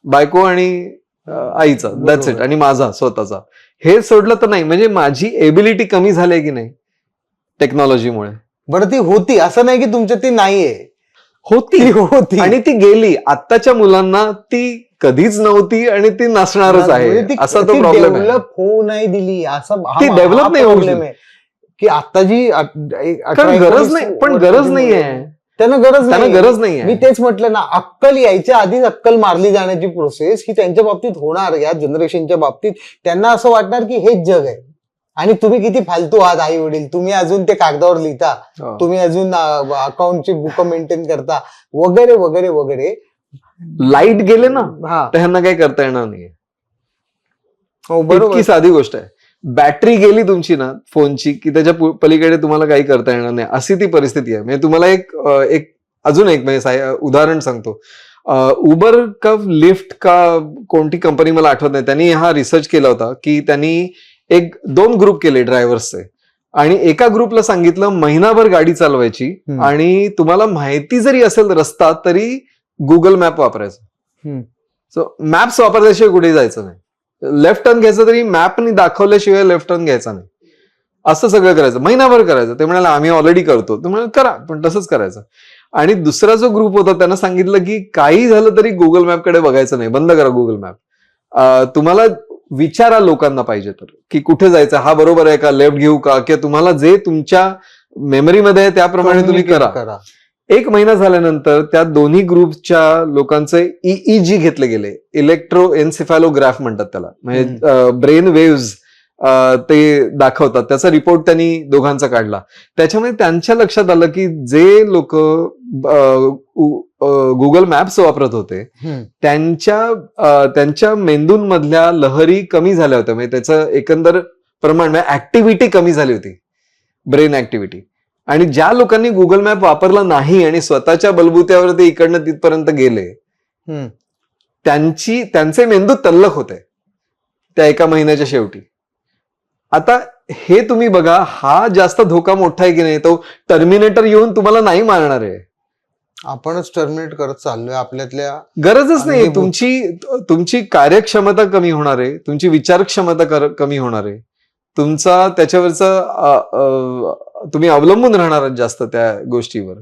बायको आणि आईचा, दॅट्स इट, आणि माझा स्वतःचा. हे सोडलं तर नाही. म्हणजे माझी एबिलिटी कमी झाली की नाही टेक्नॉलॉजीमुळे. बरं, ती होती असं नाही की तुमच्या ती नाहीये, होती आणि ती गेली. आत्ताच्या मुलांना ती कधीच नव्हती आणि ती नसणारच आहे, असा तो प्रॉब्लेम आहे. डेव्हलप होऊ नाही दिली, असं ती डेव्हलप नाही होऊ आहे की आता जी गरज नाही, पण गरज नाहीये, त्यांना गरज नाहीये. मी तेच म्हटलं ना, अक्कल यायच्या आधीच अक्कल मारली जाण्याची प्रोसेस ही त्यांच्या बाबतीत होणार. या जनरेशनच्या बाबतीत त्यांना असं वाटणार की हेच जग आहे आणि तुम्ही किती फालतू आहात आई वडील, तुम्ही अजून ते कागदावर लिहिता, तुम्ही अजून अकाउंटची बुक मेंटेन करता वगैरे वगैरे वगैरे. लाईट गेले ना तर ह्यांना काही करता येणार नाहीये. इतकी साधी गोष्ट आहे. बॅटरी गेली तुमची ना फोनची की त्याच्या पलीकडे तुम्हाला काही करता येणार नाही, अशी ती परिस्थिती आहे. म्हणजे तुम्हाला एक अजून एक म्हणजे उदाहरण सांगतो. उबर का लिफ्ट का कोणती कंपनी मला आठवत नाही, त्यांनी हा रिसर्च केला होता की त्यांनी 2 ग्रुप केले ड्रायव्हर्सचे आणि एका ग्रुपला सांगितलं महिनाभर गाडी चालवायची आणि तुम्हाला माहिती जरी असेल रस्ता तरी गुगल मॅप वापरायचं. सो मॅप्स वापरल्याशिवाय कुठे जायचं नाही. लेफ्ट टर्न घ्यायचं तरी मॅपनी दाखवल्याशिवाय लेफ्ट टर्न घ्यायचा नाही. असं सगळं करायचं, महिनाभर करायचं. ते म्हणाले आम्ही ऑलरेडी करतो. ते म्हणाले करा, पण तसंच करायचं. आणि दुसरा जो ग्रुप होता त्यांना सांगितलं की काही झालं तरी गुगल मॅपकडे बघायचं नाही, बंद करा गुगल मॅप. तुम्हाला विचारा लोकांना पाहिजे तर की कुठे जायचं, हा बरोबर आहे का, लेफ्ट घेऊ का, किंवा तुम्हाला जे तुमच्या मेमरीमध्ये आहे त्याप्रमाणे तुम्ही करा. 1 महिना झाल्यानंतर त्या दोन्ही ग्रुपच्या लोकांचे EEG घेतले गेले, इलेक्ट्रोएन्सेफॅलोग्राफ म्हणतात त्याला, म्हणजे ब्रेन वेव्हज ते दाखवतात. त्याचा रिपोर्ट त्यांनी दोघांचा काढला. त्याच्यामध्ये त्यांच्या लक्षात आलं की जे लोक गुगल मॅप्स वापरत होते त्यांच्या मेंदूंमधल्या लहरी कमी झाल्या होत्या. म्हणजे त्याचं एकंदर प्रमाण ऍक्टिव्हिटी कमी झाली होती, ब्रेन ऍक्टिव्हिटी. आणि ज्या लोकांनी गुगल मॅप वापरला नाही आणि स्वतःच्या बलबुत्यावर ते इकडनं तिथपर्यंत गेले त्यांचे मेंदू तल्लख होते त्या एका महिन्याच्या शेवटी. आता हे तुम्ही बघा, हा जास्त धोका मोठा आहे की नाही? तो टर्मिनेटर येऊन तुम्हाला नाही मारणार आहे. आपणच टर्मिनेट करत चाललोय आपल्यातल्या. गरजच नाही. अंगीभूत- तुमची कार्यक्षमता कमी होणार आहे, तुमची विचार क्षमता कमी होणार आहे, तुमचा त्याच्यावरचा तुम्ही अवलंबून राहणार आहात जास्त त्या गोष्टीवर.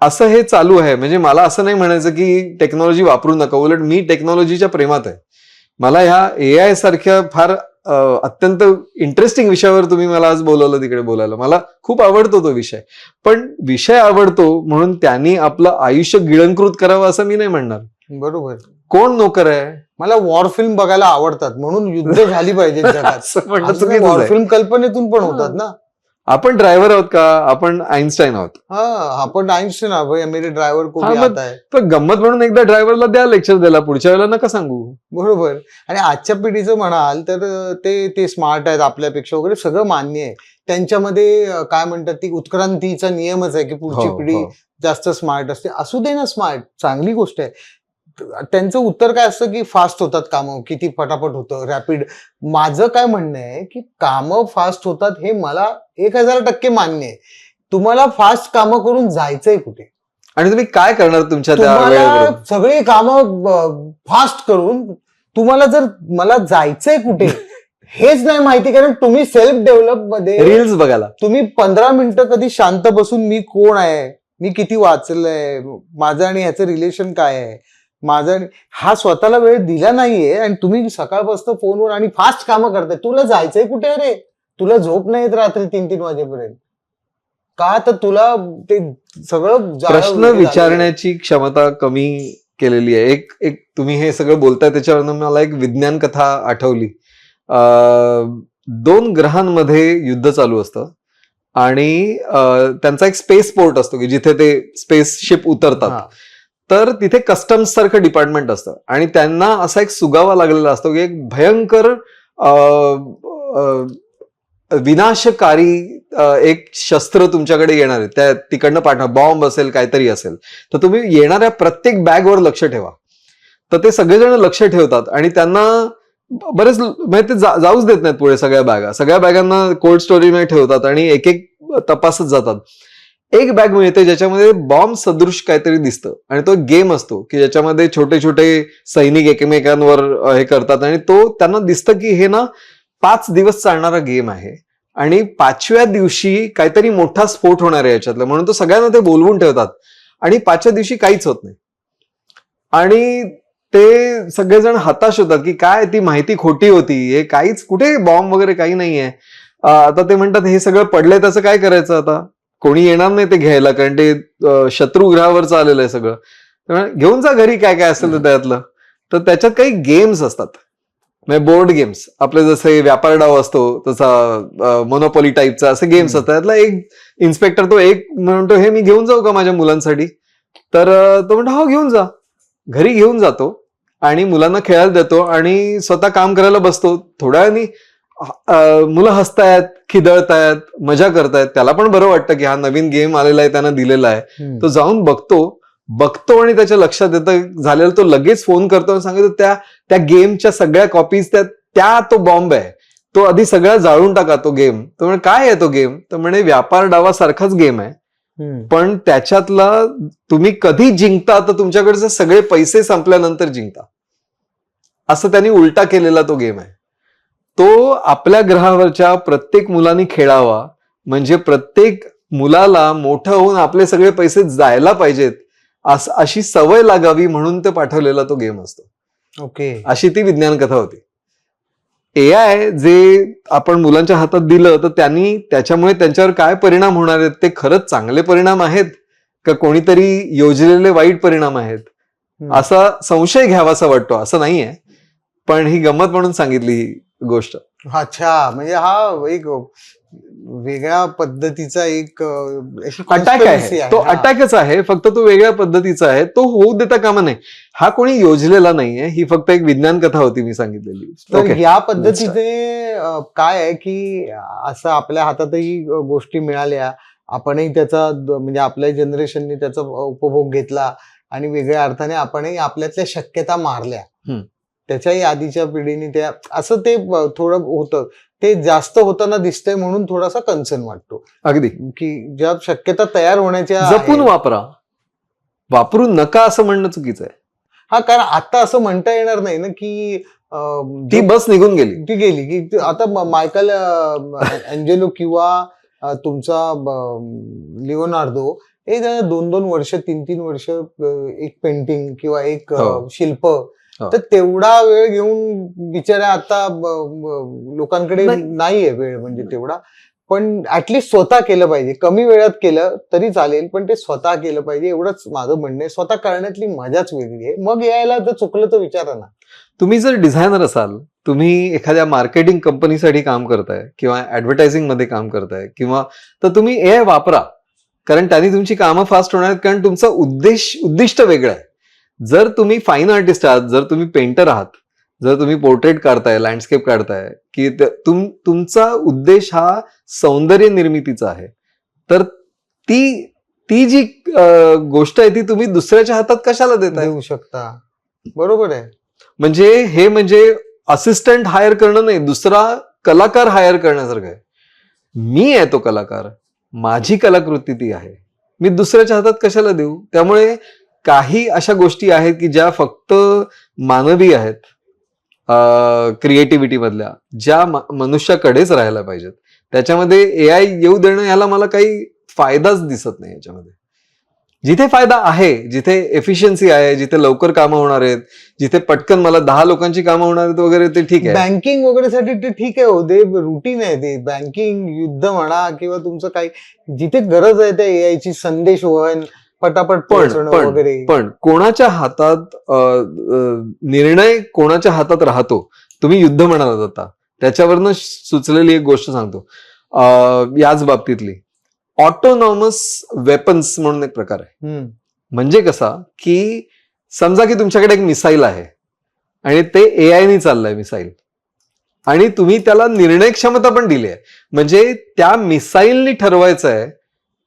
असं हे चालू आहे. म्हणजे मला असं नाही म्हणायचं की टेक्नॉलॉजी वापरू नका, उलट मी टेक्नॉलॉजीच्या प्रेमात आहे. मला ह्या AI सारख्या फार अत्यंत इंटरेस्टिंग विषयावर तुम्ही मला आज बोलवलं तिकडे बोलायला. मला खूप आवडतो तो विषय. पण विषय आवडतो म्हणून त्यांनी आपलं आयुष्य गिळंकृत करावं असं मी नाही म्हणणार. बरोबर. कोण नोकर आहे? मला वॉर फिल्म बघायला आवडतात म्हणून युद्ध झाली पाहिजे जगात. असं म्हणणं चुकीचं वॉर आहे. फिल्म कल्पनेतून पण होतात ना. आपण ड्रायव्हर आहोत का? आपण आईन्स्टाईन आहोत? आपण आइन्स्टाईन आहोत, मेरे ड्रायव्हर को भी मग- आता है. तर गंमत म्हणून एकदा ड्रायव्हरला द्या लेक्चर द्यायला, पुढच्या वेळेला नका सांगू. बरोबर. आणि आजच्या पिढीचं म्हणाल तर ते स्मार्ट आहेत आपल्यापेक्षा वगैरे, सगळं मान्य आहे. त्यांच्यामध्ये काय म्हणतात, ती उत्क्रांतीचा नियमच आहे की पुढची हो, पिढी हो. जास्त स्मार्ट असते. असू दे ना स्मार्ट, चांगली गोष्ट आहे. त्यांचं उत्तर काय असतं की फास्ट होतात कामं, किती पटापट होतं, रॅपिड. माझं काय म्हणणं आहे की कामं फास्ट होतात हे मला 1000% मान्य आहे. तुम्हाला फास्ट कामं करून जायचंय कुठे? आणि तुम्ही काय करणार तुमच्या त्या तुम्हाला वेळेबरोबर? सगळी कामं फास्ट करून तुम्हाला जर मला जायचंय कुठे हेच नाही माहिती, कारण तुम्ही सेल्फ डेव्हलप मध्ये रील्स बघायला. तुम्ही 15 मिनिटं कधी शांत बसून मी कोण आहे, मी किती वाचलंय, माझं आणि ह्याचं रिलेशन काय आहे, हा स्वतःला वेळ दिला नाहीये, आणि तुम्ही सकाळपासून फोनवर आणि फास्ट कामं करताय. तुला जायचंय कुठे रे? तुला झोप नाही येत रात्री 3-3 वाजेपर्यंत का? तर तुला ते सगळं प्रश्न विचारण्याची क्षमता कमी केलेली आहे. एक तुम्ही हे सगळं बोलताय त्याच्यावरनं मला एक विज्ञान कथा आठवली. 2 ग्रहांमध्ये युद्ध चालू असतं आणि त्यांचा एक स्पेस पोर्ट असतो की जिथे ते स्पेसशिप उतरतात. तर तिथे कस्टम्स सारखं डिपार्टमेंट असतं आणि त्यांना असा एक सुगावा लागलेला असतो की एक भयंकर विनाशकारी एक शस्त्र तुमच्याकडे येणार आहे, त्या तिकडनं पाठवा, बॉम्ब असेल काहीतरी असेल, तर तुम्ही येणाऱ्या प्रत्येक बॅगवर लक्ष ठेवा. तर ते सगळेजण लक्ष ठेवतात आणि त्यांना बरेच म्हणजे ते जाऊच देत नाहीत पुढे. सगळ्या बॅगांना कोल्ड स्टोरेजमध्ये ठेवतात आणि एक एक तपासत जातात. एक बॅग मिळते ज्याच्यामध्ये बॉम्ब सदृश काहीतरी दिसतं आणि तो गेम असतो की ज्याच्यामध्ये छोटे छोटे सैनिक एकमेकांवर हे करतात आणि तो त्यांना दिसतं की हे ना 5 दिवस चालणारा गेम आहे आणि 5व्या दिवशी काहीतरी मोठा स्फोट होणार आहे याच्यातला, म्हणून तो सगळ्यांना ते बोलवून ठेवतात आणि 5व्या दिवशी काहीच होत नाही आणि ते सगळेजण हताश होतात की काय ती माहिती खोटी होती, हे काहीच, कुठे बॉम्ब वगैरे काही नाहीये. आता ते म्हणतात हे सगळं पडलंय त्याचं काय करायचं, आता कोणी येणार नाही ते घ्यायला कारण ते शत्रू ग्रहावरचं आलेलं आहे सगळं, घेऊन जा घरी काय काय असेल तर त्यातलं. तर त्याच्यात काही गेम्स असतात, म्हणजे बोर्ड गेम्स, आपले जसे व्यापार डाव असतो तसा मोनोपॉली टाईपचा असे गेम्स असतात. त्यातला एक इन्स्पेक्टर तो एक म्हणतो हे मी घेऊन जाऊ का माझ्या मुलांसाठी, तर तो म्हणतो हो घेऊन जा. घरी घेऊन जातो आणि मुलांना खेळायला देतो आणि स्वतः काम करायला बसतो. थोड्या वेळाने मुलं हसतायत, खिदळतायत, मजा करतायत, त्याला पण बरं वाटतं की हा नवीन गेम आलेला आहे, त्यांना दिलेला आहे. तो जाऊन बघतो आणि त्याच्या लक्षात येतं झालेलं, तो लगेच फोन करतो आणि सांगतो त्या गेमच्या सगळ्या कॉपीज त्या तो बॉम्ब आहे, तो आधी सगळा जाळून टाका तो गेम. तो म्हणे काय आहे तो गेम, तर म्हणे व्यापार डावासारखाच गेम आहे, पण त्याच्यातला तुम्ही कधी जिंकता तर तुमच्याकडचे सगळे पैसे संपल्यानंतर जिंकता, असं त्यांनी उलटा केलेला तो गेम आहे. तो आपल्या ग्रहावरच्या प्रत्येक मुलांनी खेळावा, म्हणजे प्रत्येक मुलाला मोठं होऊन आपले सगळे पैसे जायला पाहिजेत अशी सवय लागावी म्हणून ते पाठवलेला तो गेम असतो. ओके. अशी ती विज्ञान कथा होती. AI जे आपण मुलांच्या हातात दिलं तर त्याच्यामुळे त्यांच्यावर काय परिणाम होणार आहेत, ते खरंच चांगले परिणाम आहेत का कोणीतरी योजलेले वाईट परिणाम आहेत, असा संशय घ्यावासा वाटतो. असं नाहीये, पण ही गंमत म्हणून सांगितली ही गोष्ट. अच्छा, म्हणजे हा एक वेगळ्या पद्धतीचा एक अटॅक आहे. तो अटॅकच आहे, फक्त तो वेगळ्या पद्धतीचा आहे. तो होऊ देता कामा नये. हा कोणी योजलेला नाहीये, ही फक्त एक विज्ञान कथा होती मी सांगितलेली. तर या पद्धतीने काय आहे की असं आपल्या हातातही गोष्टी मिळाल्या, आपणही त्याचा म्हणजे आपल्या जनरेशनने त्याचा उपभोग घेतला, आणि वेगळ्या अर्थाने आपणही आपल्यातल्या शक्यता मारल्या. हम्म. त्याच्याही आधीच्या पिढीने त्या असं ते थोडं होतं. ते जास्त होताना दिसतंय म्हणून थोडासा कन्सर्न वाटतो अगदी की ज्या शक्यता तयार होण्याच्या जपून आहेत. वापरा, वापरून नका असं म्हणणं चुकीचं आहे. हा, कारण आता असं म्हणता येणार नाही ना की ती बस निघून गेली. ती गेली की आता मायकल अँजेलो किंवा तुमचा लिओनार्दो हे 2-2 वर्ष 3-3 वर्ष एक पेंटिंग किंवा एक हो. शिल्प, हो. तर तेवढा वेळ घेऊन बिचाऱ्या आता लोकांकडे नाही. नाहीये वेळ म्हणजे तेवढा. पण ऍटलिस्ट स्वतः केलं पाहिजे. कमी वेळात केलं तरी चालेल, पण ते स्वतः केलं पाहिजे एवढंच माझं म्हणणं आहे. स्वतः करण्यातली मजाच वेगळी आहे. मग यायला जर चुकलं तर विचारा ना. तुम्ही जर डिझायनर असाल, तुम्ही एखाद्या मार्केटिंग कंपनीसाठी काम करताय किंवा ऍडव्हर्टायझिंग मध्ये काम करताय किंवा तर तुम्ही एआय वापरा, कारण त्यांनी तुमची कामं फास्ट होणार आहेत, कारण तुमचा उद्दिष्ट वेगळं आहे. जर तुम्ही फाईन आर्टिस्ट आहात, जर तुम्ही पेंटर आहात, जर तुम्ही पोर्ट्रेट काढताय, लँडस्केप काढताय, की तुमचा उद्देश हा सौंदर्य निर्मितीचा आहे, तर ती जी गोष्ट आहे ती तुम्ही दुसऱ्याच्या हातात कशाला देताय? देऊ शकता. बरोबर आहे. म्हणजे असिस्टंट हायर करणं नाही, दुसरा कलाकार हायर करण्यासारखं आहे. मी आहे तो कलाकार, माझी कलाकृती ती आहे, मी दुसऱ्याच्या हातात कशाला देऊ? त्यामुळे काही अशा गोष्टी आहेत की ज्या फक्त मानवी आहेत, क्रिएटिव्हिटी मधल्या, ज्या मनुष्याकडेच राहायला पाहिजेत. त्याच्यामध्ये एआय येऊ देणं ह्याला मला काही फायदाच दिसत नाही याच्यामध्ये. जिथे फायदा आहे, जिथे एफिशियन्सी आहे, जिथे लवकर कामं होणार आहेत, जिथे पटकन मला 10 लोकांची कामं होणार आहेत वगैरे, ते ठीक आहे. बँकिंग वगैरेसाठी ते ठीक आहे, हो ते रुटीन आहे. ते बँकिंग, युद्ध म्हणा किंवा तुमचं काही जिथे गरज आहे त्या एआयची संदेश वहन पटापट पोहोचणं वगैरे. पण कोणाच्या हातात निर्णय कोणाच्या हातात राहतो? तुम्ही युद्ध म्हणालात आता, त्याच्यावरनं सुचलेली एक गोष्ट सांगतो याच बाबतीतली. ऑटोनॉमस वेपन्स म्हणून एक प्रकार आहे. म्हणजे कसा की समजा की तुमच्याकडे एक मिसाईल आहे आणि ते एआयने चाललंय मिसाईल, आणि तुम्ही त्याला निर्णय क्षमता पण दिली आहे. म्हणजे त्या मिसाईलनी ठरवायचं आहे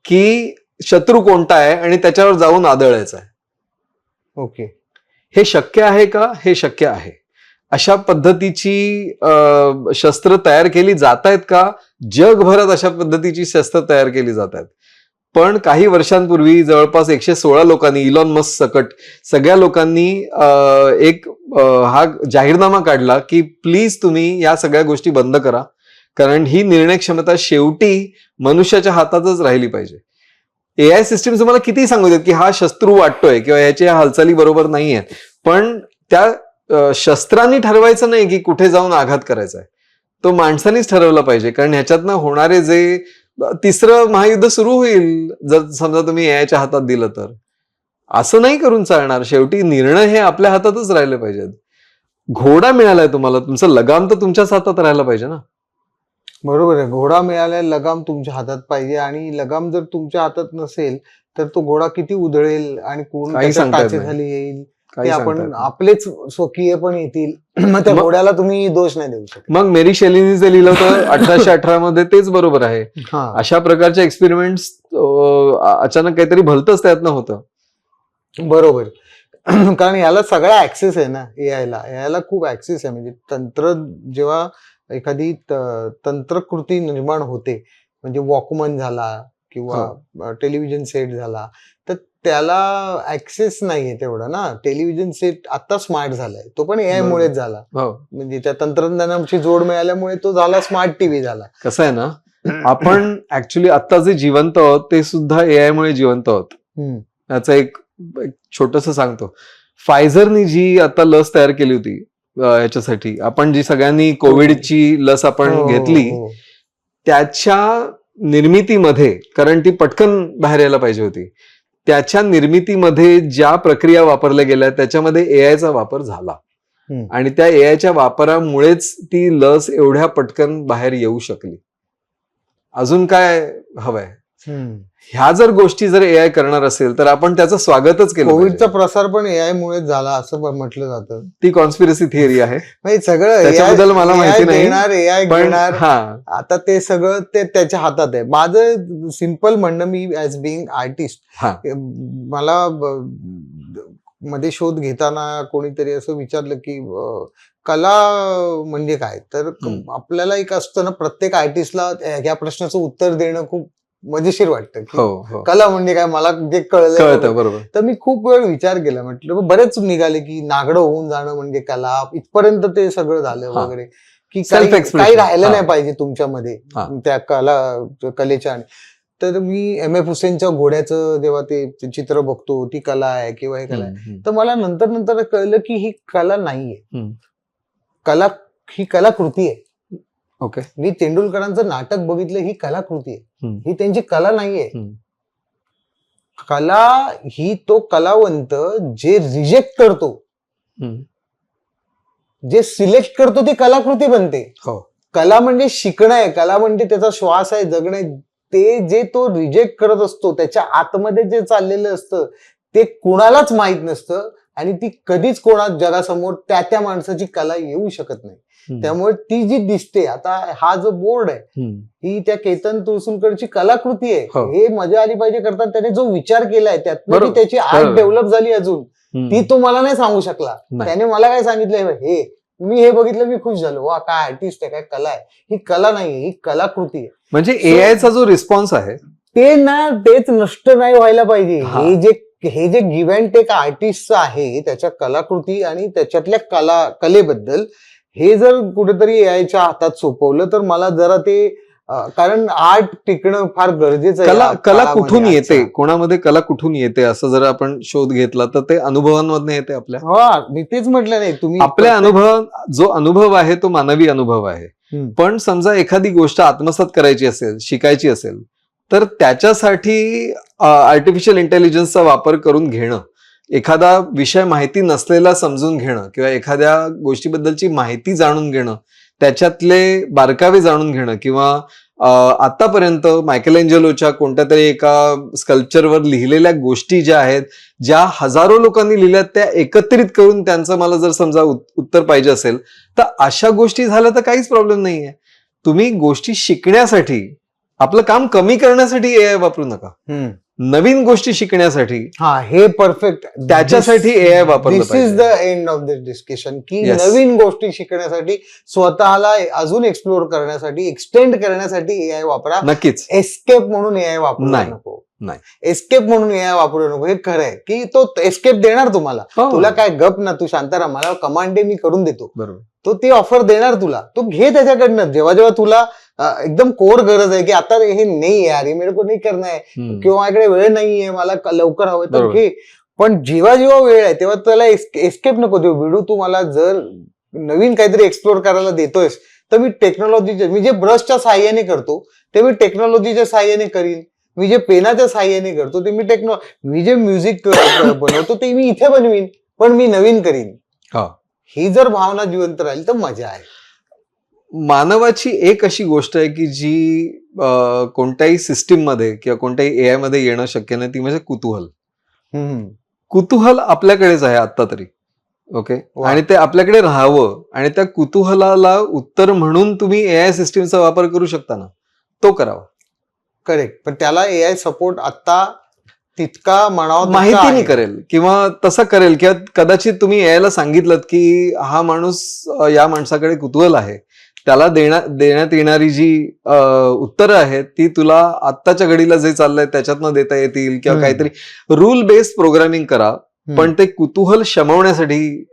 की शत्रू कोणता आहे आणि त्याच्यावर जाऊन आदळायचं आहे. ओके, हे शक्य आहे का? हे शक्य आहे. अशा पद्धतीची शस्त्र तयार केली जात आहेत का? जगभरात अशा पद्धतीची शस्त्र तयार केली जात आहेत. पण काही वर्षांपूर्वी जवळपास 116 लोकांनी, इलॉन मस्क सकट सगळ्या लोकांनी एक हा जाहीरनामा काढला की प्लीज तुम्ही या सगळ्या गोष्टी बंद करा, कारण ही निर्णय क्षमता शेवटी मनुष्याच्या हातातच राहिली पाहिजे. एआय सिस्टीम तुम्हाला किती सांगू देत की हा शत्रू वाटतोय किंवा याच्या हालचाली बरोबर नाहीये, पण त्या शस्त्रांनी ठरवायचं नाही की कुठे जाऊन आघात करायचा आहे. तो माणसानीच ठरवला पाहिजे, कारण ह्याच्यातनं होणारे जे तिसरं महायुद्ध सुरू होईल जर समजा तुम्ही एआयच्या हातात दिलं तर. असं नाही करून चालणार. शेवटी निर्णय हे आपल्या हातातच राहिले पाहिजेत. घोडा मिळालाय तुम्हाला, तुमचं लगाम तर तुमच्याच हातात राहायला पाहिजे ना. बरोबर आहे. घोडा मिळालाय, लगाम तुमच्या हातात पाहिजे, आणि लगाम जर तुमच्या हातात नसेल तर तो घोडा किती उधळेल आणि कोण टाचेखाली येईल ते आपण आपलेच स्वकीय पण येतील. मग त्या घोड्याला तुम्ही दोष नाही देऊ शकत. मग मेरी शेलीनी जे लिहिलं होतं 1818 मध्ये तेच बरोबर आहे. अशा प्रकारचे एक्सपेरिमेंट्स अचानक काहीतरी भलतंच त्यातनं होतं. बरोबर, कारण याला सगळा ऍक्सेस आहे ना. याला खूप ऍक्सेस आहे. म्हणजे तंत्र जेव्हा एखादी तंत्रकृती निर्माण होते, म्हणजे वॉकमन झाला किंवा टेलिव्हिजन सेट झाला, तर त्याला ऍक्सेस नाहीये तेवढा ना. टेलिव्हिजन सेट आता स्मार्ट झालाय, तो पण एआय मुळेच झाला. म्हणजे त्या तंत्रज्ञानाची जोड मिळाल्यामुळे तो झाला स्मार्ट टीव्ही झाला. कसं आहे ना, आपण ऍक्च्युली आता जे जिवंत आहोत ते सुद्धा एआय मुळे जिवंत आहोत. याचं एक छोटस सांगतो. फायझरनी जी आता लस तयार केली होती याच्यासाठी, आपण जी सगळ्यांनी कोविडची लस आपण घेतली, त्याच्या निर्मितीमध्ये, कारण ती पटकन बाहेर यायला पाहिजे होती, त्याच्या निर्मितीमध्ये ज्या प्रक्रिया वापरल्या गेल्या त्याच्यामध्ये एआयचा वापर झाला, आणि त्या एआयच्या वापरामुळेच ती लस एवढ्या पटकन बाहेर येऊ शकली. अजून काय हवंय? ह्या जर गोष्टी जर एआय करणार असेल तर आपण त्याचं स्वागतच केलं. कोविडचा प्रसार पण एआय मुळे झाला असं म्हटलं जातं. ती कॉन्स्पिरसी थिअरी आहे. सगळं त्याच्याबद्दल मला माहिती नाही. एआय घेणार, आता ते सगळं ते त्याच्या हातात आहे. माझं सिंपल म्हणणं, मी ऍज बिंग आर्टिस्ट, मला मध्ये शोध घेताना कोणीतरी असं विचारलं की कला म्हणजे काय, तर आपल्याला एक असतं ना, प्रत्येक आर्टिस्टला या प्रश्नाचं उत्तर देणं खूप मजेशीर वाटतं की कला म्हणजे काय, मला जे कळतं. बरोबर. तर मी खूप वेळ विचार केला, म्हटलं बरेच निघाले की नागडं होऊन जाणं म्हणजे कला, इथपर्यंत ते सगळं झालं वगैरे, की काही राहिलं नाही पाहिजे तुमच्यामध्ये त्या कलेच्या. तर मी M.F. हुसेनच्या घोड्याचं जेव्हा ते चित्र बघतो, ती कला आहे किंवा हे कला आहे, तर मला नंतर कळलं की ही कला नाहीये, कला ही कलाकृती आहे. ओके. मी तेंडुलकरांचं नाटक बघितलं, ही कलाकृती आहे, ही त्यांची कला नाहीये. कला ही तो कलावंत जे रिजेक्ट करतो, जे सिलेक्ट करतो, ती कलाकृती बनते. कला म्हणजे शिकणं आहे, कला म्हणजे त्याचा श्वास आहे, जगणं आहे. ते जे तो रिजेक्ट करत असतो, त्याच्या आतमध्ये जे चाललेलं असतं ते कुणालाच माहित नसतं, आणि ती कधीच कोणा जगासमोर त्या माणसाची कला येऊ शकत नाही. त्यामुळे ती जी दिसते आता, हा जो बोर्ड आहे, ही त्या केतन तुळसुंकरची कलाकृती आहे. हे मजा आली पाहिजे करतात, त्याने जो विचार केलाय त्यातनं त्याची आर्ट डेव्हलप झाली अजून, ती तो मला नाही सांगू शकला. त्याने मला काय सांगितलंय, हे मी हे बघितलं, मी खुश झालो, वा काय आर्टिस्ट आहे, काय कला आहे. ही कला नाहीये, ही कलाकृती आहे. म्हणजे एआयचा जो रिस्पॉन्स आहे तेच नष्ट नाही व्हायला पाहिजे. हे जे गिव्ह अँड टेक आर्टिस्टचं आहे, त्याच्या कलाकृती आणि त्याच्यातल्या कलेबद्दल, हे जर कुठेतरी एआयच्या हातात सोपवलं तर मला जरा ते, कारण आर्ट टिकणं फार गरजेचं आहे. कला कुठून येते, कोणामध्ये कला कुठून येते, असं जर आपण शोध घेतला तर ते अनुभवांमधून येते आपल्या. मी तेच म्हटलं नाही, तुम्ही आपल्या जो अनुभव आहे तो मानवी अनुभव आहे. पण समजा एखादी गोष्ट आत्मसात करायची असेल, शिकायची असेल, तर त्याच्यासाठी आर्टिफिशियल इंटेलिजन्सचा वापर करून घेणं, एखादा विषय माहिती नसलेला समजून घेणं किंवा एखाद्या गोष्टीबद्दलची माहिती जाणून घेणं, त्याच्यातले बारकावे जाणून घेणं, किंवा आतापर्यंत मायकेलेंजेलोच्या कोणत्या तरी एका स्कल्पचरवर लिहिलेल्या गोष्टी ज्या आहेत, ज्या हजारो लोकांनी लिहिल्यात, त्या एकत्रित करून त्यांचं मला जर समजा उत्तर पाहिजे असेल, तर अशा गोष्टी झाल्या तर काहीच प्रॉब्लेम नाहीये. तुम्ही गोष्टी शिकण्यासाठी, आपलं काम कमी करण्यासाठी एआय वापरू नका, नवीन गोष्टी शिकण्यासाठी, हे परफेक्ट, त्याच्यासाठी एआय वापरलं this is the end of this discussion, की नवीन गोष्टी शिकण्यासाठी, स्वतःला अजून एक्सप्लोर करण्यासाठी, एक्सटेंड करण्यासाठी एआय वापरा. नक्कीच. एस्केप म्हणून एआय वापरू नको. एस्केप म्हणून एआय वापरू नको. हे खरं आहे की तो एस्केप देणार तुम्हाला. तुला काय गप ना, तू शांत राहा, मला कमांड दे, मी करून देतो. बरोबर. तो ती ऑफर देणार तुला, तू घे त्याच्याकडनं. जेव्हा तुला एकदम कोर गरज आहे की आता हे नाही यार, हे मेरे को नाही करणं आहे, किंवा माझ्याकडे वेळ नाहीये, मला लवकर हवं, तर घे. पण जेव्हा वेळ आहे तेव्हा त्याला एस्केप नको देऊ. बिडू, तू मला जर नवीन काहीतरी एक्सप्लोर करायला देतोयस, तर मी टेक्नॉलॉजीच्या, मी जे ब्रशच्या साहाय्याने करतो ते मी टेक्नॉलॉजीच्या साहाय्याने करीन. मी जे पेनाच्या साहाय्याने करतो ते मी जे म्युझिक बनवतो ते मी इथे बनवीन, पण मी नवीन करीन. ही जर भावना जिवंत राहील तर मजा आहे. मानवाची एक अशी गोष्ट आहे की जी कोणत्याही सिस्टीम मध्ये किंवा कोणत्याही एआय मध्ये येणं शक्य नाही, ती म्हणजे कुतूहल. कुतूहल आपल्याकडेच आहे आता तरी. ओके. आणि ते आपल्याकडे राहावं, आणि त्या कुतूहलाला उत्तर म्हणून तुम्ही एआय सिस्टीमचा वापर करू शकता ना, तो करावा. करेक्ट. पण त्याला एआय सपोर्ट आता तितका म्हणावा माहितीने करेल, किंवा तसं करेल, किंवा कदाचित तुम्ही एआयला सांगितलं की हा माणूस, या माणसाकडे कुतूहल आहे, त्याला देण्यात येणारी जी उत्तरं आहेत ती तुला आत्ताच्या घडीला जे चाललंय त्याच्यातनं देता येतील, किंवा काहीतरी रूल बेस्ड प्रोग्रामिंग करा, पण ते कुतूहल शमवण्यासाठी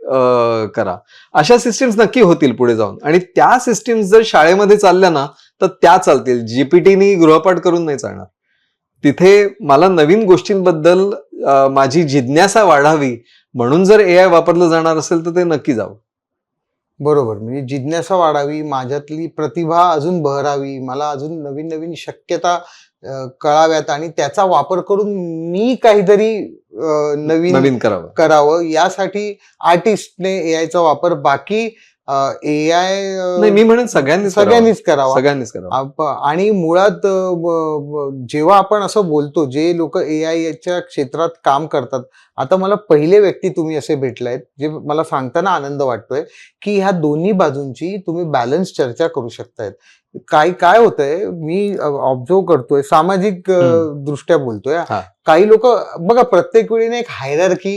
करा. अशा सिस्टीम्स नक्की होतील पुढे जाऊन, आणि त्या सिस्टीम्स जर शाळेमध्ये चालल्या ना तर त्या चालतील. जीपीटीनी गृहपाठ करून नाही चालणार. तिथे मला नवीन गोष्टींबद्दल माझी जिज्ञासा वाढावी म्हणून जर एआय वापरलं जाणार असेल तर ते नक्की जावं. बरोबर. म्हणजे जिज्ञासा वाढावी, माझ्यातली प्रतिभा अजून बहरावी, मला अजून नवीन नवीन शक्यता कळाव्यात, आणि त्याचा वापर करून मी काहीतरी नवीन करावं, यासाठी आर्टिस्टने एआयचा वापर. बाकी AI नाही, मी म्हणेन सगळ्यांनीच सगळ्यांनीच करावा. सगळ्यांनीच करावा. आणि मुळात जेव्हा आपण असं बोलतो, जे लोक AI च्या क्षेत्रात काम करतात, आता मला पहिले व्यक्ती तुम्ही असे भेटलायत जे मला सांगताना आनंद वाटतोय की ह्या दोन्ही बाजूंची तुम्ही बॅलन्स चर्चा करू शकतायत. काय होतंय, मी ऑब्झर्व करतोय, सामाजिक दृष्ट्या बोलतोय. हा. काही लोक बघा, प्रत्येक वेळी एक हायरार्की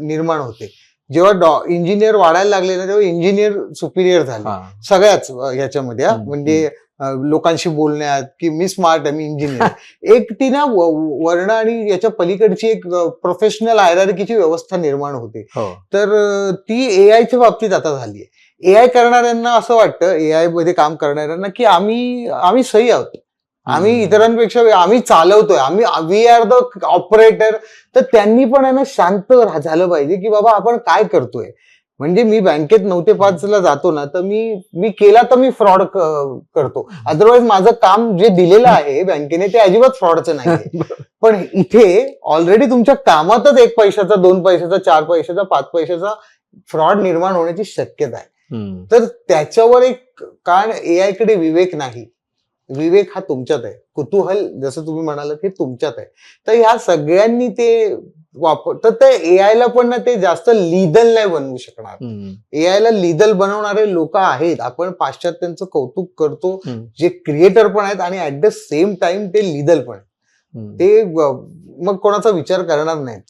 निर्माण होते. जेव्हा इंजिनियर वाढायला लागले ना, तेव्हा इंजिनियर सुपिरियर झाले हा. सगळ्याच याच्यामध्ये. म्हणजे लोकांशी बोलण्यात की मी स्मार्ट आहे, मी इंजिनियर. एक ती ना वर्ण आणि याच्या पलीकडची एक प्रोफेशनल हायरार्कीची व्यवस्था निर्माण होते. हो. तर ती एआयच्या बाबतीत आता झाली आहे. एआय करणाऱ्यांना असं वाटतं, एआय मध्ये काम करणाऱ्यांना, की आम्ही सही आहोत, आम्ही इतरांपेक्षा आम्ही चालवतोय, वी आर द ऑपरेटर. तर त्यांनी पण आहे ना शांत झालं पाहिजे की बाबा आपण काय करतोय. म्हणजे मी बँकेत 9 ते 5 ला जातो ना, तर मी केला तर मी फ्रॉड करतो. अदरवाईज माझं काम जे दिलेलं आहे बँकेने ते अजिबात फ्रॉडचं नाही. पण इथे ऑलरेडी तुमच्या कामातच 1 पैशाचा, 2 पैशाचा, 4 पैशाचा, 5 पैशाचा फ्रॉड निर्माण होण्याची शक्यता आहे. तर त्याच्यावर एक, कारण एआय कडे विवेक नाही. विवेक हा तुमच्यात आहे. कुतूहल जसं तुम्ही म्हणालात हे तुमच्यात आहे. तर ह्या सगळ्यांनी ते तर ते एआयला पण ना ते जास्त लिदल नाही बनवू शकणार. एआयला लिदल बनवणारे लोक आहेत. आपण पाश्चात्यांचं कौतुक करतो, जे क्रिएटर पण आहेत आणि ऍट द सेम टाइम ते लिदल पण आहेत. ते मग कोणाचा विचार करणार नाहीत.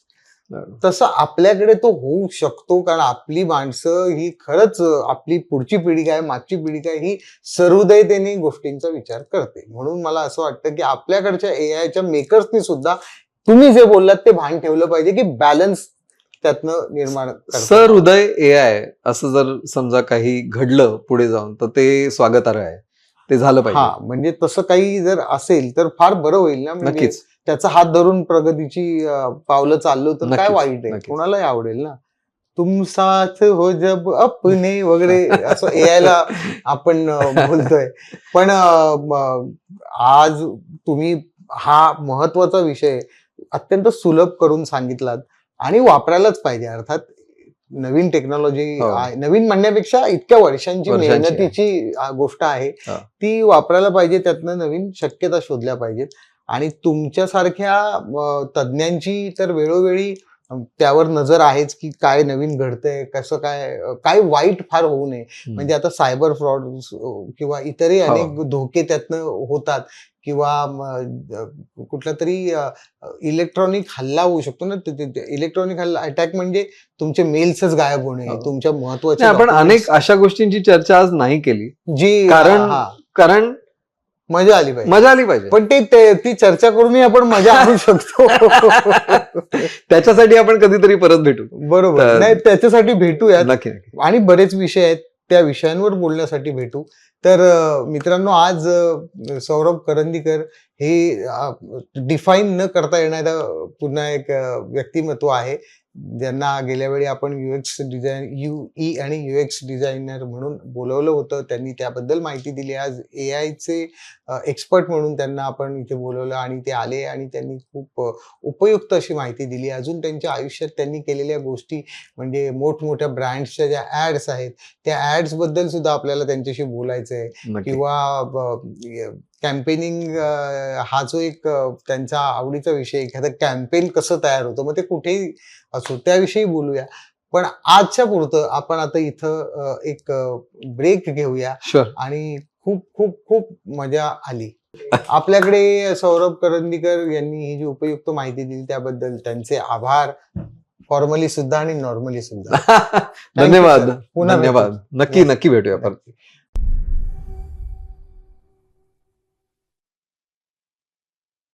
तसं आपल्याकडे तो होऊ शकतो, कारण आपली माणसं ही खरंच, आपली पुढची पिढी काय, मागची पिढी काय, ही सहृदयतेने गोष्टींचा विचार करते. म्हणून मला असं वाटतं की आपल्याकडच्या एआयच्या मेकर्सनी सुद्धा तुम्ही जे बोललात ते भान ठेवलं पाहिजे की बॅलन्स त्यातनं निर्माण. सहृदय एआय असं जर समजा काही घडलं पुढे जाऊन, तर ते स्वागतार्ह आहे, ते झालं पाहिजे. हा, म्हणजे तसं काही जर असेल तर फार बरं होईल ना. नक्कीच. त्याचा हात धरून प्रगतीची पावलं चाललो तर काय वाईट आहे, कोणालाही आवडेल ना. तुम साथ हो जब अपने वगैरे असं एआयला आपण बोलतोय. पण आज तुम्ही हा महत्वाचा विषय अत्यंत सुलभ करून सांगितलात आणि वापरायलाच पाहिजे. अर्थात नवीन टेक्नॉलॉजी, नवीन म्हणण्यापेक्षा इतक्या वर्षांची मेहनतीची गोष्ट आहे, ती वापरायला पाहिजे. त्यातनं नवीन शक्यता शोधल्या पाहिजेत. आणि तुमच्यासारख्या तज्ज्ञांची तर वेळोवेळी त्यावर नजर आहेच की काय नवीन घडतंय, कसं काय वाईट फार होऊ नये. म्हणजे आता सायबर फ्रॉड किंवा इतरही अनेक धोके त्यातनं होतात, किंवा कुठला तरी इलेक्ट्रॉनिक हल्ला होऊ शकतो ना. इलेक्ट्रॉनिक हल्ला अटॅक म्हणजे तुमचे मेल्सच गायब होणे, तुमच्या महत्वाच्या. आपण अनेक अशा गोष्टींची चर्चा आज नाही केली, जी कारण मजा आली पाहिजे. पण ती चर्चा करूनही आपण मजा आणू शकतो. त्याच्यासाठी आपण कधीतरी परत भेटू. बरोबर. नाही, त्याच्यासाठी भेटूया. नक्की. आणि बरेच विषय आहेत, त्या विषयांवर बोलण्यासाठी भेटू. तर मित्रांनो, आज सौरभ करंदीकर हे डिफाईन न करता येणारं पुन्हा एक व्यक्तिमत्व आहे, ज्यांना गेल्या वेळी आपण युई आणि युएक्स डिझायनर म्हणून बोलवलं होतं. त्यांनी त्याबद्दल माहिती दिली. आज एआयचे एक्सपर्ट म्हणून त्यांना आपण इथे बोलवलं आणि ते आले आणि त्यांनी खूप उपयुक्त अशी माहिती दिली. अजून त्यांच्या आयुष्यात त्यांनी केलेल्या गोष्टी, म्हणजे मोठमोठ्या ब्रँड्सच्या ज्या ऍड्स आहेत, त्या ऍड्स बद्दल सुद्धा आपल्याला त्यांच्याशी बोलायचं आहे. किंवा कॅम्पेनिंग हा जो एक त्यांचा आवडीचा विषय, एखादं कॅम्पेन कसं तयार होतं, मग ते कुठेही असो त्याविषयी बोलूया. पण आजच्या पुरतं आपण आता इथं एक ब्रेक घेऊया. आणि खूप खूप खूप मजा आली. आपल्याकडे सौरभ करंदीकर यांनी ही जी उपयुक्त माहिती दिली त्याबद्दल त्यांचे आभार, फॉर्मली सुद्धा आणि नॉर्मली सुद्धा. धन्यवाद. नक्की भेटूया परत.